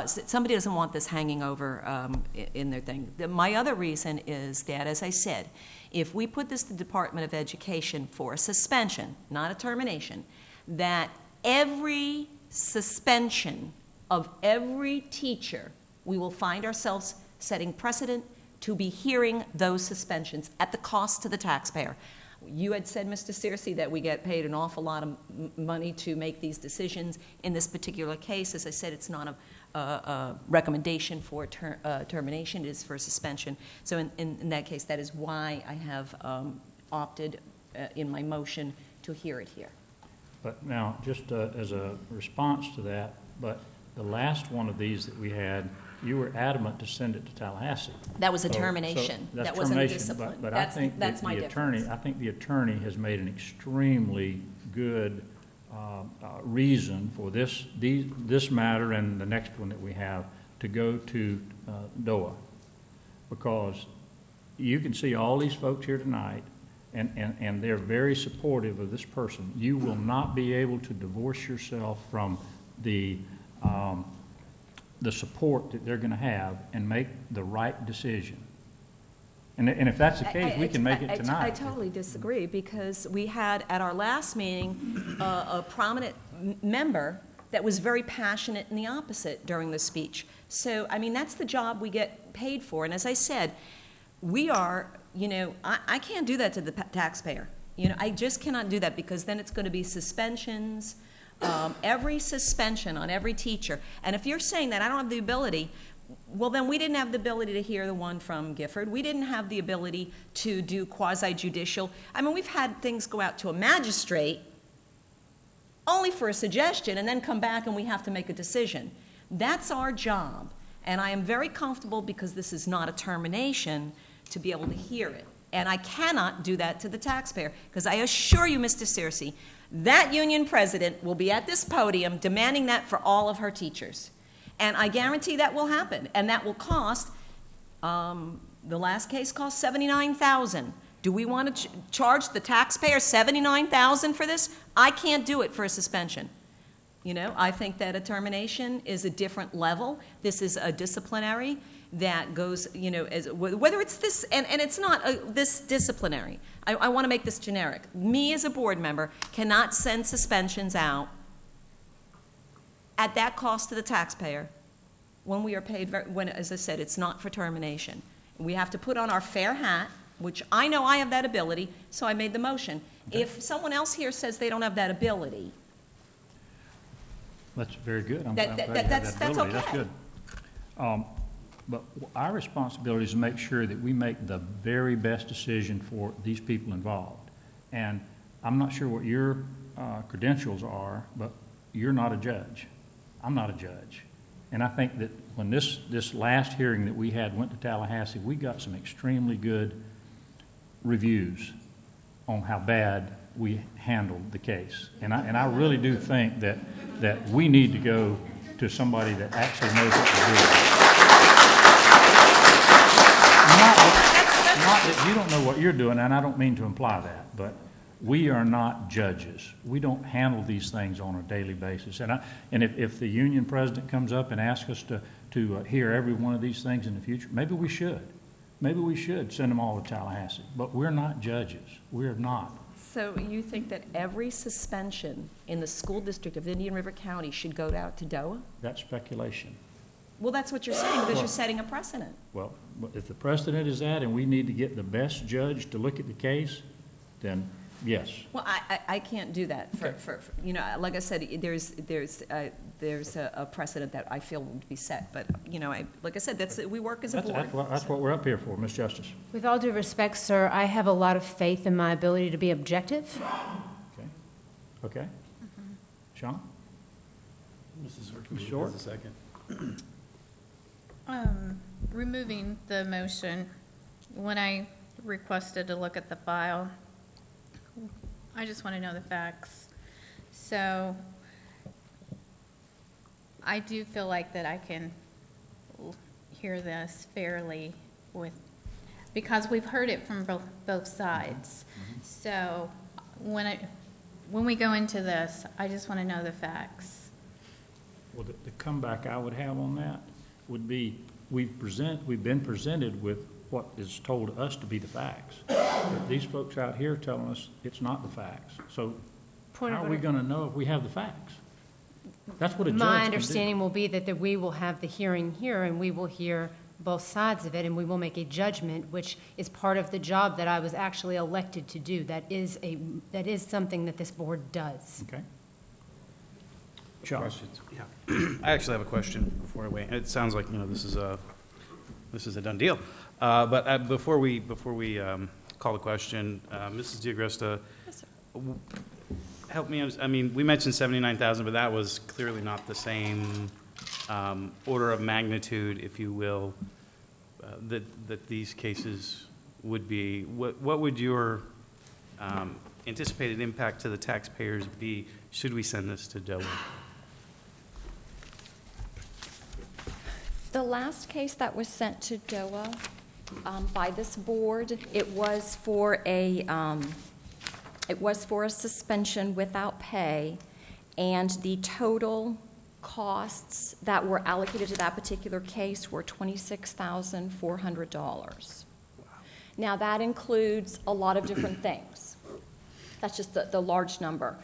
Somebody doesn't want this hanging over in their thing. My other reason is that, as I said, if we put this to the Department of Education for a suspension, not a termination, that every suspension of every teacher, we will find ourselves setting precedent to be hearing those suspensions at the cost to the taxpayer. You had said, Mr. Searcy, that we get paid an awful lot of money to make these decisions. In this particular case, as I said, it's not a recommendation for termination, it is for suspension. So in that case, that is why I have opted in my motion to hear it here. But now, just as a response to that, but the last one of these that we had, you were adamant to send it to Tallahassee. That was a termination. That's that wasn't a termination, discipline. But I think that's my the attorney, I think the attorney has made an extremely good reason for this matter and the next one that we have to go to DOA, because you can see all these folks here tonight, and they're very supportive of this person. You will not be able to divorce yourself from the support that they're going to have and make the right decision. And if that's the case, we can make it tonight. I totally disagree, because we had at our last meeting a prominent member that was very passionate in the opposite during the speech. So, I mean, that's the job we get paid for. And as I said, we are, you know, I can't do that to the taxpayer. You know, I just cannot do that, because then it's going to be suspensions, every suspension on every teacher. And if you're saying that I don't have the ability, well, then we didn't have the ability to hear the one from Gifford. We didn't have the ability to do quasi-judicial. I mean, we've had things go out to a magistrate only for a suggestion and then come back and we have to make a decision. That's our job. And I am very comfortable, because this is not a termination, to be able to hear it. And I cannot do that to the taxpayer, because I assure you, Mr. Searcy, that union president will be at this podium demanding that for all of her teachers. And I guarantee that will happen, and that will cost, the last case cost $79,000. Do we want to charge the taxpayer $79,000 for this? I can't do it for a suspension. You know, I think that a termination is a different level. This is a disciplinary that goes, you know, as, whether it's this, and it's not this disciplinary. I want to make this generic. Me as a board member cannot send suspensions out at that cost to the taxpayer when we are paid, when, as I said, it's not for termination. We have to put on our fair hat, which I know I have that ability, so I made the motion. Okay. If someone else here says they don't have that ability, that's very good. I'm glad you have that ability. Okay. That's good. But our responsibility is to make sure that we make the very best decision for these people involved. And I'm not sure what your credentials are, but you're not a judge. I'm not a judge. And I think that when this last hearing that we had went to Tallahassee, we got some extremely good reviews on how bad we handled the case. And I really do think that we need to go to somebody that actually knows what to do. Not that you don't know what you're doing, and I don't mean to imply that, but we are not judges. We don't handle these things on a daily basis. And if the union president comes up and asks us to hear every one of these things in the future, maybe we should. Maybe we should send them all to Tallahassee. But we're not judges. We're not. So you think that every suspension in the school district of Indian River County should go out to DOA? That's speculation. Well, that's what you're saying, because you're setting a precedent. Well, if the precedent is that and we need to get the best judge to look at the case, then yes. Well, I can't do that. For you know, like I said, there's a precedent that I feel would be set. But you know, like I said, we work as a board. That's what we're up here for, Ms. Justice. With all due respect, sir, I have a lot of faith in my ability to be objective. Okay. Mm-hmm. Sean? Mrs. Short? A second. Removing the motion, when I requested to look at the file, I just want to know the facts. So I do feel like that I can hear this fairly because we've heard it from both sides. Mm-hmm. So when we go into this, I just want to know the facts. Well, the comeback I would have on that would be we've been presented with what is told us to be the facts. But these folks out here telling us it's not the facts. So how are we going to know if we have the facts? That's what a judge can do. My understanding will be that we will have the hearing here, and we will hear both sides of it, and we will make a judgment, which is part of the job that I was actually elected to do. That is something that this board does. Okay. Questions? Yeah. I actually have a question before I wait. It sounds like, you know, this is a done deal. But before we call the question, Mrs. D'Agresta, yes, sir. Help me. I mean, we mentioned 79,000, but that was clearly not the same order of magnitude, if you will, that these cases would be. What would your anticipated impact to the taxpayers be should we send this to DOA? The last case that was sent to DOA by this board, it was for a suspension without pay, and the total costs that were allocated to that particular case were $26,400. Now, that includes a lot of different things. That's just the large number.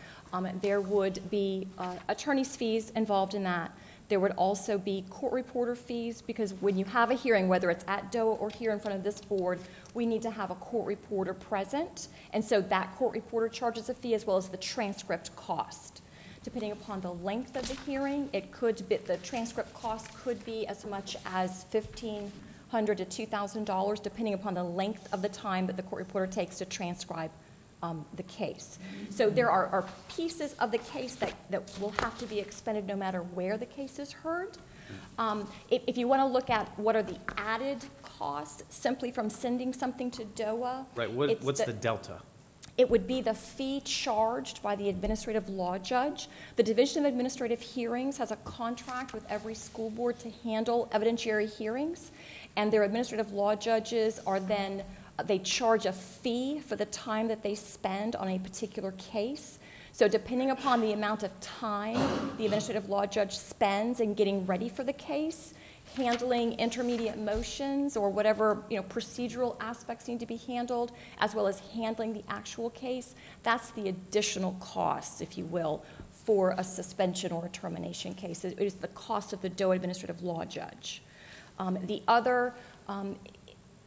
There would be attorney's fees involved in that. There would also be court reporter fees, because when you have a hearing, whether it's at DOA or here in front of this board, we need to have a court reporter present. And so that court reporter charges a fee as well as the transcript cost. Depending upon the length of the hearing, the transcript cost could be as much as $1,500 to $2,000, depending upon the length of the time that the court reporter takes to transcribe the case. So there are pieces of the case that will have to be expended no matter where the case is heard. If you want to look at what are the added costs simply from sending something to DOA. Right, what's the delta? It would be the fee charged by the administrative law judge. The Division of Administrative Hearings has a contract with every school board to handle evidentiary hearings, and their administrative law judges are then, they charge a fee for the time that they spend on a particular case. So depending upon the amount of time the administrative law judge spends in getting ready for the case, handling intermediate motions or whatever procedural aspects need to be handled, as well as handling the actual case, that's the additional costs, if you will, for a suspension or a termination case. It is the cost of the DOA administrative law judge.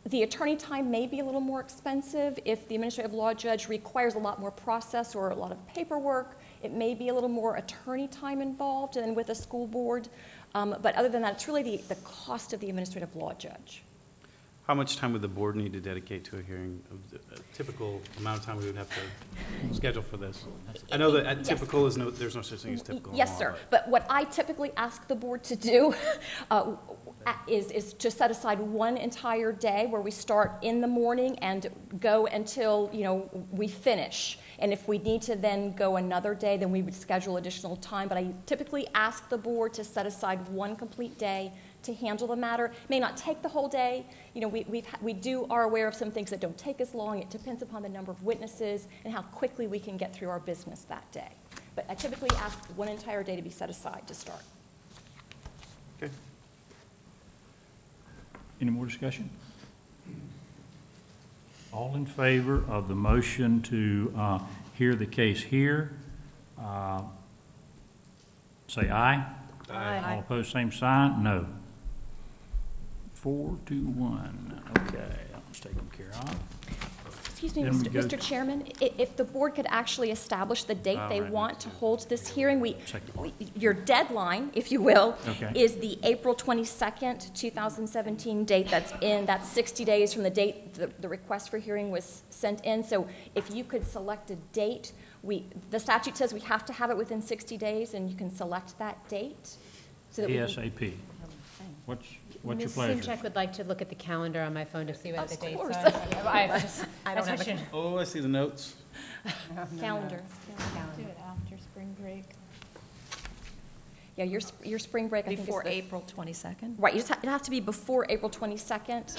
The attorney time may be a little more expensive. If the administrative law judge requires a lot more process or a lot of paperwork, it may be a little more attorney time involved than with a school board. But other than that, it's really the cost of the administrative law judge. How much time would the board need to dedicate to a hearing? A typical amount of time we would have to schedule for this? I know that typical is there's no such thing as typical. Yes, sir. But what I typically ask the board to do is to set aside one entire day where we start in the morning and go until we finish. And if we need to then go another day, then we would schedule additional time. But I typically ask the board to set aside one complete day to handle the matter. It may not take the whole day. We are aware of some things that don't take as long. It depends upon the number of witnesses and how quickly we can get through our business that day. But I typically ask one entire day to be set aside to start. Okay. Any more discussion? All in favor of the motion to hear the case here, say aye. Aye. All opposed, same sign. No. 4-1. Okay, that's taken care of. Excuse me, Then we go- Mr. Chairman, if the board could actually establish the date they want to hold this hearing, your deadline, if you will, is the April 22nd, 2017 date that's 60 days from the date the request for hearing was sent in. So if you could select a date, the statute says we have to have it within 60 days, and you can select that date. So that ASAP. What's your pleasure? Ms. Simchak would like to look at the calendar on my phone to see what the dates course. are. I don't have a Oh, I see the notes. Calendar. Do it after spring break. Yeah, your spring break, I think, is Before April 22nd? Right, it has to be before April 22nd.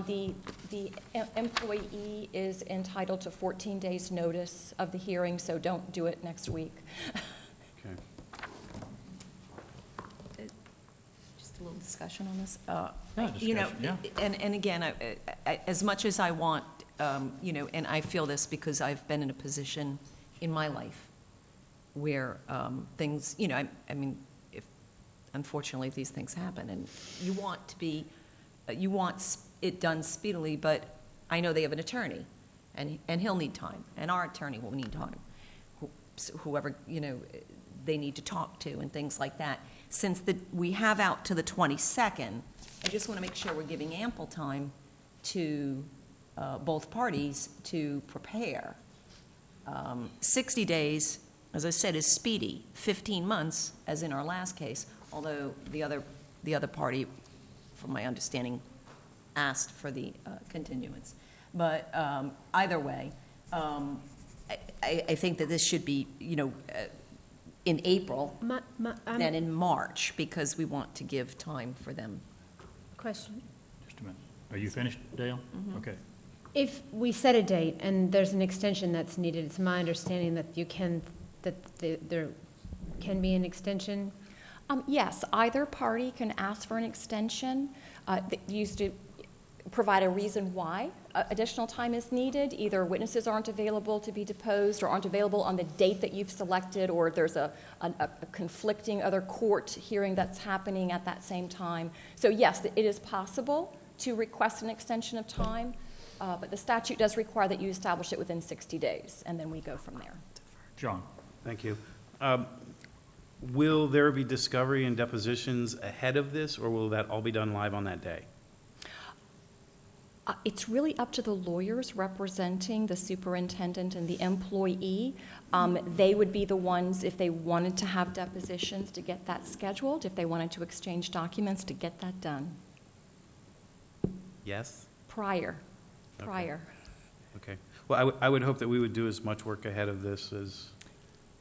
The employee is entitled to 14 days' notice of the hearing, so don't do it next week. Okay. Just a little discussion on this. discussion, And again, as much as I want, and I feel this because I've been in a position in my life where things, I mean, unfortunately these things happen, and you want it done speedily, but I know they have an attorney, and he'll need time, and our attorney will need time, whoever, they need to talk to and things like that. Since we have out to the 22nd, I just want to make sure we're giving ample time to both parties to prepare. 60 days, as I said, is speedy. 15 months, as in our last case, although the other party, from my understanding, asked for the continuance. But either way, I think that this should be, in April than in March, because we want to give time for them. Question. Just a minute. Are you finished, Dale? Okay. If we set a date and there's an extension that's needed, it's my understanding that there can be an extension? Yes, either party can ask for an extension. They used to provide a reason why additional time is needed. Either witnesses aren't available to be deposed or aren't available on the date that you've selected, or there's a conflicting other court hearing that's happening at that same time. So yes, it is possible to request an extension of time, but the statute does require that you establish it within 60 days, and then we go from there. John. Thank you. Will there be discovery and depositions ahead of this, or will that all be done live on that day? It's really up to the lawyers representing the superintendent and the employee. They would be the ones, if they wanted to have depositions, to get that scheduled, if they wanted to exchange documents, to get that done. Yes? Prior. Okay. Well, I would hope that we would do as much work ahead of this as...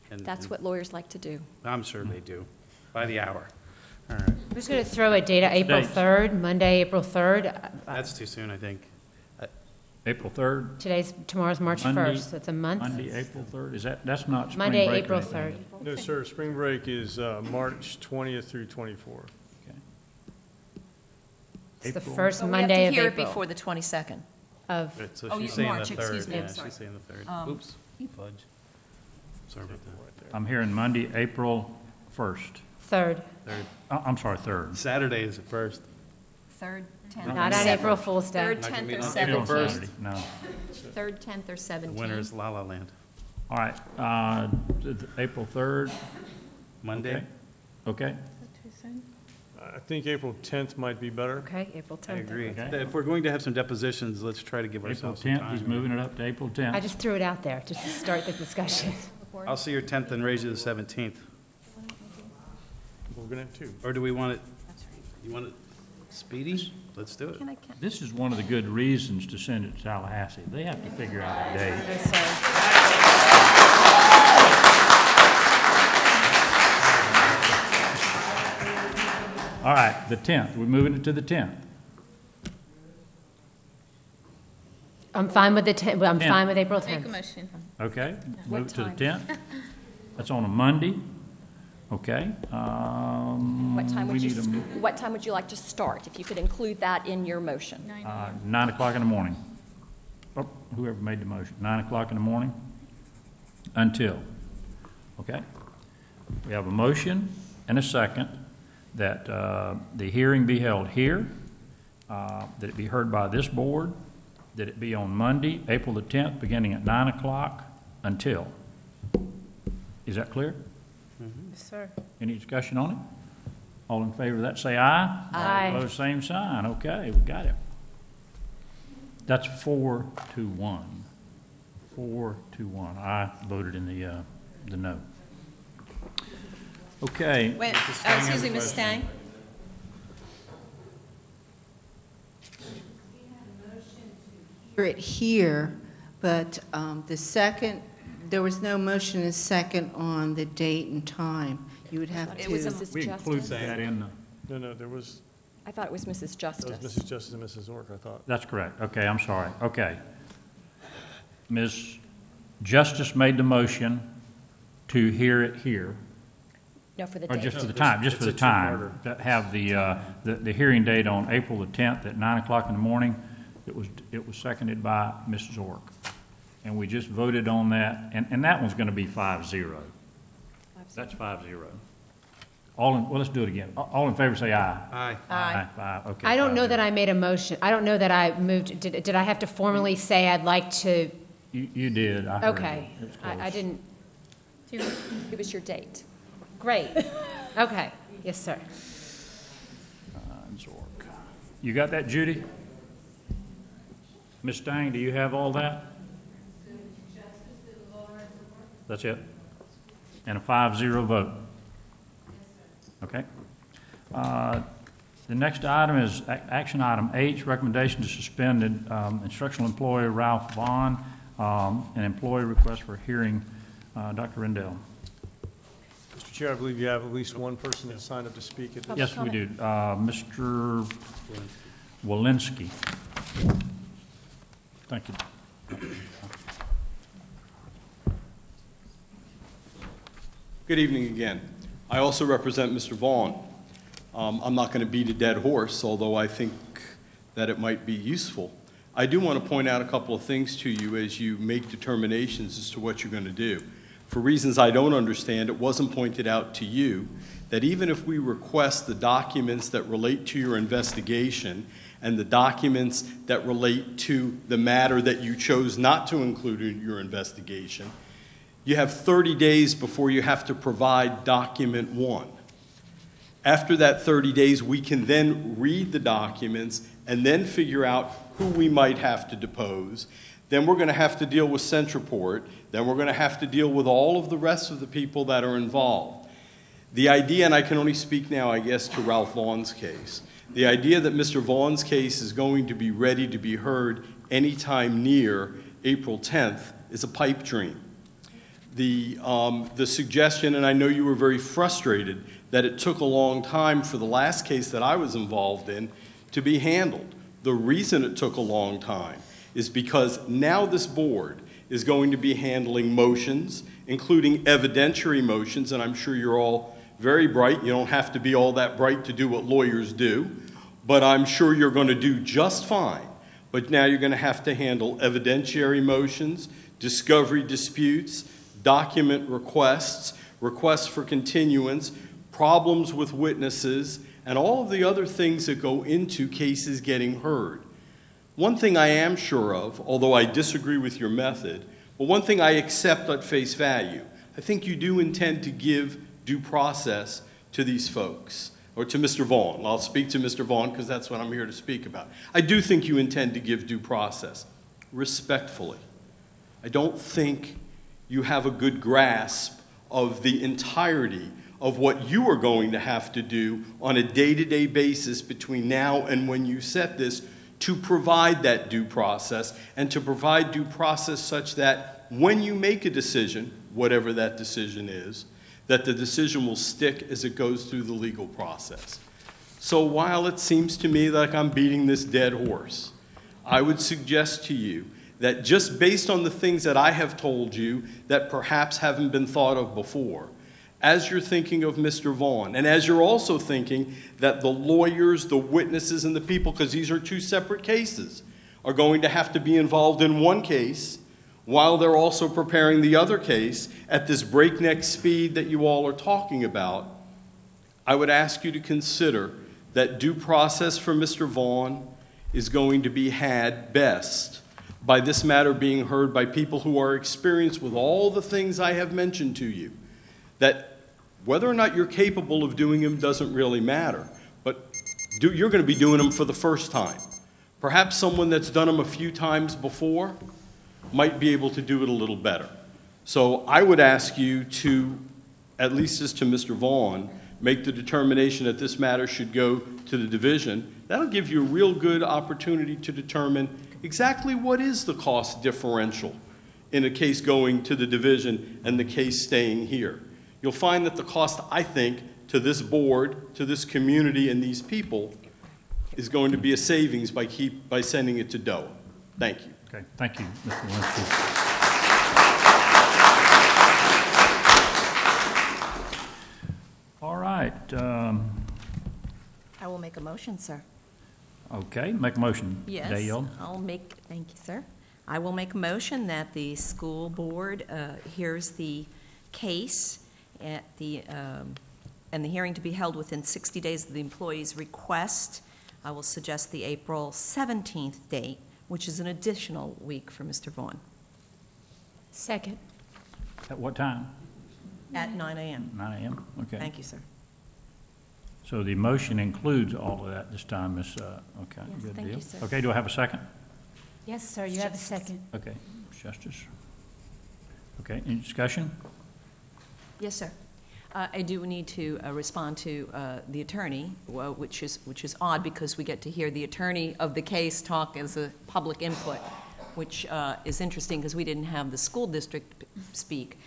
That's what lawyers like to do. I'm sure they do, by the hour. All right. I'm just going to throw a date, April 3rd, Monday, April 3rd. That's too soon, I think. April 3rd? Tomorrow's March Monday, 1st, so it's a month. Monday, April 3rd? That's not spring Monday, break or April anything, 3rd. No, sir, spring break is March 20th through 24th. It's the April. first But Monday we have of to hear it April. before the 22nd. Of, Right, so Oh, she's saying March, the 3rd. excuse me, I'm Yeah, sorry. she's saying the 3rd. Oops, fudge. Sorry about that. I'm hearing Monday, April 1st. 3rd. I'm sorry, 3rd. Saturday is the 1st. 3rd, 10th. Not on April Fool's Day. 3rd, Not gonna 10th, be or on April 17th. 1st. No. 3rd, 10th, or 17th. The winner is La La Land. All right, April 3rd. Monday? Okay. I think April 10th might be better. Okay, April 10th. I agree. Okay. If we're going to have some depositions, let's try to give April ourselves some 10th, time. he's moving it up to April 10th. I just threw it out there, just to start the discussion. I'll see your 10th and raise you the 17th. We're going to have two. Or do we want it, you want it speedy? Let's do it. This is one of the good reasons to send it to Tallahassee. They have to figure out a date. All right, the 10th, we're moving it to the 10th. I'm fine with the 10th, I'm 10th. fine with April Make a 10th. motion. Okay, What move it to the time? 10th. That's on a Monday. Okay. What time we need what time would you like to start, if you could include that in your motion? 9 o'clock in the morning. Oh, whoever made the motion, 9 o'clock in the morning until, okay? We have a motion and a second that the hearing be held here, that it be heard by this board, that it be on Monday, April the 10th, beginning at 9 o'clock until. Is that clear? Yes, sir. Any discussion on it? All in favor of that, say aye. Aye. Opposed, same sign. Okay, we got it. That's 4-1. 4-1. I voted in the no. Okay. Wait, excuse me, Ms. Stang? Hear it here, but the second, there was no motion and second on the date and time. You would have to. It was Mrs. We include Justice. that in the, No, there was, I thought it was Mrs. that Justice. was Mrs. Justice and Mrs. Ork, I thought. that's correct. Okay, I'm sorry. Okay. Ms. Justice made the motion to hear it here. No, for the Or date. just for the time, just for the It's a time. To have the hearing date on April the 10th at 9 o'clock in the morning. It was seconded by Mrs. Ork. And we just voted on that, and that one's going to be 5-0. That's 5-0. Well, let's do it again. All in favor, say aye. Aye. Aye. 5, okay. I don't know 5-0. that I made a motion. I don't know that I moved, did I have to formally say I'd like to? You did, I heard Okay. it. It was I close. didn't, It was your date. great. Okay, yes, sir. Zork. You got that, Judy? Ms. Stang, do you have all that? That's it? And a 5-0 vote? Okay. The next item is action item H, recommendation to suspend instructional employee Ralph Vaughn An employee request for hearing. Dr. Rendell. Mr. Chair, I believe you have at least one person that signed up to speak at this. Yes, we do. Mr. Walensky. Thank you. Good evening again. I also represent Mr. Vaughn. I'm not going to beat a dead horse, although I think that it might be useful. I do want to point out a couple of things to you as you make determinations as to what you're going to do. For reasons I don't understand, it wasn't pointed out to you that even if we request the documents that relate to your investigation and the documents that relate to the matter that you chose not to include in your investigation, you have 30 days before you have to provide document 1. After that 30 days, we can then read the documents and then figure out who we might have to depose. Then we're going to have to deal with Centraport. Then we're going to have to deal with all of the rest of the people that are involved. The idea, and I can only speak now, I guess, to Ralph Vaughn's case, the idea that Mr. Vaughn's case is going to be ready to be heard anytime near April 10th is a pipe dream. The suggestion, and I know you were very frustrated, that it took a long time for the last case that I was involved in to be handled. The reason it took a long time is because now this board is going to be handling motions, including evidentiary motions, and I'm sure you're all very bright. You don't have to be all that bright to do what lawyers do, but I'm sure you're going to do just fine. But now you're going to have to handle evidentiary motions, discovery disputes, document requests, requests for continuance, problems with witnesses, and all of the other things that go into cases getting heard. One thing I am sure of, although I disagree with your method, but one thing I accept at face value, I think you do intend to give due process to these folks, or to Mr. Vaughn. I'll speak to Mr. Vaughn because that's what I'm here to speak about. I do think you intend to give due process, respectfully. I don't think you have a good grasp of the entirety of what you are going to have to do on a day-to-day basis between now and when you set this to provide that due process, and to provide due process such that when you make a decision, whatever that decision is, that the decision will stick as it goes through the legal process. So while it seems to me like I'm beating this dead horse, I would suggest to you that just based on the things that I have told you that perhaps haven't been thought of before, as you're thinking of Mr. Vaughn, and as you're also thinking that the lawyers, the witnesses, and the people, because these are two separate cases, are going to have to be involved in one case while they're also preparing the other case at this breakneck speed that you all are talking about, I would ask you to consider that due process for Mr. Vaughn is going to be had best by this matter being heard by people who are experienced with all the things I have mentioned to you. That whether or not you're capable of doing them doesn't really matter, but you're going to be doing them for the first time. Perhaps someone that's done them a few times before might be able to do it a little better. So I would ask you to, at least as to Mr. Vaughn, make the determination that this matter should go to the division. That'll give you a real good opportunity to determine exactly what is the cost differential in a case going to the division and the case staying here. You'll find that the cost, I think, to this board, to this community, and these people is going to be a savings by sending it to DOA. Thank you. Okay, thank you, Mr. Walensky. All right. I will make a motion, sir. Okay, make a motion. Yes, Dale. thank you, sir. I will make a motion that the school board hears the case at and the hearing to be held within 60 days of the employee's request. I will suggest the April 17th date, which is an additional week for Mr. Vaughn. Second. At what time? At 9 a.m. 9 a.m., okay. Thank you, sir. So the motion includes all of that this time, Ms., okay, Yes, good thank deal. you, sir. Okay, do I have a second? Yes, sir, you have a second. Okay, Justice. Okay, any discussion? Yes, sir. I do need to respond to the attorney, which is odd because we get to hear the attorney of the case talk as a public input. which is interesting because we didn't have the school district speak.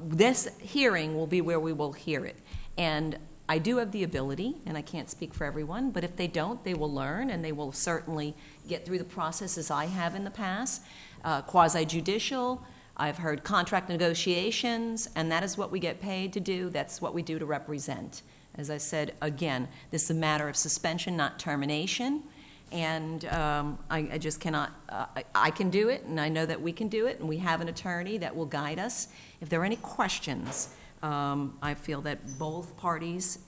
This hearing will be where we will hear it. And I do have the ability, and I can't speak for everyone, but if they don't, they will learn, and they will certainly get through the process as I have in the past. Quasi-judicial, I've heard contract negotiations, and that is what we get paid to do. That's what we do to represent. As I said, again, this is a matter of suspension, not termination. And I just cannot, I can do it, and I know that we can do it, and we have an attorney that will guide us. If there are any questions, I feel that both parties,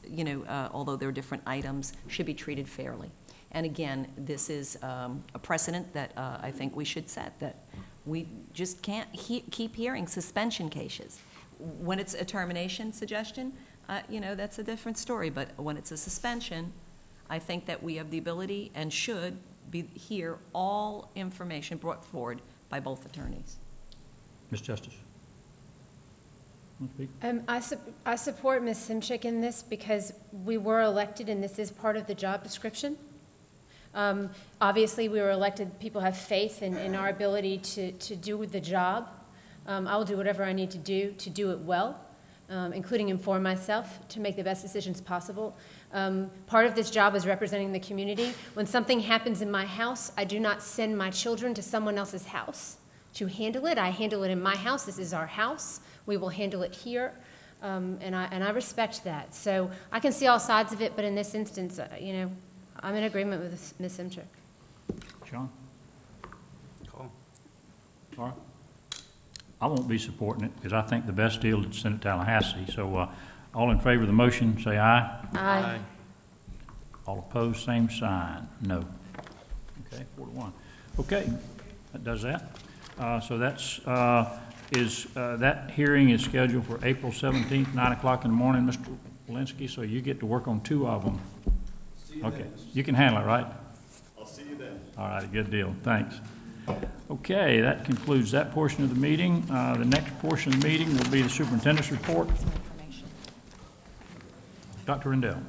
although there are different items, should be treated fairly. And again, this is a precedent that I think we should set, that we just can't keep hearing suspension cases. When it's a termination suggestion, that's a different story. But when it's a suspension, I think that we have the ability and should hear all information brought forward by both attorneys. Ms. Justice. I support Ms. Simchick in this because we were elected and this is part of the job description. Obviously, we were elected, people have faith in our ability to do the job. I will do whatever I need to do it well, including inform myself to make the best decisions possible. Part of this job is representing the community. When something happens in my house, I do not send my children to someone else's house to handle it. I handle it in my house. This is our house. We will handle it here, and I respect that. So I can see all sides of it, but in this instance, I'm in agreement with Ms. Simchick. Sean? Call. Laura? I won't be supporting it because I think the best deal is to send it to Tallahassee. So all in favor of the motion, say aye. Aye. All opposed, same sign. No. Okay, 4-1. Okay, that does that. So that's that hearing is scheduled for April 17th, 9 o'clock in the morning, Mr. Walensky. So you get to work on 2 of them. Okay, you can handle it, right? I'll see you then. All right, good deal. Thanks. Okay, that concludes that portion of the meeting. The next portion of the meeting will be the superintendent's report. Dr. Rendell.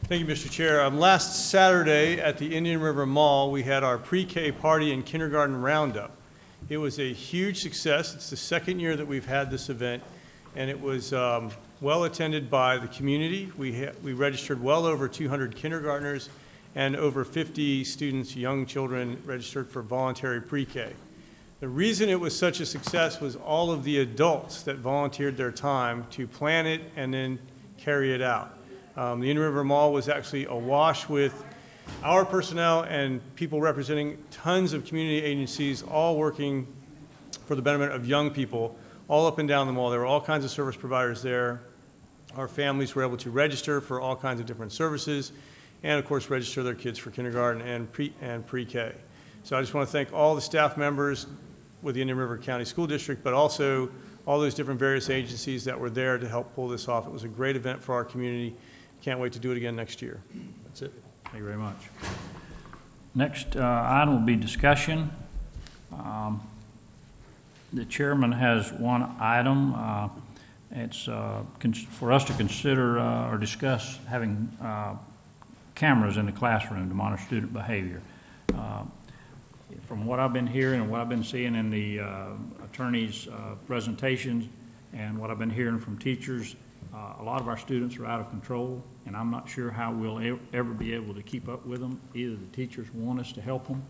Thank you, Mr. Chair. Last Saturday at the Indian River Mall, we had our pre-K party and kindergarten roundup. It was a huge success. It's the second year that we've had this event, and it was well attended by the community. We registered well over 200 kindergartners and over 50 students, young children, registered for voluntary pre-K. The reason it was such a success was all of the adults that volunteered their time to plan it and then carry it out. The Indian River Mall was actually awash with our personnel and people representing tons of community agencies, all working for the betterment of young people, all up and down the mall. There were all kinds of service providers there. Our families were able to register for all kinds of different services and, of course, register their kids for kindergarten and pre-K. So I just want to thank all the staff members with the Indian River County School District, but also all those different various agencies that were there to help pull this off. It was a great event for our community. Can't wait to do it again next year. That's it. Thank you very much. Next item will be discussion. The chairman has one item. It's for us to consider or discuss having cameras in the classroom to monitor student behavior. From what I've been hearing and what I've been seeing in the attorney's presentations and what I've been hearing from teachers, a lot of our students are out of control, and I'm not sure how we'll ever be able to keep up with them. Either the teachers want us to help them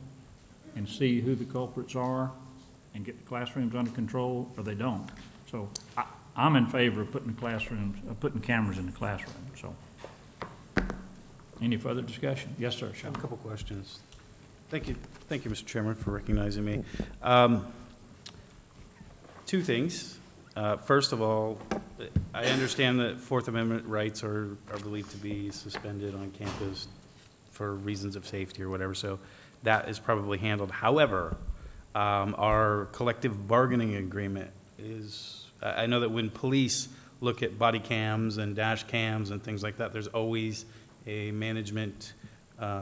and see who the culprits are and get the classrooms under control, or they don't. So I'm in favor of putting cameras in the classroom. So, any further discussion? Yes, sir. I have a couple questions. Thank you, Mr. Chairman, for recognizing me. 2 things. First of all, I understand that Fourth Amendment rights are believed to be suspended on campus for reasons of safety or whatever, so that is probably handled. However, our collective bargaining agreement is, I know that when police look at body cams and dash cams and things like that, there's always a management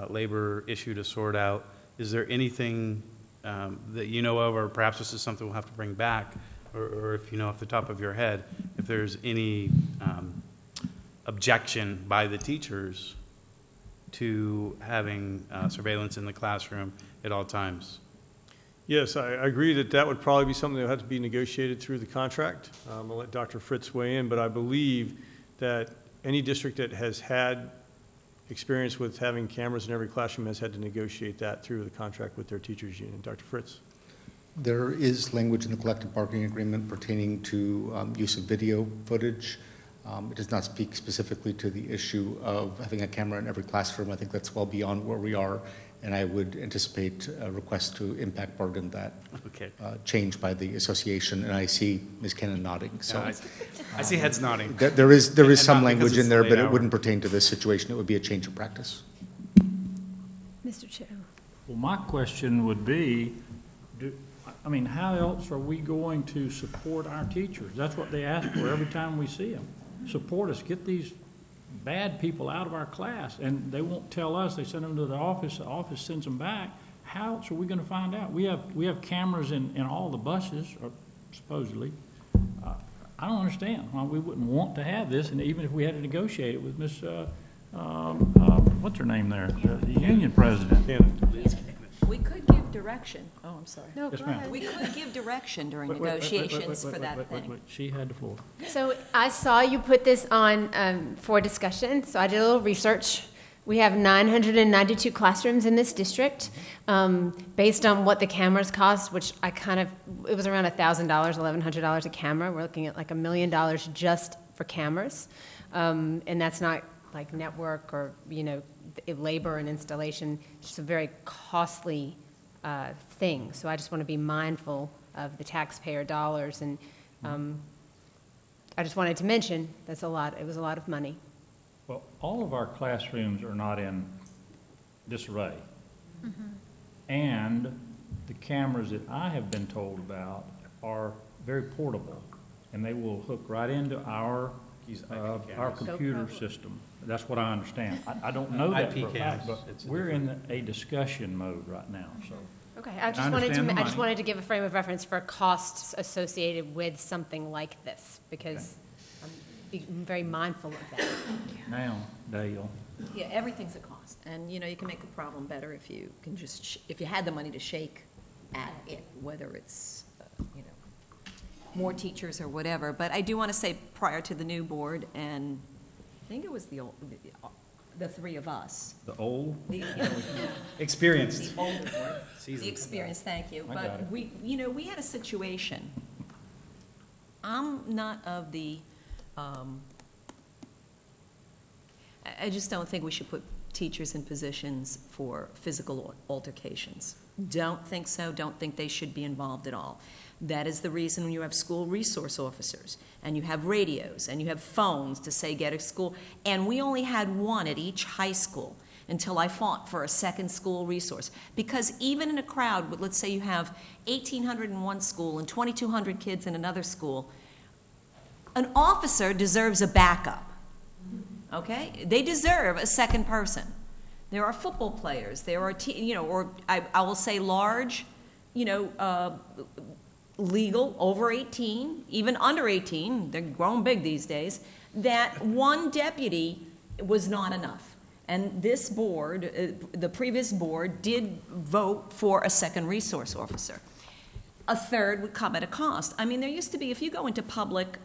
labor issue to sort out. Is there anything that you know of, or perhaps this is something we'll have to bring back, or if you know off the top of your head, if there's any objection by the teachers to having surveillance in the classroom at all times? Yes, I agree that that would probably be something that would have to be negotiated through the contract. I'll let Dr. Fritz weigh in, but I believe that any district that has had experience with having cameras in every classroom has had to negotiate that through the contract with their teachers union. Dr. Fritz? There is language in the collective bargaining agreement pertaining to use of video footage. It does not speak specifically to the issue of having a camera in every classroom. I think that's well beyond where we are, and I would anticipate a request to impact bargain that change by the association. And I see Ms. Cannon nodding. So I see heads nodding. There is some language in it's there, late but it hour. wouldn't pertain to this situation. It would be a change of practice. Mr. Chair. Well, my question would be, how else are we going to support our teachers? That's what they ask for every time we see them. Support us, get these bad people out of our class, and they won't tell us. They send them to the office sends them back. How else are we going to find out? We have cameras in all the buses, or supposedly. I don't understand why we wouldn't want to have this, and even if we had to negotiate it with Miss, what's her name there, the union president. We could give direction. Oh, I'm sorry. No, Yes, go ma'am. ahead. We could give direction during Wait, negotiations for that thing. wait. She had the floor. So I saw you put this on for discussion, so I did a little research. We have 992 classrooms in this district. Based on what the cameras cost, which it was around $1,000, $1,100 a camera. We're looking at like $1 million just for cameras. And that's not like network or, labor and installation. It's just a very costly thing. So I just want to be mindful of the taxpayer dollars. And I just wanted to mention it was a lot of money. Well, all of our classrooms are not in disarray. Mm-hmm. And the cameras that I have been told about are very portable, and they will hook right into our computer system. That's what I understand. I don't know that for a fact, but we're in a discussion mode right now, so. Okay, I just wanted to give a frame of reference for costs associated with something like this, because I'm very mindful of that. Now, Dale. Yeah, everything's a cost, and you can make the problem better if you can just if you had the money to shake at it, whether it's more teachers or whatever. But I do want to say, prior to the new board, and I think it was the three of us. The old? Experienced. The older board. Seasoned. The experience, thank you. I got it. But we had a situation. I'm not of the. I just don't think we should put teachers in positions for physical altercations. Don't think so. Don't think they should be involved at all. That is the reason when you have school resource officers, and you have radios, and you have phones to say get a school. And we only had one at each high school until I fought for a second school resource. Because even in a crowd, let's say you have 1,800 in one school and 2,200 kids in another school, an officer deserves a backup. Okay? They deserve a second person. There are football players. There are, or I will say large, legal, over 18, even under 18, they're grown big these days, that one deputy was not enough. And this board, the previous board, did vote for a second resource officer. A third would come at a cost. I mean, there used to be, if you go into public,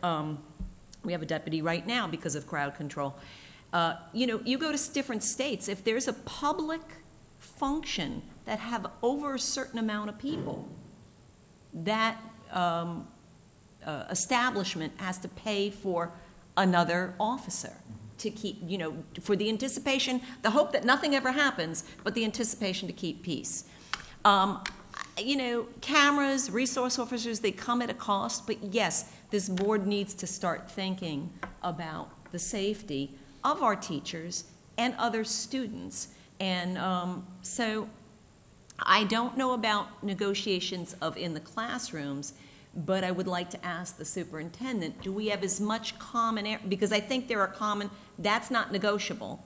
we have a deputy right now because of crowd control. You go to different states, if there's a public function that have over a certain amount of people, that establishment has to pay for another officer to keep, for the anticipation, the hope that nothing ever happens, but the anticipation to keep peace. Cameras, resource officers, they come at a cost, but yes, this board needs to start thinking about the safety of our teachers and other students. And so I don't know about negotiations of in the classrooms, but I would like to ask the superintendent, do we have as much common, because I think there are common, that's not negotiable.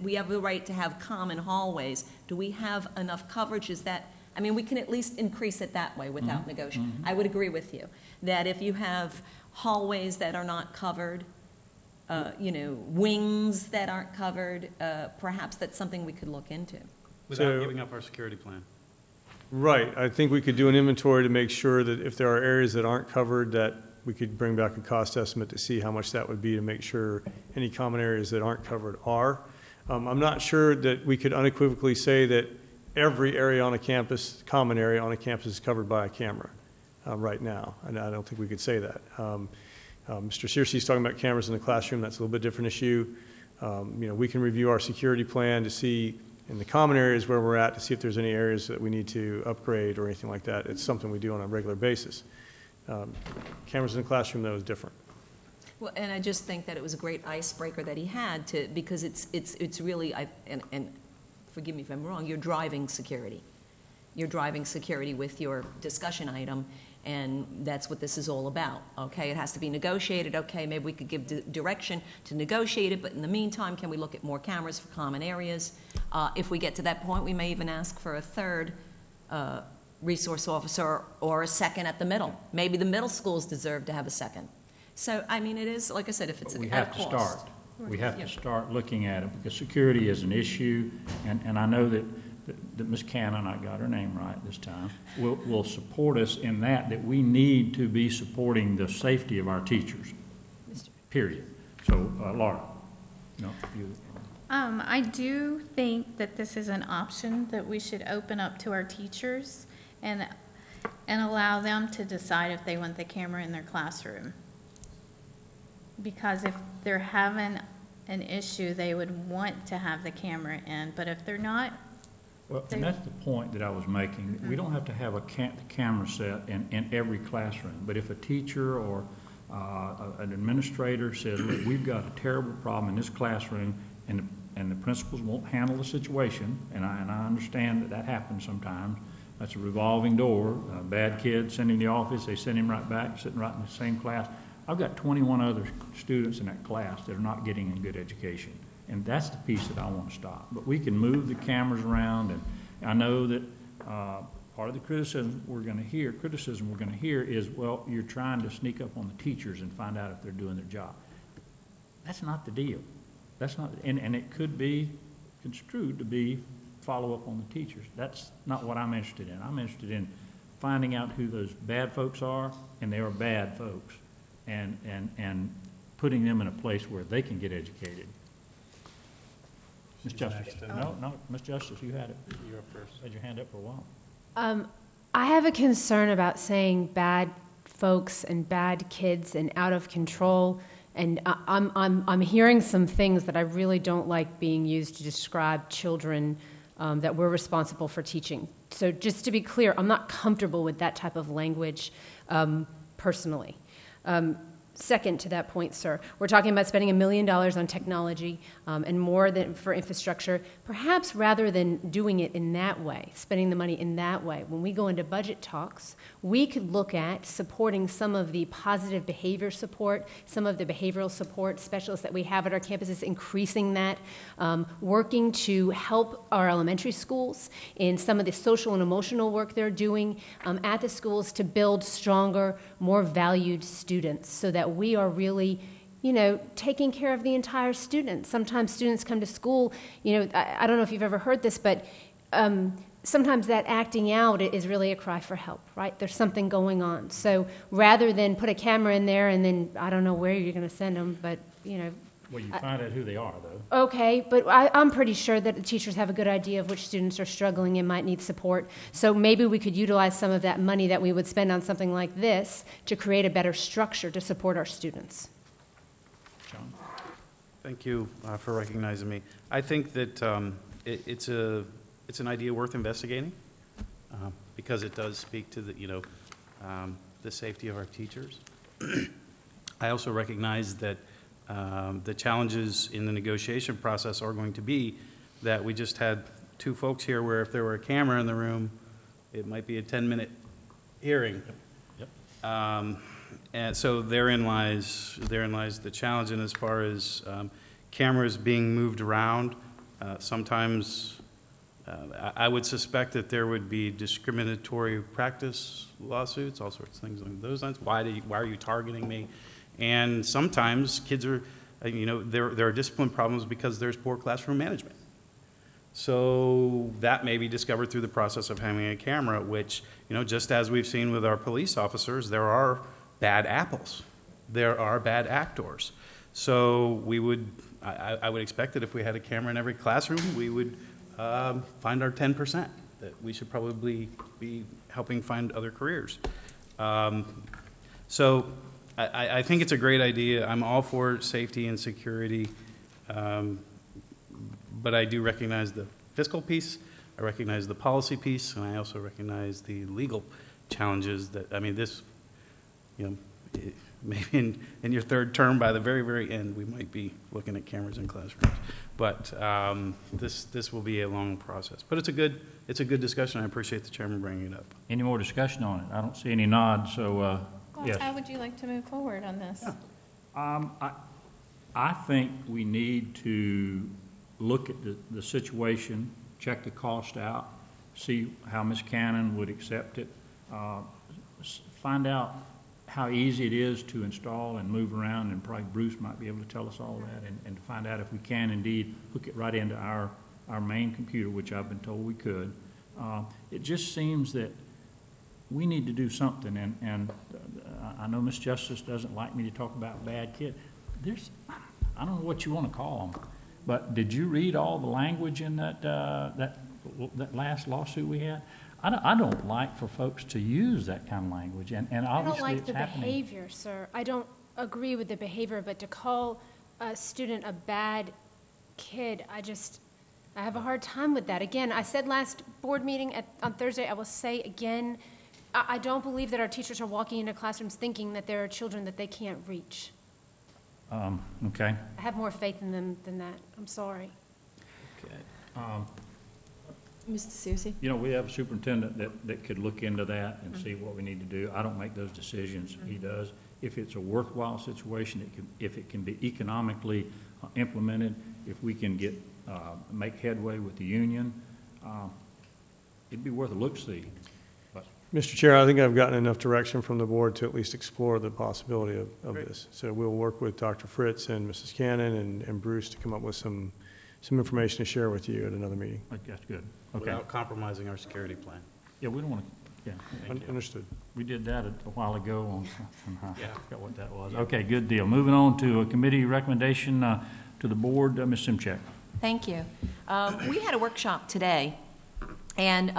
We have the right to have common hallways. Do we have enough coverage? We can at least increase it that way without negotiation. I would agree with you that if you have hallways that are not covered, wings that aren't covered, perhaps that's something we could look into. Without giving up our security plan. Right. I think we could do an inventory to make sure that if there are areas that aren't covered, that we could bring back a cost estimate to see how much that would be to make sure any common areas that aren't covered are. I'm not sure that we could unequivocally say that every area on a campus, common area on a campus is covered by a camera right now. And I don't think we could say that. Mr. Searcy's talking about cameras in the classroom. That's a little bit different issue. We can review our security plan to see in the common areas where we're at to see if there's any areas that we need to upgrade or anything like that. It's something we do on a regular basis. Cameras in the classroom, though, is different. Well, and I just think that it was a great icebreaker that he had because it's really, and forgive me if I'm wrong, you're driving security. You're driving security with your discussion item, and that's what this is all about, okay? It has to be negotiated, okay, maybe we could give direction to negotiate it, but in the meantime, can we look at more cameras for common areas? If we get to that point, we may even ask for a third resource officer or a second at the middle. Maybe the middle schools deserve to have a second. So, I mean, it is, like I said, if it's We at a have to cost. start. We have to start looking at it, because security is an issue, and I know that Ms. Cannon, I got her name right this time, will support us in that we need to be supporting the safety of our teachers, period. So, Laura, no, you. I do think that this is an option that we should open up to our teachers and allow them to decide if they want the camera in their classroom. Because if they're having an issue, they would want to have the camera in, but if they're not. Well, and that's the point that I was making. We don't have to have a camera set in every classroom, but if a teacher or an administrator says, look, we've got a terrible problem in this classroom, and the principals won't handle the situation, and I understand that happens sometimes. That's a revolving door. A bad kid sent him to the office, they send him right back, sitting right in the same class. I've got 21 other students in that class that are not getting a good education. And that's the piece that I want to stop. But we can move the cameras around, and I know that part of the criticism we're going to hear is, well, you're trying to sneak up on the teachers and find out if they're doing their job. That's not the deal. That's not, and it could be construed to be follow up on the teachers. That's not what I'm interested in. I'm interested in finding out who those bad folks are, and they are bad folks, and putting them in a place where they can get educated. Ms. Justice. No, Ms. Justice, you had it. You're up first. Had your hand up for a while. I have a concern about saying bad folks and bad kids and out of control, and I'm hearing some things that I really don't like being used to describe children that we're responsible for teaching. So just to be clear, I'm not comfortable with that type of language personally. Second to that point, sir, we're talking about spending $1 million on technology and more than for infrastructure, perhaps rather than doing it in that way, spending the money in that way. When we go into budget talks, we could look at supporting some of the positive behavior support, some of the behavioral support specialists that we have at our campuses, increasing that, working to help our elementary schools in some of the social and emotional work they're doing at the schools to build stronger, more valued students so that we are really, taking care of the entire student. Sometimes students come to school, I don't know if you've ever heard this, but sometimes that acting out is really a cry for help, right? There's something going on. So rather than put a camera in there and then I don't know where you're going to send them, but, Well, you find out who they are, though. Okay, but I'm pretty sure that the teachers have a good idea of which students are struggling and might need support. So maybe we could utilize some of that money that we would spend on something like this to create a better structure to support our students. John? Thank you for recognizing me. I think that it's an idea worth investigating because it does speak to the safety of our teachers. I also recognize that the challenges in the negotiation process are going to be that we just had two folks here where if there were a camera in the room, it might be a 10-minute hearing. Yep. And so therein lies the challenge. And as far as cameras being moved around, sometimes I would suspect that there would be discriminatory practice lawsuits, all sorts of things along those lines. Why are you targeting me? And sometimes kids are, there are discipline problems because there's poor classroom management. So that may be discovered through the process of having a camera, which, just as we've seen with our police officers, there are bad apples. There are bad actors. So I would expect that if we had a camera in every classroom, we would find our 10%, that we should probably be helping find other careers. So I think it's a great idea. I'm all for safety and security, but I do recognize the fiscal piece, I recognize the policy piece, and I also recognize the legal challenges that, this, maybe in your third term, by the very, very end, we might be looking at cameras in classrooms. But this will be a long process. But it's a good discussion. I appreciate the chairman bringing it up. Any more discussion on it? I don't see any nods, so yes. How would you like to move forward on this? I think we need to look at the situation, check the cost out, see how Ms. Cannon would accept it, find out how easy it is to install and move around, and probably Bruce might be able to tell us all that, and to find out if we can indeed hook it right into our main computer, which I've been told we could. It just seems that we need to do something, and I know Ms. Justice doesn't like me to talk about bad kids. I don't know what you want to call them, but did you read all the language in that last lawsuit we had? I don't like for folks to use that kind of language, and obviously I don't like it's the happening. behavior, sir. I don't agree with the behavior, but to call a student a bad kid, I have a hard time with that. Again, I said last board meeting on Thursday, I will say again, I don't believe that our teachers are walking into classrooms thinking that there are children that they can't reach. Okay. I have more faith in them than that. I'm sorry. Okay. Mr. Searcy? We have a superintendent that could look into that and see what we need to do. I don't make those decisions. He does. If it's a worthwhile situation, if it can be economically implemented, if we can make headway with the union, it'd be worth a look-see. Mr. Chair, I think I've gotten enough direction from the board to at least explore the possibility of this. So we'll work with Dr. Fritz and Mrs. Cannon and Bruce to come up with some information to share with you at another meeting. That's good. Okay. Without compromising our security plan. Yeah, we don't want to, Understood. We did that a while ago on something. I forgot what that was. Okay, good deal. Moving on to a committee recommendation to the board, Ms. Simchek. Thank you. We had a workshop today, and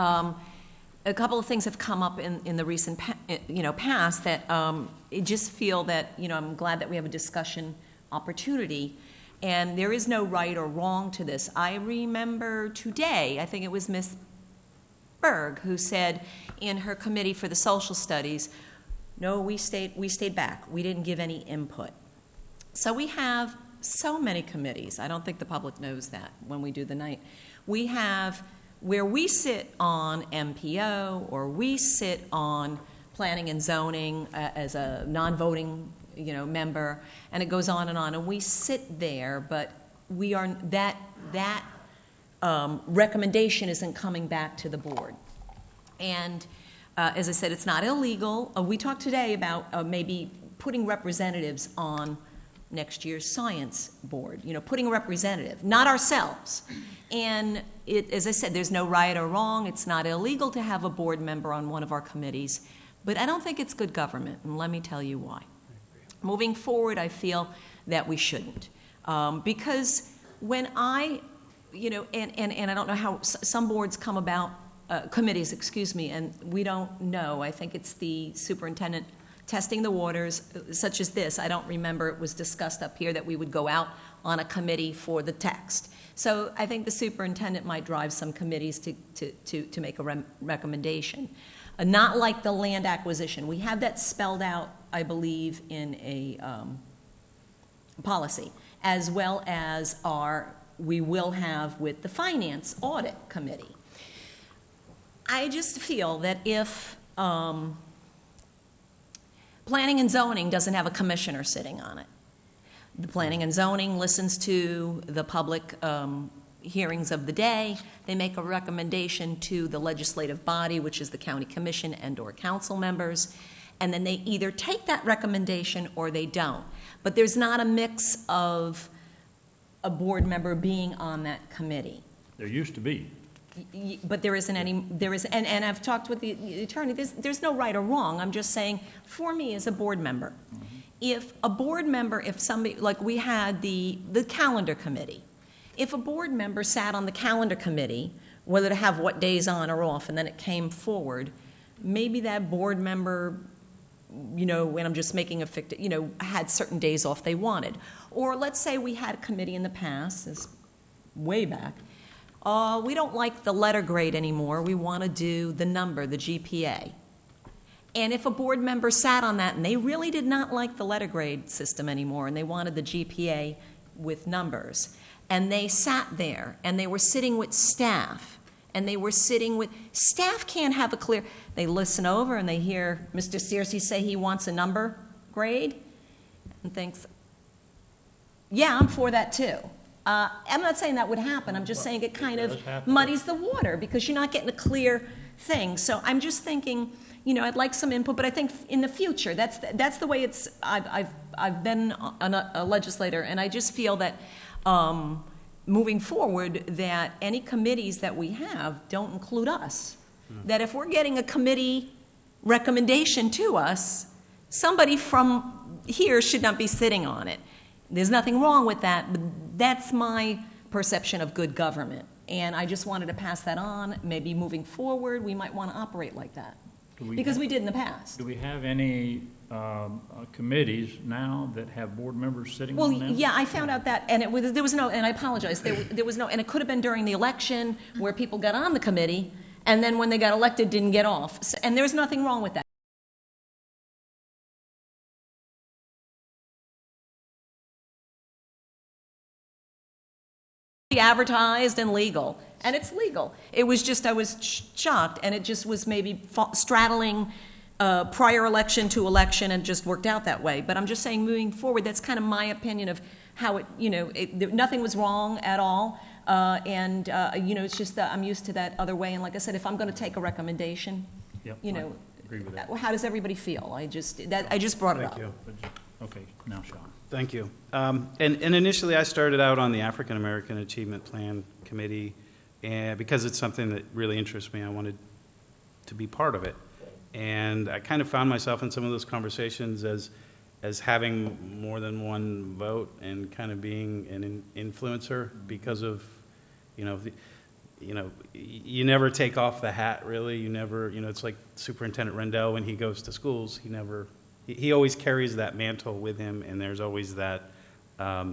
a couple of things have come up in the recent past that I just feel that I'm glad that we have a discussion opportunity, and there is no right or wrong to this. I remember today, I think it was Ms. Berg who said in her committee for the social studies, no, we stayed back. We didn't give any input. So we have so many committees. I don't think the public knows that when we do the night. We have where we sit on MPO, or we sit on planning and zoning as a non-voting member, and it goes on, and we sit there, but we are that recommendation isn't coming back to the board. And as I said, it's not illegal. We talked today about maybe putting representatives on next year's science board, putting a representative, not ourselves. And as I said, there's no right or wrong. It's not illegal to have a board member on one of our committees, but I don't think it's good government, and let me tell you why. Moving forward, I feel that we shouldn't. Because when and I don't know how some boards come about, committees, and we don't know. I think it's the superintendent testing the waters, such as this. I don't remember it was discussed up here that we would go out on a committee for the text. So I think the superintendent might drive some committees to make a recommendation. Not like the land acquisition. We have that spelled out, I believe, in a policy, as well as we will have with the finance audit committee. I just feel that if planning and zoning doesn't have a commissioner sitting on it, the planning and zoning listens to the public hearings of the day. They make a recommendation to the legislative body, which is the county commission and/or council members, and then they either take that recommendation or they don't. But there's not a mix of a board member being on that committee. There used to be. But there isn't any, and I've talked with the attorney, there's no right or wrong. I'm just saying, for me as a board member, if a board member, if somebody, like we had the calendar committee, if a board member sat on the calendar committee, whether to have what days on or off, and then it came forward, maybe that board member, you know, when I'm just making a fictive, you know, had certain days off they wanted. Or let's say we had a committee in the past, this way back, we don't like the letter grade anymore, we want to do the number, the GPA. And if a board member sat on that and they really did not like the letter grade system anymore and they wanted the GPA with numbers, and they sat there and they were sitting with staff, and they were sitting with, staff can't have a clear, they listen over and they hear Mr. Searcy say he wants a number grade and thinks, yeah, I'm for that too. I'm not saying that would happen, I'm just saying it kind of muddies the water because you're not getting a clear thing. So I'm just thinking, you know, I'd like some input, but I think in the future, that's the way it's, I've been a legislator, and I just feel that moving forward, that any committees that we have don't include us. That if we're getting a committee recommendation to us, somebody from here should not be sitting on it. There's nothing wrong with that, but that's my perception of good government. And I just wanted to pass that on. Maybe moving forward, we might want to operate like that. Because we did in the past. Do we have any committees now that have board members sitting Well, on them? yeah, I found out that, and there was no, and I apologize, there was no, and it could have been during the election where people got on the committee, and then when they got elected, didn't get off. And there's nothing wrong with that. Advertised and legal, and it's legal. It was just, I was shocked, and it just was maybe straddling prior election to election and just worked out that way. But I'm just saying, moving forward, that's kind of my opinion of how it, you know, nothing was wrong at all, and you know, it's just that I'm used to that other way. And like I said, if I'm going to take a recommendation, you know, I agree with that. how does everybody feel? I just brought it up. Thank you. Okay, now Sean. Thank you. And initially, I started out on the African American Achievement Plan Committee, and because it's something that really interests me, I wanted to be part of it. And I kind of found myself in some of those conversations as having more than one vote and kind of being an influencer because of, you never take off the hat, really. You never, it's like Superintendent Rendell when he goes to schools, he always carries that mantle with him, and there's always that, our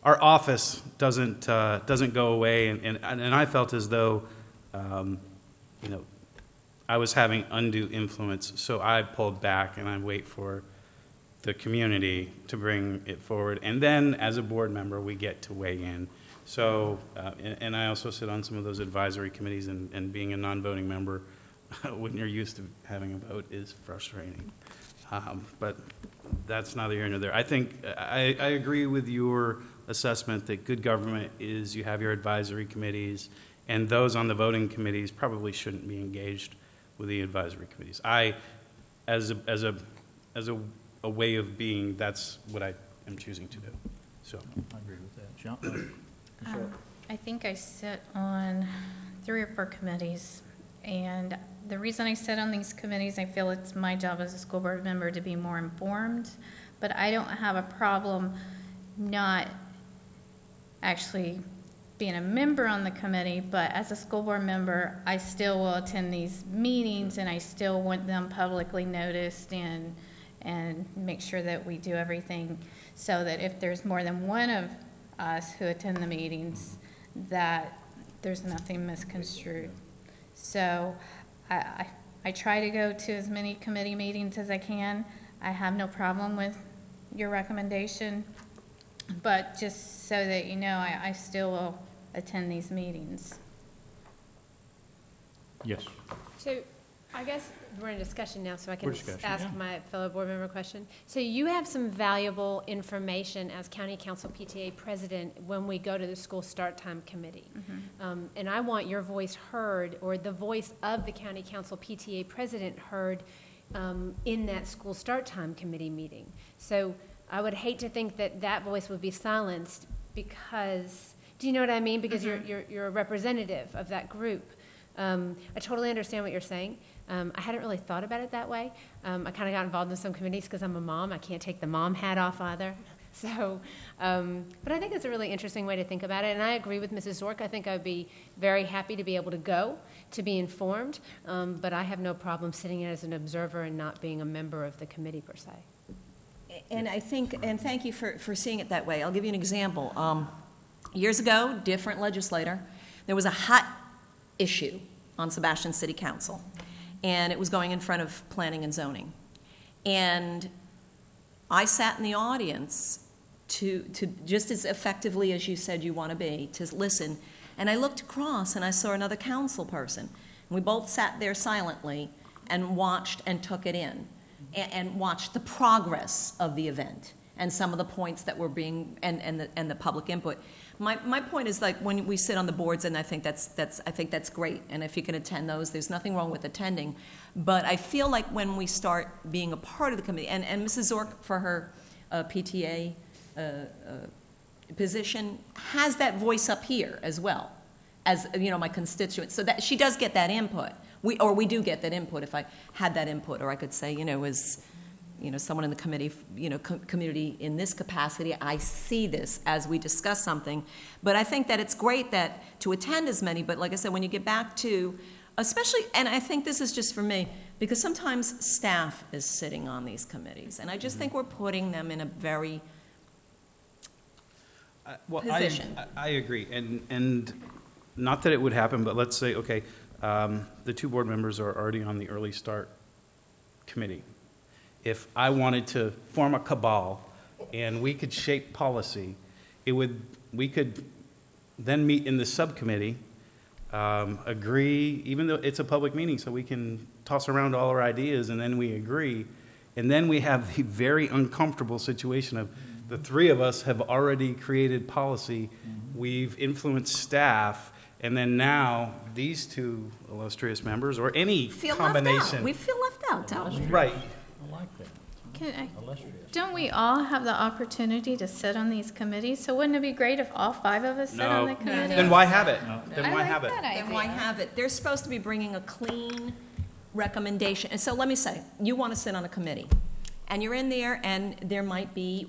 office doesn't go away, and I felt as though, I was having undue influence, so I pulled back and I wait for the community to bring it forward, and then as a board member, we get to weigh in. So, and I also sit on some of those advisory committees, and being a non-voting member, when you're used to having a vote, is frustrating. But that's neither here nor there. I think I agree with your assessment that good government is you have your advisory committees, and those on the voting committees probably shouldn't be engaged with the advisory committees. As a way of being, that's what I am choosing to do. So I agree with that. Sean? I think I sit on 3 or 4 committees, and the reason I sit on these committees, I feel it's my job as a school board member to be more informed, but I don't have a problem not actually being a member on the committee, but as a school board member, I still will attend these meetings, and I still want them publicly noticed and make sure that we do everything so that if there's more than one of us who attend the meetings, that there's nothing misconstrued. So I try to go to as many committee meetings as I can. I have no problem with your recommendation, but just so that you know, I still will attend these meetings. Yes. So I guess we're in discussion now, so I can We're discussing, ask yeah. my fellow board member a question. So you have some valuable information as County Council PTA President when we go to the school start time committee. And I want your voice heard, or the voice of the County Council PTA President heard in that school start time committee meeting. So I would hate to think that that voice would be silenced because, do you know what I mean? Because you're a representative of that group. I totally understand what you're saying. I hadn't really thought about it that way. I kind of got involved in some committees because I'm a mom. I can't take the mom hat off either. So, but I think it's a really interesting way to think about it. And I agree with Mrs. Zork. I think I'd be very happy to be able to go, to be informed. But I have no problem sitting as an observer and not being a member of the committee per se. And I think, and thank you for seeing it that way. I'll give you an example. Years ago, different legislator, there was a hot issue on Sebastian City Council, and it was going in front of planning and zoning. And I sat in the audience to just as effectively as you said you want to be, to listen. And I looked across and I saw another council person. And we both sat there silently and watched and took it in and watched the progress of the event and some of the points that were being, and the public input. My point is, like, when we sit on the boards, and I think that's great, and if you can attend those, there's nothing wrong with attending. But I feel like when we start being a part of the committee, and Mrs. Zork, for her PTA position, has that voice up here as well, as, you know, my constituents, so that she does get that input. We do get that input. If I had that input, or I could say, you know, as, you know, someone in the committee, you know, community in this capacity, I see this as we discuss something. But I think that it's great that to attend as many, but like I said, when you get back to, especially, and I think this is just for me, because sometimes staff is sitting on these committees, and I just think we're putting them in a very position. I agree, and not that it would happen, but let's say, okay, the two board members are already on the early start committee. If I wanted to form a cabal and we could shape policy, we could then meet in the subcommittee, agree, even though it's a public meeting, so we can toss around all our ideas, and then we agree. And then we have the very uncomfortable situation of the three of us have already created policy, we've influenced staff, and then now these two illustrious members, or any combination. We feel left out, Tal. Right. I like that. Don't we all have the opportunity to sit on these committees? So wouldn't it be great if all five of us sit on the committee? Then why have it? Then I why like have it? that idea. Then why have it? They're supposed to be bringing a clean recommendation. And so let me say, you want to sit on a committee, and you're in there, and there might be,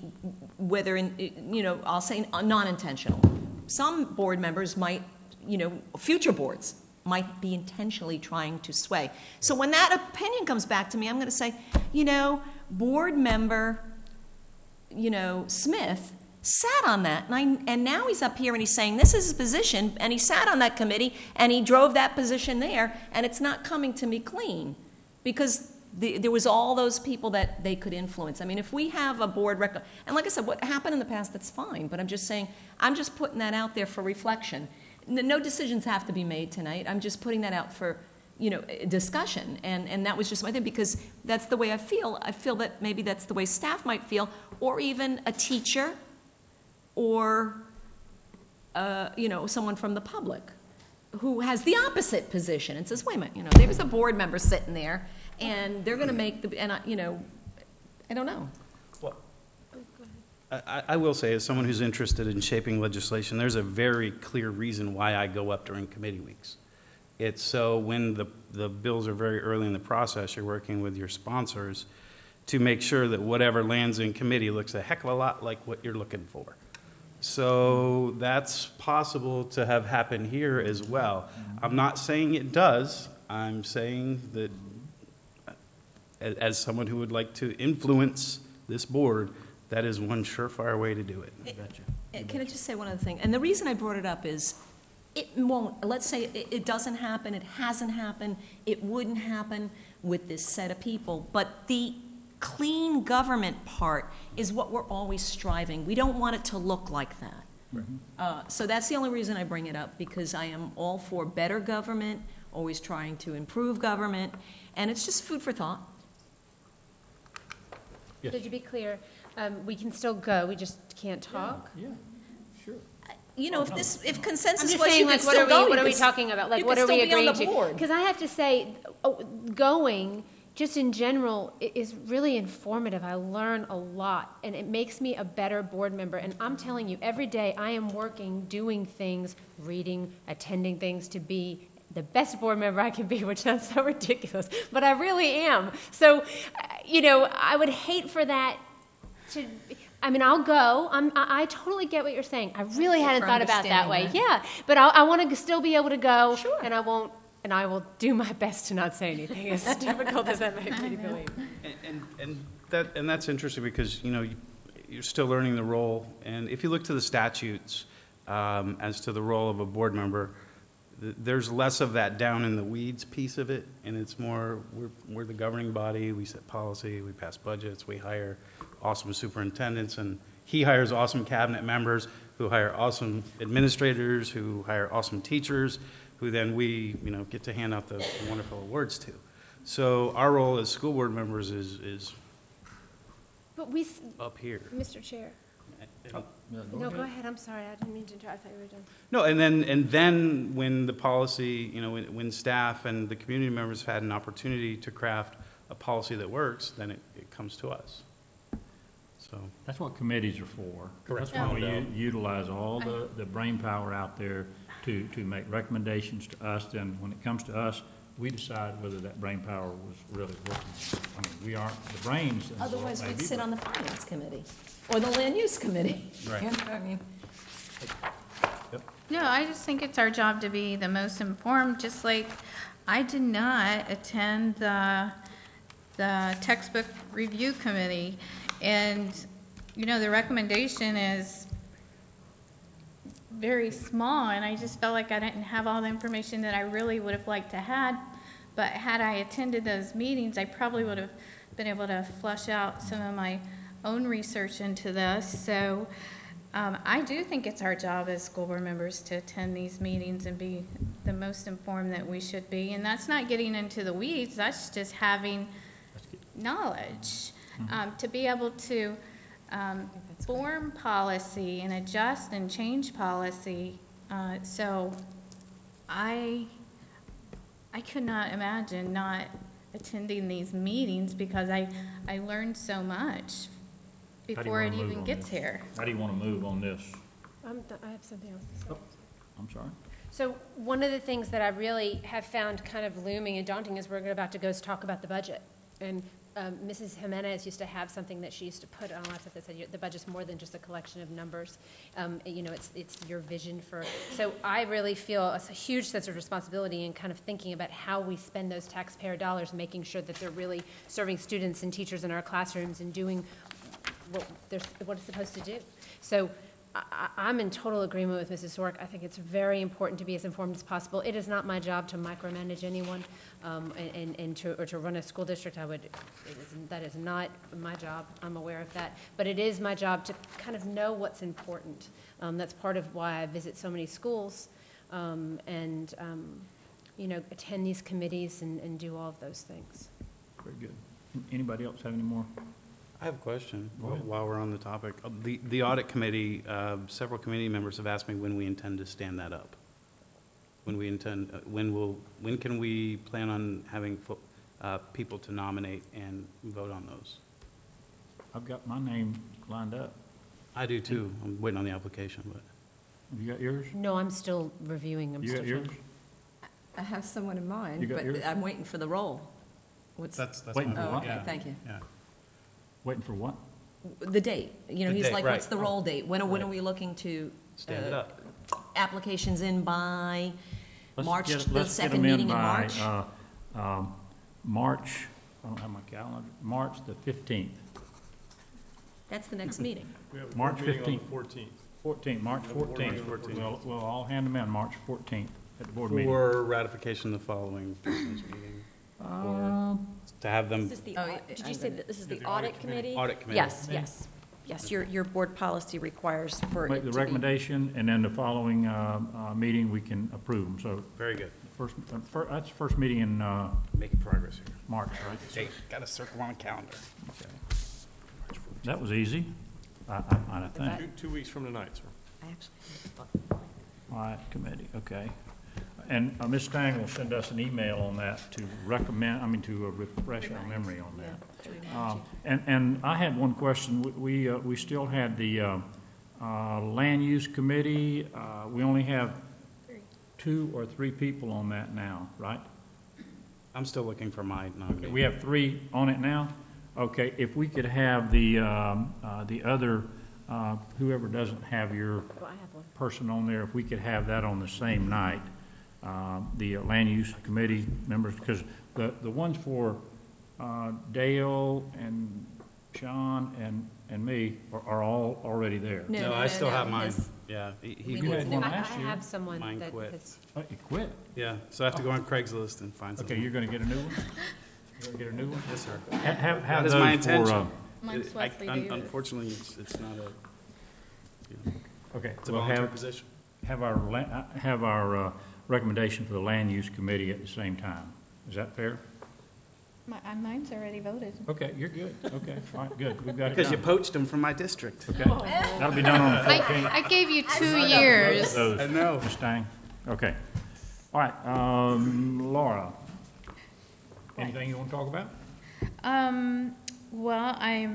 whether, you know, I'll say non-intentional. Some board members might, you know, future boards might be intentionally trying to sway. So when that opinion comes back to me, I'm going to say, you know, board member, you know, Smith sat on that, and now he's up here and he's saying this is his position, and he sat on that committee and he drove that position there, and it's not coming to me clean because there was all those people that they could influence. I mean, if we have a board and like I said, what happened in the past, that's fine, but I'm just saying, I'm just putting that out there for reflection. No decisions have to be made tonight. I'm just putting that out for, you know, discussion. And that was just my thing, because that's the way I feel. I feel that maybe that's the way staff might feel, or even a teacher, or, you know, someone from the public who has the opposite position and says, wait a minute, you know, there's a board member sitting there, and they're going to make the, and you know, I don't know. I will say, as someone who's interested in shaping legislation, there's a very clear reason why I go up during committee weeks. It's so when the bills are very early in the process, you're working with your sponsors to make sure that whatever lands in committee looks a heck of a lot like what you're looking for. So that's possible to have happen here as well. I'm not saying it does. I'm saying that as someone who would like to influence this board, that is one surefire way to do it. Can I just say one other thing? And the reason I brought it up is, it won't, let's say it doesn't happen, it hasn't happened, it wouldn't happen with this set of people, but the clean government part is what we're always striving. We don't want it to look like that. So that's the only reason I bring it up, because I am all for better government, always trying to improve government, and it's just food for thought. So to be clear, we can still go, we just can't talk? Yeah, sure. You know, if consensus I'm just was, saying, you like, could what still are we go. talking about? Like, You what could are we still be on agreeing the to? board. Because I have to say, going just in general, it is really informative. I learn a lot, and it makes me a better board member. And I'm telling you, every day I am working, doing things, reading, attending things to be the best board member I can be, which sounds so ridiculous, but I really am. So, I would hate for that to, I'll go. I totally get what you're saying. I really hadn't thought about it that way. Yeah, but I want to still be able to go, and I won't. And I will do my best to not say anything, as difficult as that may be to believe. And that's interesting because, you're still learning the role. And if you look to the statutes as to the role of a board member, there's less of that down in the weeds piece of it. And it's more, we're the governing body, we set policy, we pass budgets, we hire awesome superintendents, and he hires awesome cabinet members who hire awesome administrators, who hire awesome teachers, who then we, get to hand out the wonderful awards to. So our role as school board members is But we, up here. Mr. Chair. No, go ahead. I'm sorry. I didn't mean to interrupt. I thought you were done. No, and then when the policy, when staff and the community members have had an opportunity to craft a policy that works, then it comes to us. So that's what committees are for. Correct. That's why we utilize all the brain power out there to make recommendations to us. Then when it comes to us, we decide whether that brain power was really working. We aren't the brains. Otherwise, we'd sit on the finance committee or the land use committee. Right. No, I just think it's our job to be the most informed, just like I did not attend the textbook review committee. And, the recommendation is very small, and I just felt like I didn't have all the information that I really would have liked to had. But had I attended those meetings, I probably would have been able to flush out some of my own research into this. So I do think it's our job as school board members to attend these meetings and be the most informed that we should be. And that's not getting into the weeds, that's just having knowledge. To be able to form policy and adjust and change policy. So I could not imagine not attending these meetings because I learned so much before it even gets here. How do you want to move on this? I have something else to say. Oh, I'm sorry. So one of the things that I really have found kind of looming and daunting is we're about to go talk about the budget. And Mrs. Jimenez used to have something that she used to put on a lot of stuff that said the budget's more than just a collection of numbers. It's your vision for. So I really feel a huge sense of responsibility in kind of thinking about how we spend those taxpayer dollars, making sure that they're really serving students and teachers in our classrooms and doing what it's supposed to do. So I'm in total agreement with Mrs. Sork. I think it's very important to be as informed as possible. It is not my job to micromanage anyone and to run a school district. That is not my job. I'm aware of that. But it is my job to kind of know what's important. That's part of why I visit so many schools and attend these committees and do all of those things. Very good. Anybody else have any more? I have a question while we're on the topic. The audit committee, several committee members have asked me when we intend to stand that up. When can we plan on having people to nominate and vote on those? I've got my name lined up. I do too. I'm waiting on the application, but. Have you got yours? No, I'm still reviewing them. You got yours? I have someone in mind, You got but yours? I'm waiting for the role. That's Waiting my for vote, what? Okay, yeah. thank you. Yeah. Waiting for what? The date, The he's date, like, right. what's the role date? When are we looking to? Stand it up. Applications in by March, the Let's get second them in meeting in by, March? March, I don't have my calendar, March the 15th. That's the next meeting. We have a March board meeting 15th. on the 14th. March We have a board meeting 14th. on the 14th. We'll all hand them in March 14th at the board meeting. For ratification the following business meeting. Or to have them. This is the, Oh, did you say that this is the The audit audit committee. committee? Audit committee. Yes, yes. Yes, your board policy requires for it Make the to be. recommendation, and then the following meeting, we can approve them. So Very good. that's the first meeting in Making progress here. March, right? Hey, got a circle on a calendar. Okay. That was easy, I think. 2 weeks from tonight, sir. I actually. Audit committee, okay. And Ms. Stang will send us an email on that to to refresh our memory on that. And I had one question. We still had the Land Use Committee. We only have 2 or 3 people on that now, right? I'm still looking for my nominee. We have 3 on it now? Okay, if we could have the other, whoever doesn't have your person on there, if we could have that on the same night, the Land Use Committee members, because the ones for Dale and Sean and me are all already there. No, I still have mine. Yeah, he You had one I last year. have someone Mine that quit. has. Oh, you quit? Yeah, so I have to go on Craigslist and find something. Okay, you're going to get a new one? You're going to get a new one? Yes, sir. Have That is those my for, intention. Mine's Wesley Davis. Unfortunately, it's not a, Okay. it's a we'll volunteer position. Have our recommendation for the Land Use Committee at the same time. Is that fair? Mine's already voted. Okay, you're good. Okay, all right, good. We've got it Because you done. poached him from my district. Okay, that'll be done on the 14th. I gave you 2 years. Those, I know. Ms. Stang. Okay. All right, Laura, anything you want to talk about? Well, I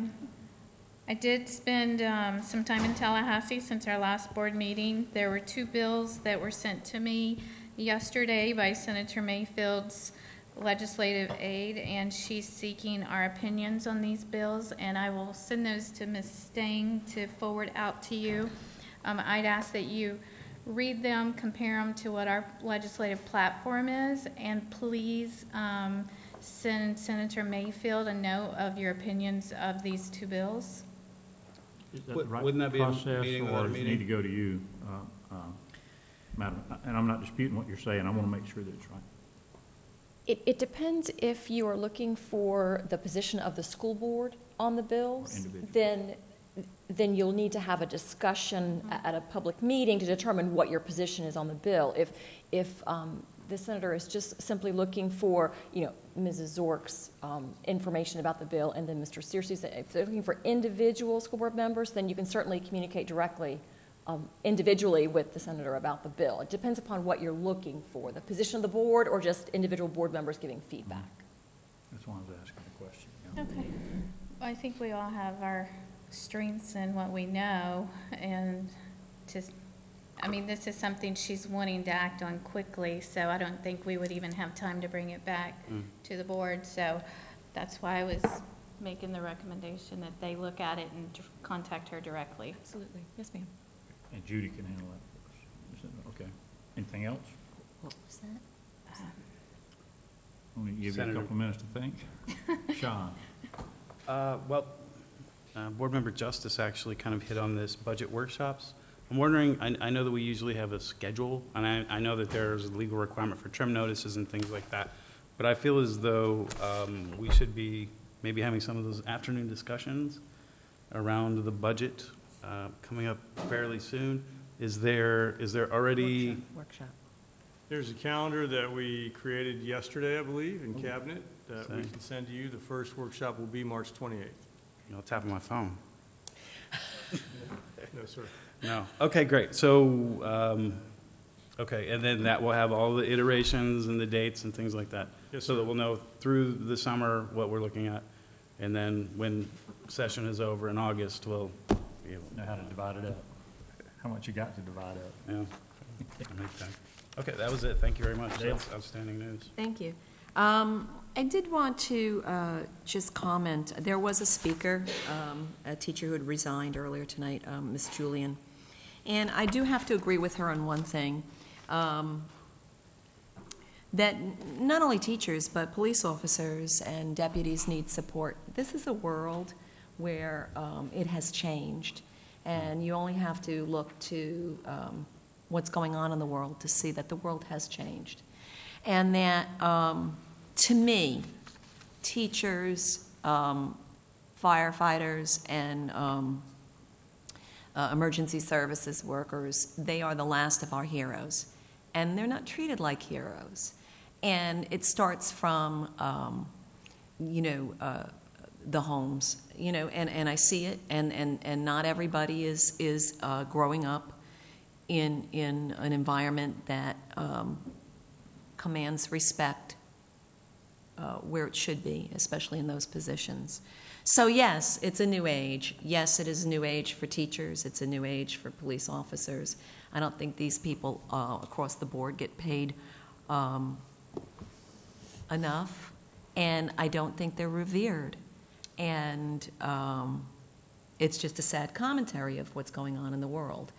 did spend some time in Tallahassee since our last board meeting. There were 2 bills that were sent to me yesterday by Senator Mayfield's legislative aide, and she's seeking our opinions on these bills, and I will send those to Ms. Stang to forward out to you. I'd ask that you read them, compare them to what our legislative platform is, and please send Senator Mayfield a note of your opinions of these 2 bills. Is that the right Wouldn't that be a process, meeting or without a does it meeting? need to go to you, Madam? And I'm not disputing what you're saying. I want to make sure that it's right. It depends if you are looking for the position of the school board on the bills, then you'll need to have a discussion at a public meeting to determine what your position is on the bill. If the senator is just simply looking for, Mrs. Zork's information about the bill, and then Mr. Searcy's, if they're looking for individual school board members, then you can certainly communicate directly individually with the senator about the bill. It depends upon what you're looking for, the position of the board or just individual board members giving feedback. That's why I was asking the question. Yeah. Okay. I think we all have our strengths and what we know, and this is something she's wanting to act on quickly, so I don't think we would even have time to bring it back to the board. So that's why I was making the recommendation that they look at it and contact her directly. Absolutely. Yes, ma'am. And Judy can handle that for us. Is that okay? Anything else? What was that? I'm going to give you a Senator. couple minutes to think. Sean? Board Member Justice actually kind of hit on this budget workshops. I'm wondering, I know that we usually have a schedule, and I know that there's a legal requirement for trim notices and things like that, but I feel as though we should be maybe having some of those afternoon discussions around the budget coming up fairly soon. Is there already? Workshop. There's a calendar that we created yesterday, I believe, in Cabinet that we can send to you. The first workshop will be March 28th. Tap on my phone. No, sir. No. Okay, great. So, okay, and then that will have all the iterations and the dates and things like that. Yes, So sir. that we'll know through the summer what we're looking at. And then when session is over in August, we'll be able Know how to divide it up. How much you got to divide up. Yeah. Make that. Okay, that was it. Thank you very much. Dale? That's outstanding news. Thank you. I did want to just comment. There was a speaker, a teacher who had resigned earlier tonight, Ms. Julian. And I do have to agree with her on one thing, that not only teachers, but police officers and deputies need support. This is a world where it has changed, and you only have to look to what's going on in the world to see that the world has changed. And that, to me, teachers, firefighters, and emergency services workers, they are the last of our heroes. And they're not treated like heroes. And it starts from, the homes, and I see it, and not everybody is growing up in an environment that commands respect where it should be, especially in those positions. So yes, it's a new age. Yes, it is a new age for teachers. It's a new age for police officers. I don't think these people across the board get paid enough, and I don't think they're revered. And it's just a sad commentary of what's going on in the world.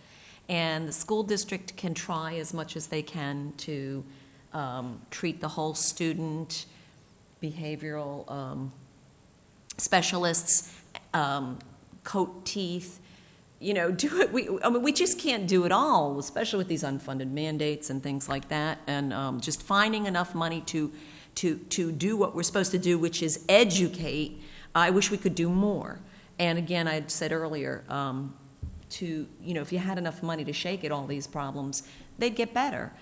And the school district can try as much as they can to treat the whole student, behavioral specialists, coat teeth, do it. We just can't do it all, especially with these unfunded mandates and things like that. And just finding enough money to do what we're supposed to do, which is educate. I wish we could do more. And again, I said earlier, if you had enough money to shake at all these problems, they'd get better.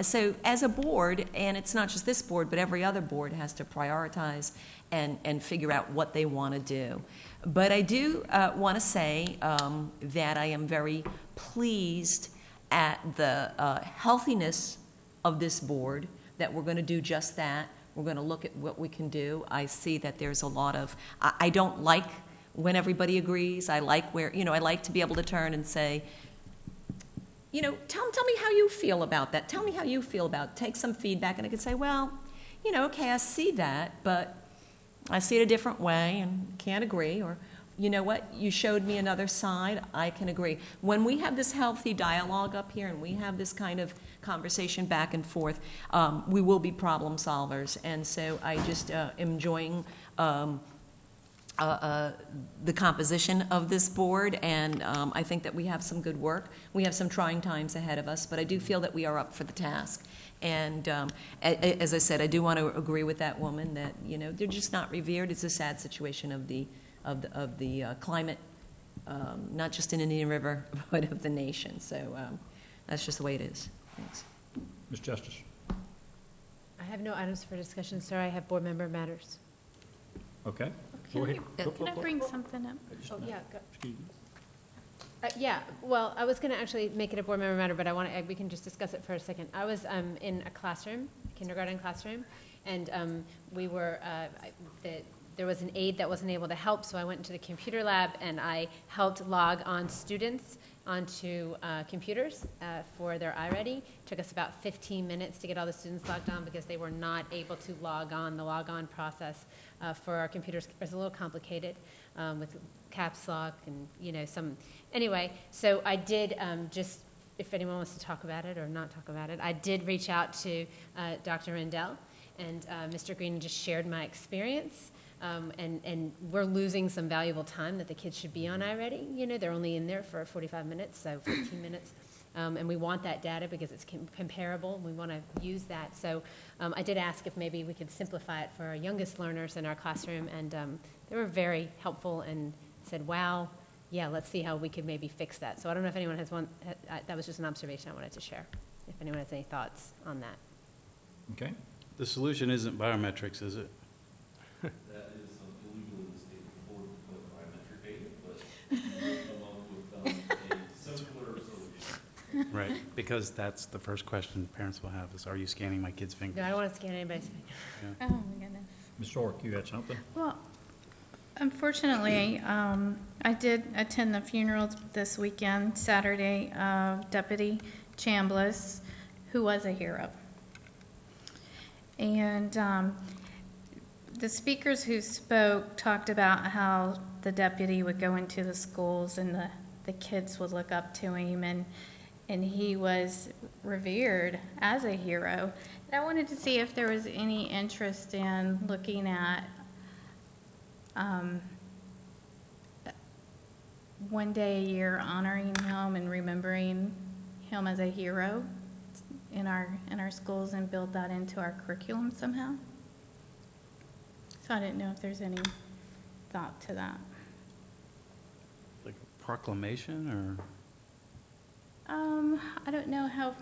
So as a board, and it's not just this board, but every other board has to prioritize and figure out what they want to do. But I do want to say that I am very pleased at the healthiness of this board, that we're going to do just that. We're going to look at what we can do. I see that there's a lot of, I don't like when everybody agrees. I like where, I like to be able to turn and say, tell me how you feel about that. Tell me how you feel about it. Take some feedback, and I could say, well, okay, I see that, but I see it a different way and can't agree. Or, you know what, you showed me another side, I can agree. When we have this healthy dialogue up here and we have this kind of conversation back and forth, we will be problem solvers. And so I just am enjoying the composition of this board, and I think that we have some good work. We have some trying times ahead of us, but I do feel that we are up for the task. And as I said, I do want to agree with that woman that they're just not revered. It's a sad situation of the climate, not just in Indian River, but of the nation. So that's just the way it is. Thanks. Ms. Justice. I have no items for discussion, sir. I have board member matters. Okay. Go ahead. Can I bring something up? Oh, yeah, go. Excuse me. Yeah, well, I was going to actually make it a board member matter, but we can just discuss it for a second. I was in a classroom, kindergarten classroom, and there was an aide that wasn't able to help, so I went into the computer lab and I helped log on students onto computers for their iReady. It took us about 15 minutes to get all the students logged on because they were not able to log on. The log-on process for our computers was a little complicated with caps lock and some. Anyway, so I did just, if anyone wants to talk about it or not talk about it, I did reach out to Dr. Rendell, and Mr. Green just shared my experience. And we're losing some valuable time that the kids should be on iReady. They're only in there for 45 minutes, so 15 minutes. And we want that data because it's comparable, and we want to use that. So I did ask if maybe we could simplify it for our youngest learners in our classroom, and they were very helpful and said, wow, yeah, let's see how we could maybe fix that. So I don't know if anyone has that was just an observation I wanted to share, if anyone has any thoughts on that. Okay. The solution isn't biometrics, is it? That is illegal in the state before we put biometric data, but we've come up with a simpler solution. Right, because that's the first question parents will have is, are you scanning my kid's fingers? No, I don't want to scan anybody's finger. Yeah. Oh, my goodness. Ms. Sork, you had something? Well, unfortunately, I did attend the funeral this weekend, Saturday, of Deputy Chambliss, who was a hero. And the speakers who spoke talked about how the deputy would go into the schools and the kids would look up to him, and he was revered as a hero. And I wanted to see if there was any interest in looking at one day a year honoring him and remembering him as a hero in our schools and build that into our curriculum somehow. So I didn't know if there's any thought to that. Like a proclamation, or? I don't know how.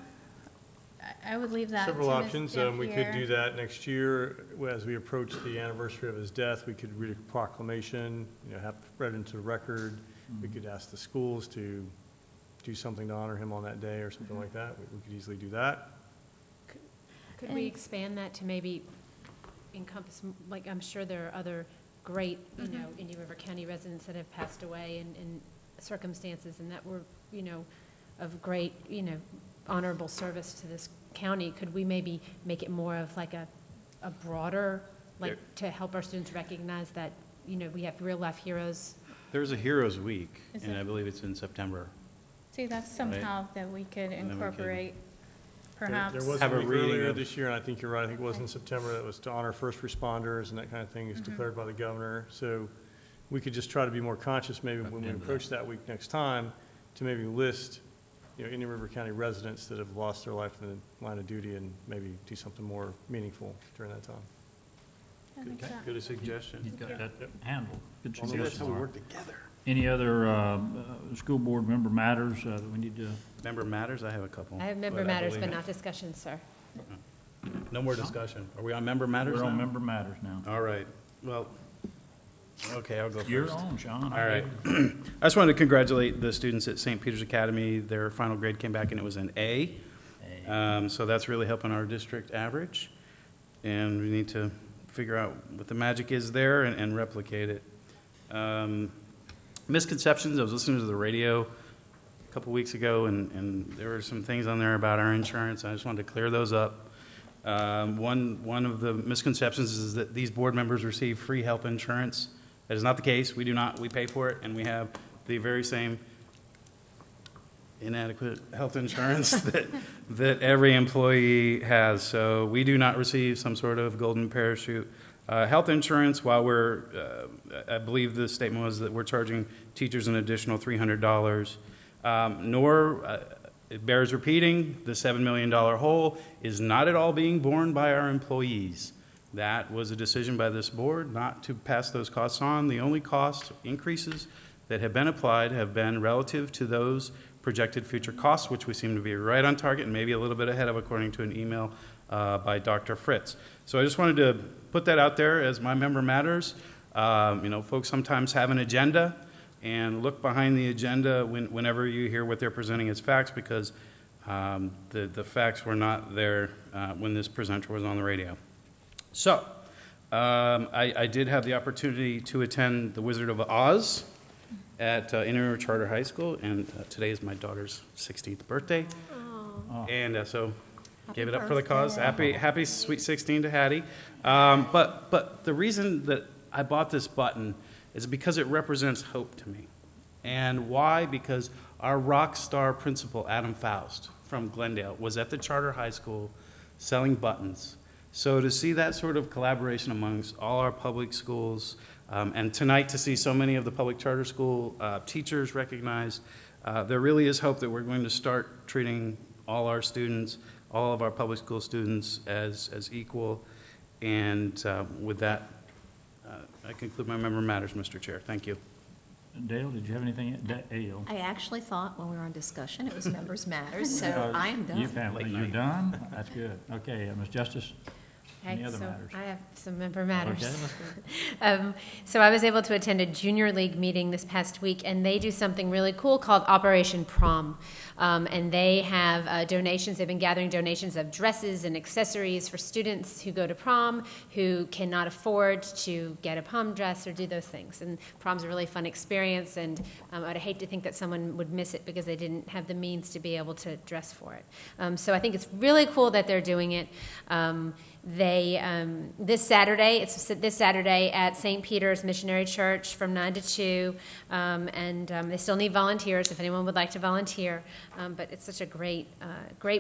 I would leave that Several to options. Ms. We could do that next year. As we approach the anniversary of his death, we could read a proclamation, have read into the record. We could ask the schools to do something to honor him on that day or something like that. We could easily do that. Could we expand that to maybe encompass, like, I'm sure there are other great, Indian River County residents that have passed away in circumstances and that were, of great, honorable service to this county. Could we maybe make it more of like a broader, like, to help our students recognize that, we have real-life heroes? There's a Heroes Week, Is and it? I believe it's in September. See, that's somehow that we could then we could- incorporate, perhaps. There was Have a a week reading earlier of- this year, and I think you're right, I think it was in September, that was to honor first responders and that kind of thing is declared by the governor. So we could just try to be more conscious maybe when we approach that week next time to maybe list, Indian River County residents that have lost their life in the line of duty and maybe do something more meaningful during that time. Good suggestion. He's got that handled. Good See, that's suggestion, how we Mark. work together. Any other school board member matters that we need to? Member matters, I have a couple. I have member but matters, believe but not discussion, sir. No more discussion. Are we on member matters We're on now? member matters now. All right, well, okay, I'll go first. You're on, Sean. All right. I just wanted to congratulate the students at St. Peter's Academy. Their final grade came back and it was an A. So that's really helping our district average. And we need to figure out what the magic is there and replicate it. Misconceptions, I was listening to the radio a couple weeks ago and there were some things on there about our insurance. I just wanted to clear those up. One of the misconceptions is that these board members receive free health insurance. That is not the case. We do not. We pay for it, and we have the very same inadequate health insurance that every employee has. So we do not receive some sort of golden parachute health insurance. While I believe the statement was that we're charging teachers an additional $300. It bears repeating, the $7 million hole is not at all being borne by our employees. That was a decision by this board not to pass those costs on. The only cost increases that have been applied have been relative to those projected future costs, which we seem to be right on target and maybe a little bit ahead of, according to an email by Dr. Fritz. So I just wanted to put that out there as my member matters. Folks sometimes have an agenda, and look behind the agenda whenever you hear what they're presenting as facts, because the facts were not there when this presenter was on the radio. So, I did have the opportunity to attend the Wizard of Oz at Indian River Charter High School, and today is my daughter's 16th birthday. And so, gave it up for the cause. Happy sweet 16 to Hattie. But the reason that I bought this button is because it represents hope to me. And why? Because our rock star principal, Adam Faust from Glendale, was at the Charter High School selling buttons. So to see that sort of collaboration amongst all our public schools, and tonight to see so many of the public charter school teachers recognized, there really is hope that we're going to start treating all our students, all of our public school students as equal. And with that, I conclude my member matters, Mr. Chair. Thank you. Dale, did you have anything? Dale? I actually thought when we were on discussion, it was members matters, so I am done. You're done? That's good. Okay, Ms. Justice, any other so matters? I have some member matters. Okay, let's go. So I was able to attend a junior league meeting this past week, and they do something really cool called Operation Prom. And they have donations. They've been gathering donations of dresses and accessories for students who go to prom who cannot afford to get a prom dress or do those things. And prom's a really fun experience, and I'd hate to think that someone would miss it because they didn't have the means to be able to dress for it. So I think it's really cool that they're doing it. This Saturday at St. Peter's Missionary Church from 9 to 2, and they still need volunteers if anyone would like to volunteer. But it's such a great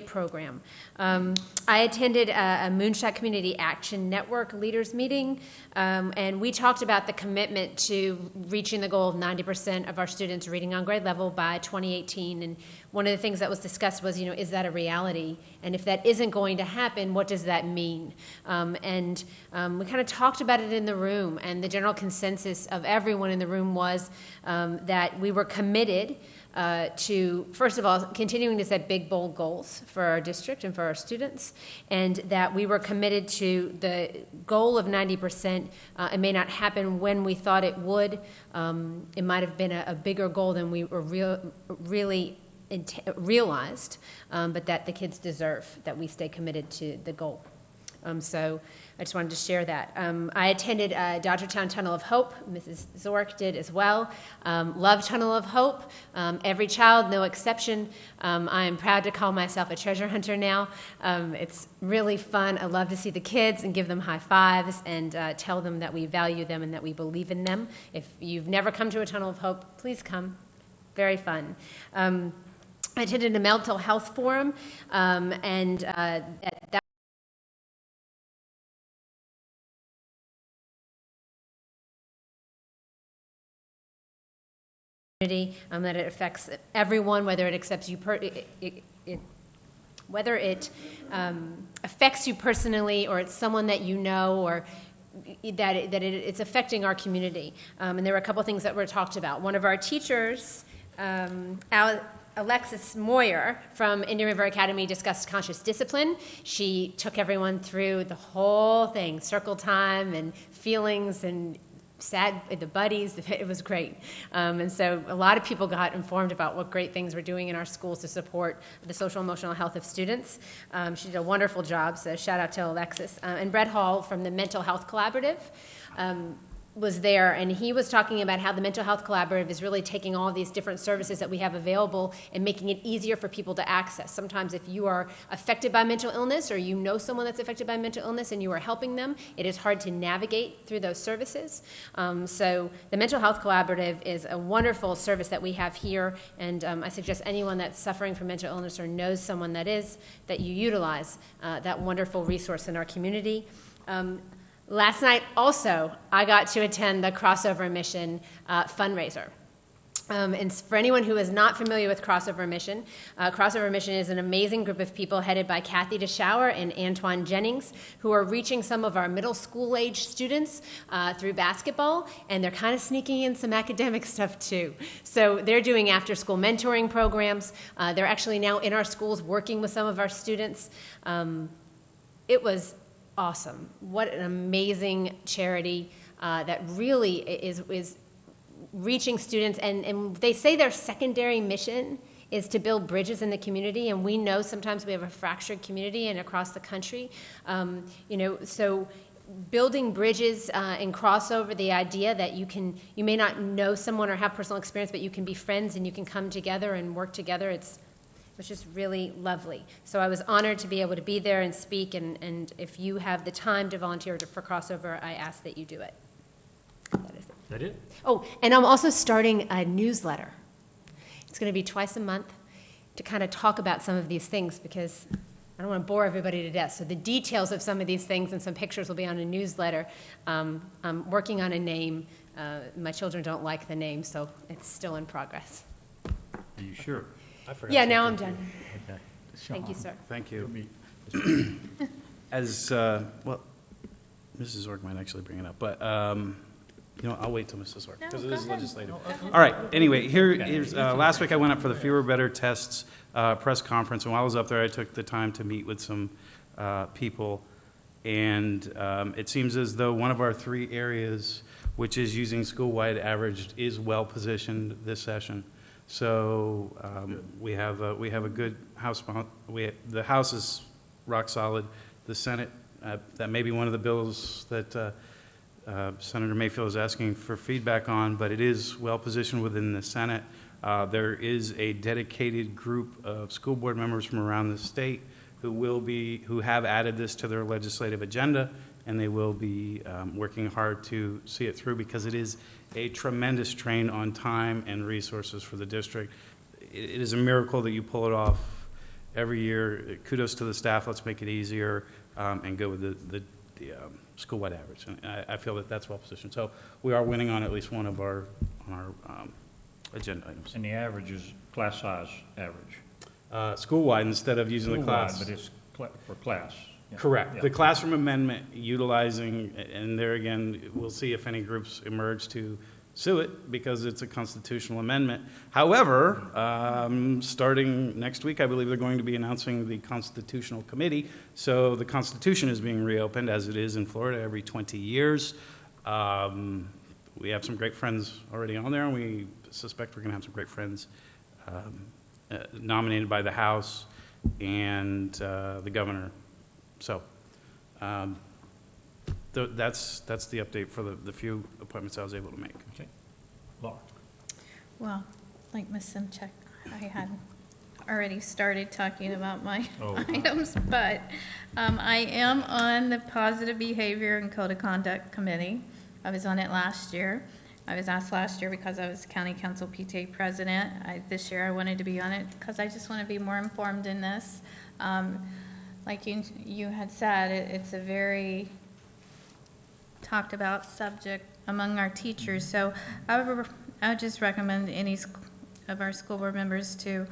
program. I attended a Moonshot Community Action Network leaders meeting, and we talked about the commitment to reaching the goal of 90% of our students reading on grade level by 2018. And one of the things that was discussed was, is that a reality? And if that isn't going to happen, what does that mean? And we kind of talked about it in the room, and the general consensus of everyone in the room was that we were committed to, first of all, continuing to set big, bold goals for our district and for our students, and that we were committed to the goal of 90%. It may not happen when we thought it would. It might have been a bigger goal than we were really realized, but that the kids deserve, that we stay committed to the goal. So I just wanted to share that. I attended Dodgertown Tunnel of Hope. Mrs. Zork did as well. Love Tunnel of Hope. Every child, no exception. I am proud to call myself a treasure hunter now. It's really fun. I love to see the kids and give them high fives and tell them that we value them and that we believe in them. If you've never come to a Tunnel of Hope, please come. Very fun. I attended a mental health forum, and that that it affects everyone, whether it accepts you whether it affects you personally, or it's someone that you know, or it's affecting our community. And there were a couple things that were talked about. One of our teachers, Alexis Moyer from Indian River Academy, discussed conscious discipline. She took everyone through the whole thing, circle time and feelings and the buddies. It was great. And so a lot of people got informed about what great things we're doing in our schools to support the social and emotional health of students. She did a wonderful job, so shout out to Alexis. And Brett Hall from the Mental Health Collaborative was there, and he was talking about how the Mental Health Collaborative is really taking all of these different services that we have available and making it easier for people to access. Sometimes if you are affected by mental illness, or you know someone that's affected by mental illness and you are helping them, it is hard to navigate through those services. So the Mental Health Collaborative is a wonderful service that we have here, and I suggest anyone that's suffering from mental illness or knows someone that is, that you utilize that wonderful resource in our community. Last night, also, I got to attend the Crossover Mission fundraiser. And for anyone who is not familiar with Crossover Mission is an amazing group of people headed by Kathy DeShower and Antoine Jennings, who are reaching some of our middle school-age students through basketball, and they're kind of sneaking in some academic stuff too. So they're doing after-school mentoring programs. They're actually now in our schools working with some of our students. It was awesome. What an amazing charity that really is reaching students. And they say their secondary mission is to build bridges in the community. And we know sometimes we have a fractured community and across the country. So building bridges and crossover, the idea that you may not know someone or have personal experience, but you can be friends and you can come together and work together. It was just really lovely. So I was honored to be able to be there and speak, and if you have the time to volunteer for Crossover, I ask that you do it. That is it. That it? Oh, and I'm also starting a newsletter. It's going to be twice a month to kind of talk about some of these things, because I don't want to bore everybody to death. So the details of some of these things and some pictures will be on a newsletter. I'm working on a name. My children don't like the name, so it's still in progress. Are you sure? Yeah, now I'm done. Okay. Thank you, sir. Thank you. As, well, Mrs. Zork might actually bring it up, but, I'll wait till Mrs. Zork, because it is legislative. All right, anyway, here's, last week I went up for the Fewer Better Tests press conference, and while I was up there, I took the time to meet with some people, and it seems as though one of our three areas, which is using school-wide averaged, is well-positioned this session. So we have a good House. The House is rock solid. The Senate, that may be one of the bills that Senator Mayfield is asking for feedback on, but it is well positioned within the Senate. There is a dedicated group of school board members from around the state who have added this to their legislative agenda, and they will be working hard to see it through, because it is a tremendous strain on time and resources for the district. It is a miracle that you pull it off every year. Kudos to the staff. Let's make it easier and go with the school-wide average. And I feel that that's well positioned. So we are winning on at least one of our agenda items. And the average is class size average? School-wide instead of using the class. But it's for class. Yeah. Correct. Yeah. The classroom amendment utilizing, and there again, we'll see if any groups emerge to sue it, because it's a constitutional amendment. However, starting next week, I believe they're going to be announcing the Constitutional Committee. So the Constitution is being reopened, as it is in Florida every 20 years. We have some great friends already on there, and we suspect we're going to have some great friends nominated by the House and the governor. So that's the update for the few appointments I was able to make. Okay. Laura. Well, like Ms. Simchek, I had already started talking about my items, but I am on the Positive Behavior and Code of Conduct Committee. I was on it last year. I was asked last year because I was County Council PTA President. This year I wanted to be on it because I just want to be more informed in this. Like you had said, it's a very talked about subject among our teachers. So I would just recommend any of our school board members to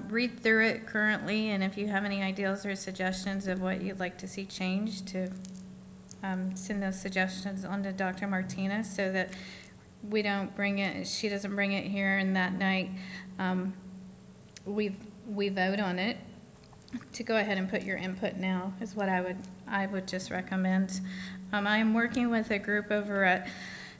read through it currently, and if you have any ideas or suggestions of what you'd like to see changed, to send those suggestions on to Dr. Martinez so that we don't bring it, she doesn't bring it here, and that night we vote on it. To go ahead and put your input now is what I would just recommend. I am working with a group over at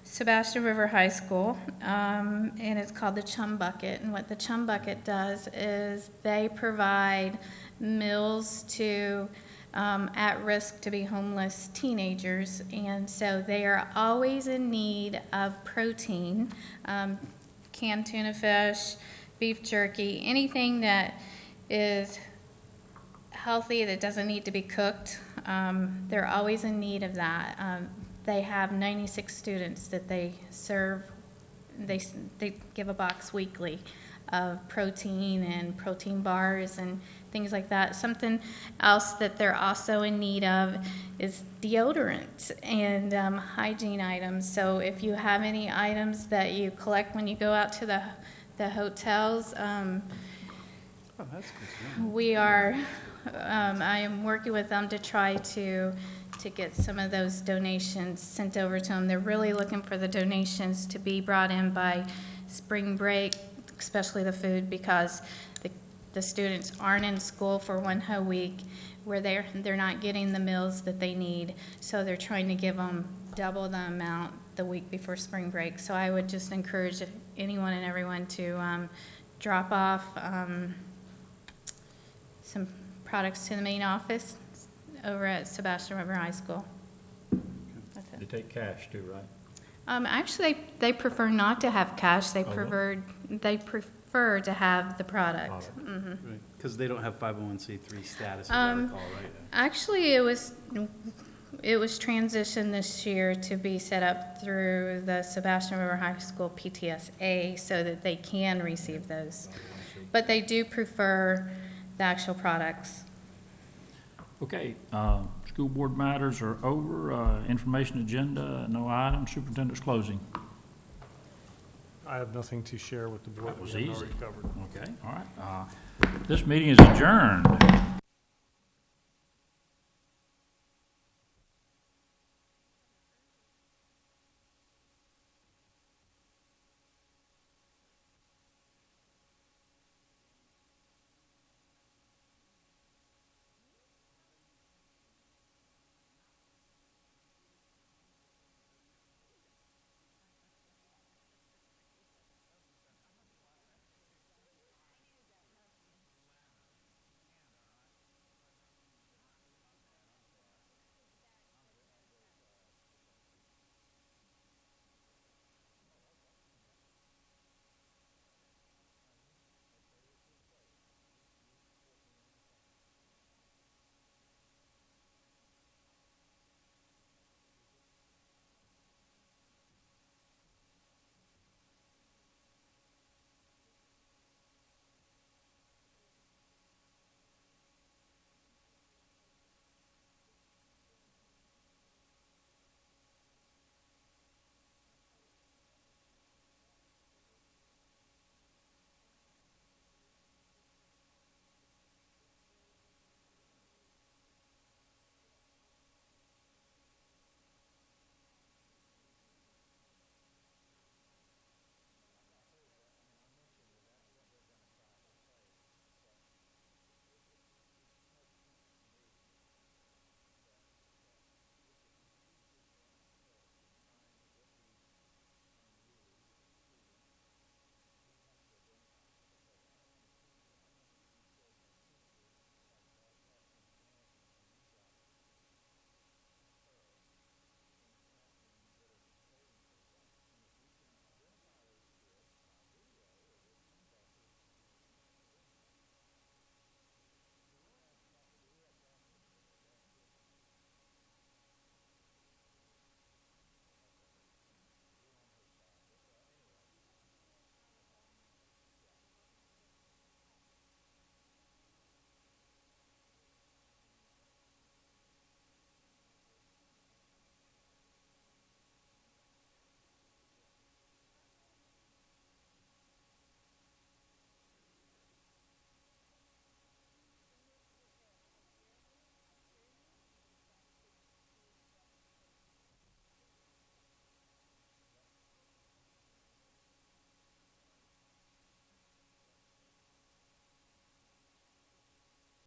Sebastian River High School, and it's called the Chum Bucket. And what the Chum Bucket does is they provide meals to at risk to be homeless teenagers, and so they are always in need of protein, canned tuna fish, beef jerky, anything that is healthy that doesn't need to be cooked. They're always in need of that. They have 96 students that they serve. They give a box weekly of protein and protein bars and things like that. Something else that they're also in need of is deodorant and hygiene items. So if you have any items that you collect when you go out to the hotels, we are, I am working with them to try to get some of those donations sent over to them. They're really looking for the donations to be brought in by spring break, especially the food, because the students aren't in school for one whole week, where they're not getting the meals that they need, so they're trying to give them double the amount the week before spring break. So I would just encourage anyone and everyone to drop off some products to the main office over at Sebastian River High School. That's it. They take cash too, right? Actually, they prefer not to have cash. They prefer to have the product. Because they don't have 501c3 status, as I recall, right? Actually, it was transitioned this year to be set up through the Sebastian River High School PTSA so that they can receive those. But they do prefer the actual products. Okay, school board matters are over. Information agenda, no items. Superintendent's closing. I have nothing to share with the board. That was We have easy. already covered. Okay, all right. This meeting is adjourned.